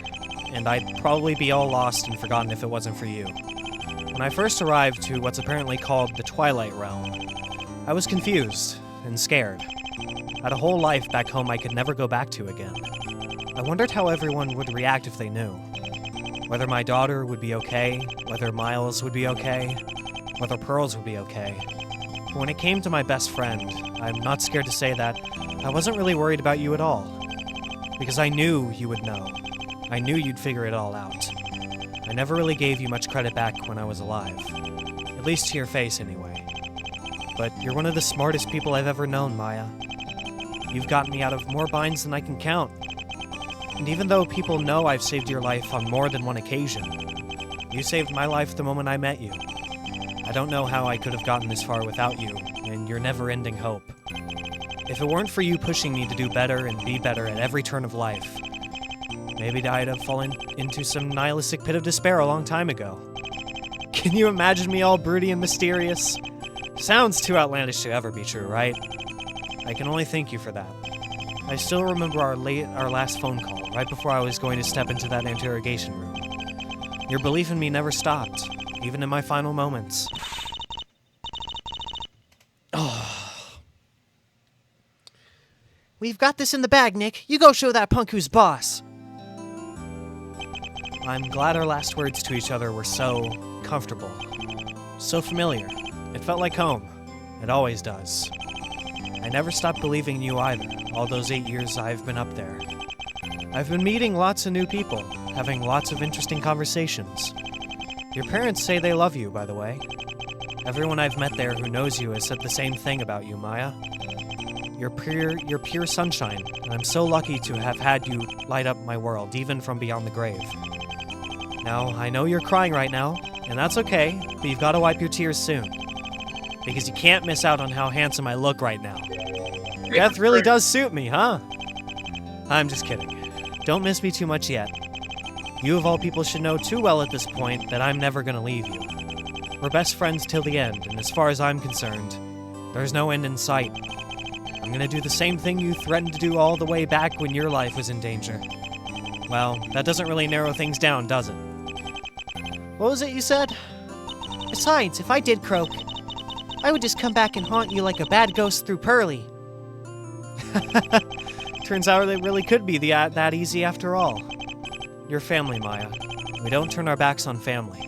And I'd probably be all lost and forgotten if it wasn't for you. When I first arrived to what's apparently called the Twilight Realm, I was confused and scared. I had a whole life back home I could never go back to again. I wondered how everyone would react if they knew. Whether my daughter would be okay, whether Miles would be okay, whether Pearls would be okay. But when it came to my best friend, I'm not scared to say that I wasn't really worried about you at all. Because I knew you would know. I knew you'd figure it all out. I never really gave you much credit back when I was alive. At least to your face, anyway. But you're one of the smartest people I've ever known, Maya. You've gotten me out of more binds than I can count. And even though people know I've saved your life on more than one occasion, you saved my life the moment I met you. I don't know how I could have gotten this far without you, and your never-ending hope. If it weren't for you pushing me to do better and be better at every turn of life, maybe I'd have fallen into some nihilistic pit of despair a long time ago. Can you imagine me all broody and mysterious? Sounds too outlandish to ever be true, right? I can only thank you for that. I still remember our last phone call, right before I was going to step into that interrogation room. Your belief in me never stopped, even in my final moments. We've got this in the bag, Nick. You go show that punk who's boss. I'm glad our last words to each other were so comfortable, so familiar. It felt like home. It always does. I never stopped believing in you either, all those 8 years I've been up there. I've been meeting lots of new people, having lots of interesting conversations. Your parents say they love you, by the way. Everyone I've met there who knows you has said the same thing about you, Maya. You're pure sunshine, and I'm so lucky to have had you light up my world, even from beyond the grave. Now, I know you're crying right now, and that's okay, but you've got to wipe your tears soon. Because you can't miss out on how handsome I look right now. Death really does suit me, huh? I'm just kidding. Don't miss me too much yet. You of all people should know too well at this point that I'm never gonna leave you. We're best friends till the end, and as far as I'm concerned, there's no end in sight. I'm gonna do the same thing you threatened to do all the way back when your life was in danger. Well, that doesn't really narrow things down, does it? What was it you said? Besides, if I did croak, I would just come back and haunt you like a bad ghost through Pearly. Turns out it really could be that easy after all. You're family, Maya. We don't turn our backs on family.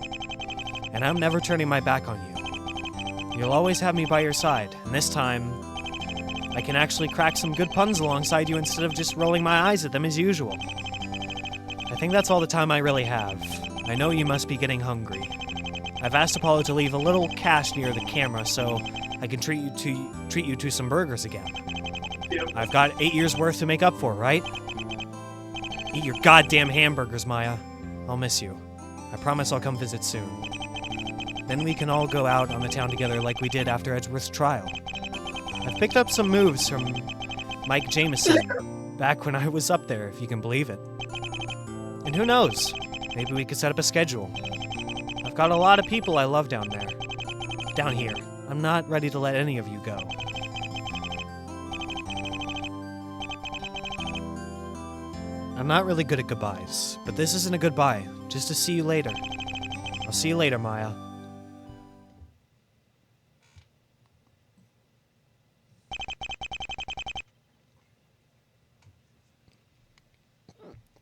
And I'm never turning my back on you. You'll always have me by your side, and this time, I can actually crack some good puns alongside you instead of just rolling my eyes at them as usual. I think that's all the time I really have. I know you must be getting hungry. I've asked Apollo to leave a little cash near the camera so I can treat you to some burgers again. Yep. I've got 8 years worth to make up for, right? Eat your goddamn hamburgers, Maya. I'll miss you. I promise I'll come visit soon. Then we can all go out on the town together like we did after Edgeworth's trial. I've picked up some moves from Mike Jameson back when I was up there, if you can believe it. And who knows? Maybe we could set up a schedule. I've got a lot of people I love down there. Down here. I'm not ready to let any of you go. I'm not really good at goodbyes, but this isn't a goodbye, just to see you later. I'll see you later, Maya.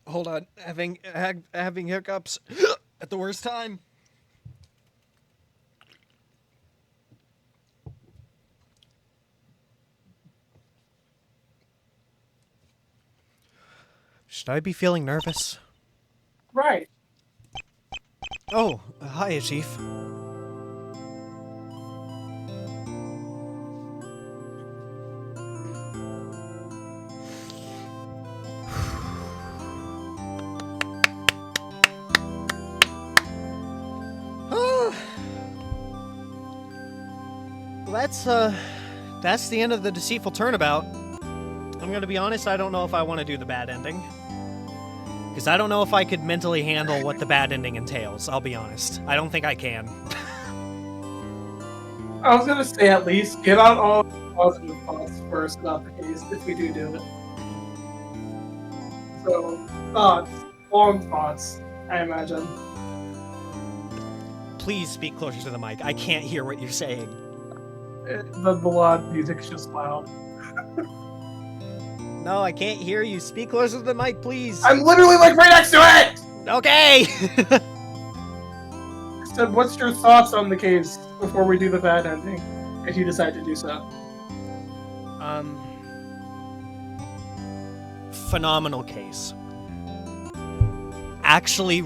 Hold on, having hiccups at the worst time. Should I be feeling nervous? Right. Oh, hi, Chief. That's the end of the Deceitful Turnabout. I'm gonna be honest, I don't know if I want to do the bad ending. Because I don't know if I could mentally handle what the bad ending entails, I'll be honest. I don't think I can. I was gonna say at least get out all the positive thoughts first about the case if we do it. So, thoughts. Long thoughts, I imagine. Please speak closer to the mic. I can't hear what you're saying. The blood music's just loud. No, I can't hear you. Speak closer to the mic, please. I'm literally like right next to it! Okay! So what's your thoughts on the case before we do the bad ending, if you decide to do so? Phenomenal case. Actually,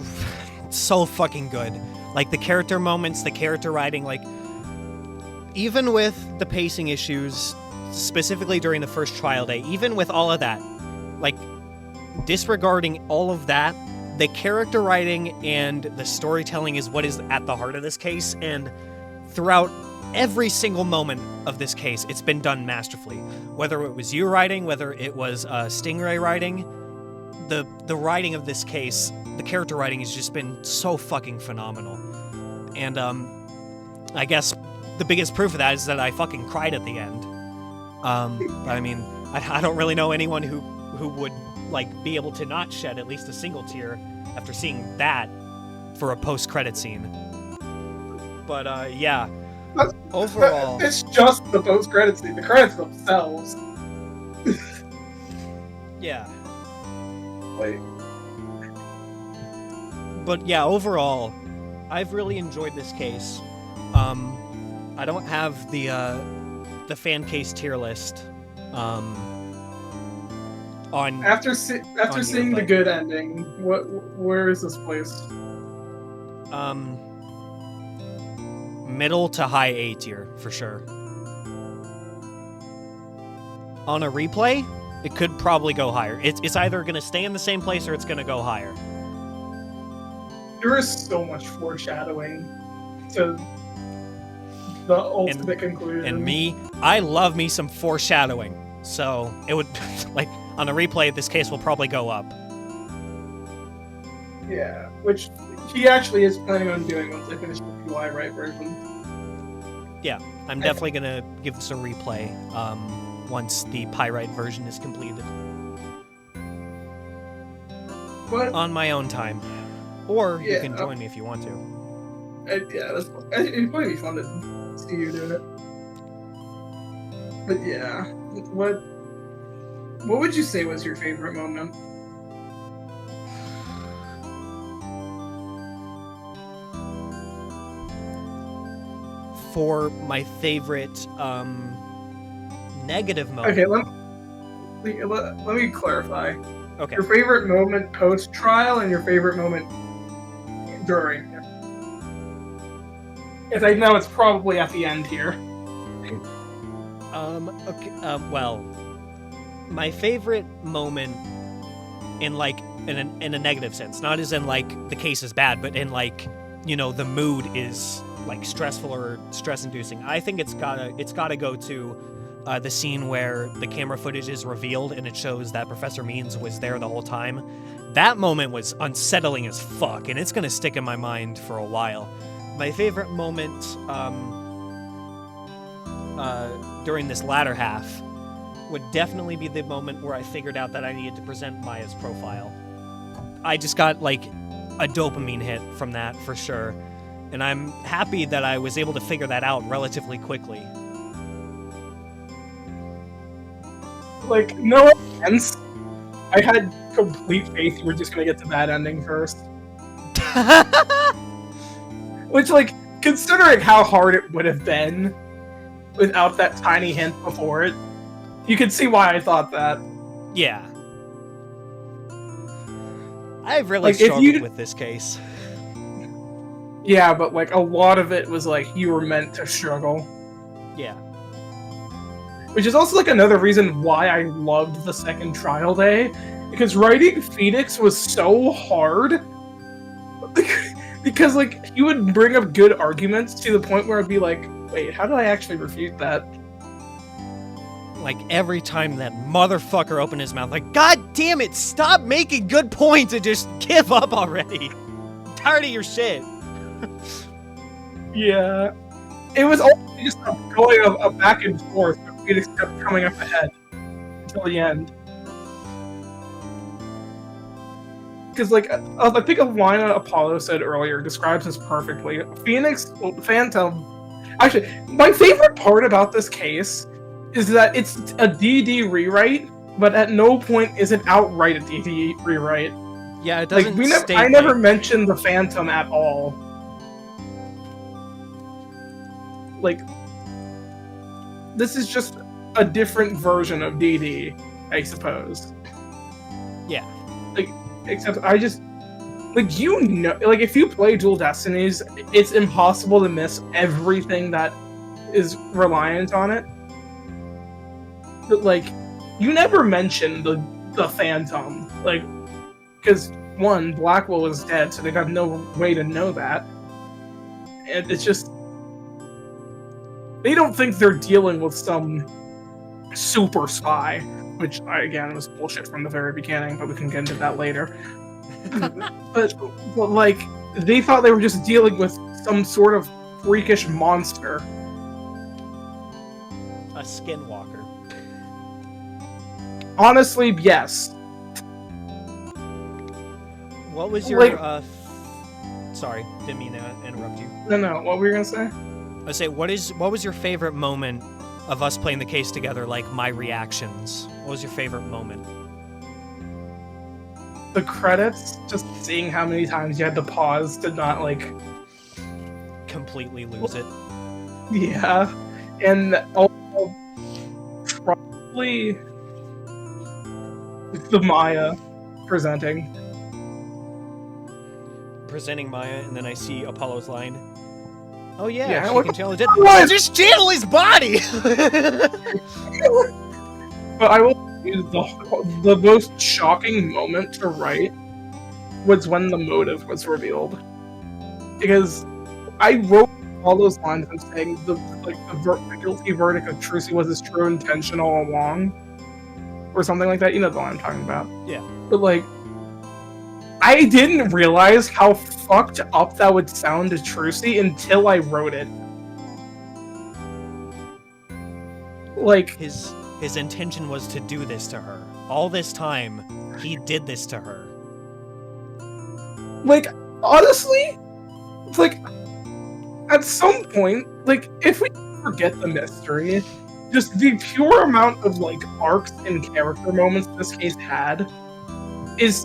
so fucking good. Like, the character moments, the character writing, like, even with the pacing issues, specifically during the first trial day, even with all of that, like, disregarding all of that, the character writing and the storytelling is what is at the heart of this case, and throughout every single moment of this case, it's been done masterfully. Whether it was you writing, whether it was Stingray writing, the writing of this case, the character writing has just been so fucking phenomenal. And I guess the biggest proof of that is that I fucking cried at the end. I mean, I don't really know anyone who would, like, be able to not shed at least a single tear after seeing that for a post-credit scene. But, yeah. Overall... It's just the post-credits scene. The credits themselves. Yeah. Wait. But, yeah, overall, I've really enjoyed this case. I don't have the fan case tier list on After seeing the good ending, where is this placed? Middle to high A tier for sure. On a replay, it could probably go higher. It's either going to stay in the same place or it's going to go higher. There is so much foreshadowing to the ultimate conclusion. And me, I love me some foreshadowing. So it would, like, on a replay, this case will probably go up. Yeah, which he actually is planning on doing once I finish the UI right version. Yeah, I'm definitely going to give this a replay once the Pyrite version is completed. But On my own time. Or you Yeah, can join me if you want to. yeah, it'd probably be fun to see you do it. But yeah, what would you say was your favorite moment? For my favorite negative moment. Okay, let me clarify. Okay. Your favorite moment post-trial and your favorite moment during. Because I know it's probably at the end here. Okay. Well, my favorite moment in a negative sense, not as in like the case is bad, but in like, you know, the mood is like stressful or stress-inducing. I think it's gotta go to the scene where the camera footage is revealed and it shows that Professor Means was there the whole time. That moment was unsettling as fuck, and it's gonna stick in my mind for a while. My favorite moment during this latter half would definitely be the moment where I figured out that I needed to present Maya's profile. I just got like a dopamine hit from that for sure, and I'm happy that I was able to figure that out relatively quickly. Like, no offense, I had complete faith you were just gonna get the bad ending first. Which, like, considering how hard it would have been without that tiny hint before it, you could see why I thought that. Yeah. I've really Like, if struggled you- with this case. Yeah, but, like, a lot of it was, like, you were meant to struggle. Yeah. Which is also, like, another reason why I loved the second trial day, because writing Phoenix was so hard. Because, like, he would bring up good arguments to the point where I'd be like, wait, how did I actually refute that? Like, every time that motherfucker opened his mouth, like, God damn it, stop making good points and just give up already. I'm tired of your shit. Yeah. It was also just going a back and forth, but Phoenix kept coming up ahead until the end. Because, like, I think a line that Apollo said earlier describes this perfectly. Phantom... Actually, my favorite part about this case is that it's a DD rewrite, but at no point is it outright a DD rewrite. Yeah, it doesn't Like, I never mentioned the Phantom at all. Like, this is just a different version of DD, I suppose. Yeah. Like, except I just... Like, you know... Like, if you play Dual Destinies, it's impossible to miss everything that is reliant on it. But, like, you never mention the Phantom. Like, because, one, Blackwell is dead, so they'd have no way to know that. And it's just... They don't think they're dealing with some super spy, which, again, was bullshit from the very beginning, but we can get into that later. but, like, they thought they were just dealing with some sort of freakish monster. A skinwalker. Honestly, yes. What was your, Like- sorry, didn't mean to interrupt you. No, what were you gonna say? I say, what was your favorite moment of us playing the case together, like my reactions? What was your favorite moment? The credits, just seeing how many times you had to pause to not, like... Completely lose it. Yeah. And also, probably... the Maya presenting. Presenting Maya, and then I see Apollo's line. Oh yeah, Yeah, she what can the challenge it. fuck? Just channel his body! But I will use the most shocking moment to write was when the motive was revealed. because I wrote all those lines and saying the guilty verdict of Trucy was his true intention all along, or something like that. You know the line I'm talking about. Yeah. But like, I didn't realize how fucked up that would sound to Trucy until I wrote it. Like, His intention was to do this to her. All this time, he did this to her. like, honestly, like, at some point, like, if we forget the mystery, just the pure amount of, like, arcs and character moments this case had is,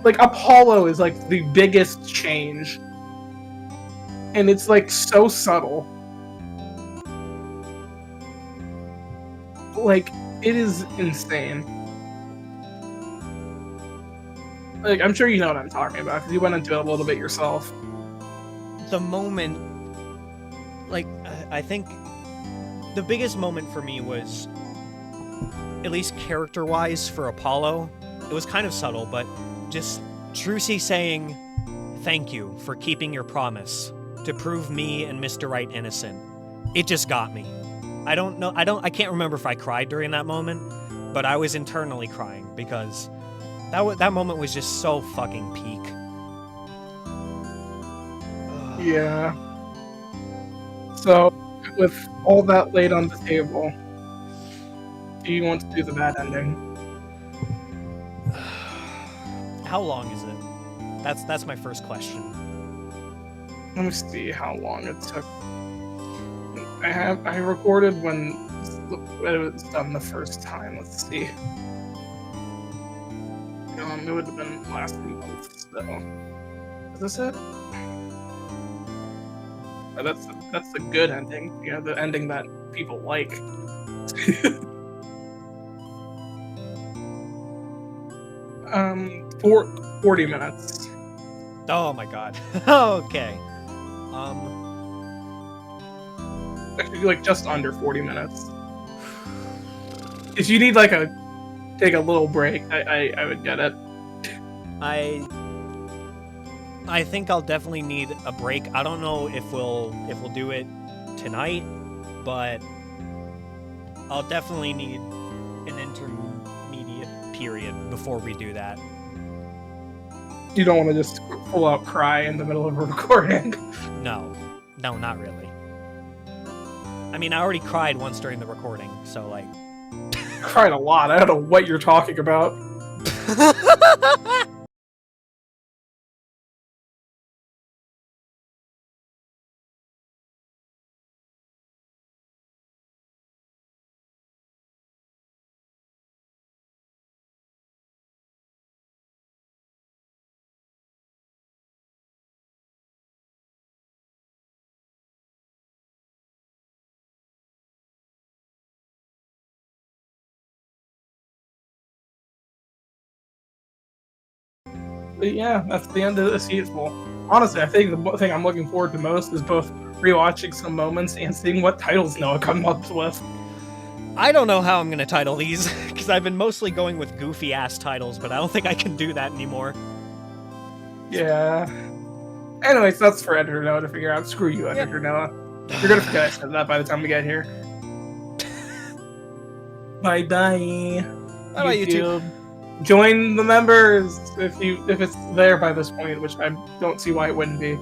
like, Apollo is, like, the biggest change. And it's, like, so subtle. Like, it is insane. Like, I'm sure you know what I'm talking about, because you went into it a little bit yourself. The moment, like, I think the biggest moment for me was, at least character-wise for Apollo, it was kind of subtle, but just Trucy saying, "Thank you for keeping your promise to prove me and Mr. Right innocent." It just got me. I can't remember if I cried during that moment, but I was internally crying because that moment was just so fucking peak. Yeah. So, with all that laid on the table, do you want to do the bad ending? How long is it? That's my first question. Let me see how long it took. I recorded when it was done the first time. Let's see. It would have been last month, so. Is this it? Oh, that's the good ending. Yeah, the ending that people like. 40 minutes. Oh my god. Okay. Actually, like just under 40 minutes. If you need like take a little break, I would get it. I think I'll definitely need a break. I don't know if we'll do it tonight, but I'll definitely need an intermediate period before we do that. You don't want to just full out cry in the middle of a recording. No, not really. I mean, I already cried once during the recording, so like. I cried a lot. I don't know what you're talking about. But yeah, that's the end of Deceitful. Honestly, I think the thing I'm looking forward to most is both rewatching some moments and seeing what titles Noah comes up with. I don't know how I'm gonna title these, because I've been mostly going with goofy-ass titles, but I don't think I can do that anymore. Yeah. Anyways, that's for Editor Noah to figure out. Screw you, Editor Noah. You're gonna forget I said that by the time we get here. Bye-bye. Bye-bye, YouTube. Join the members if it's there by this point, which I don't see why it wouldn't be.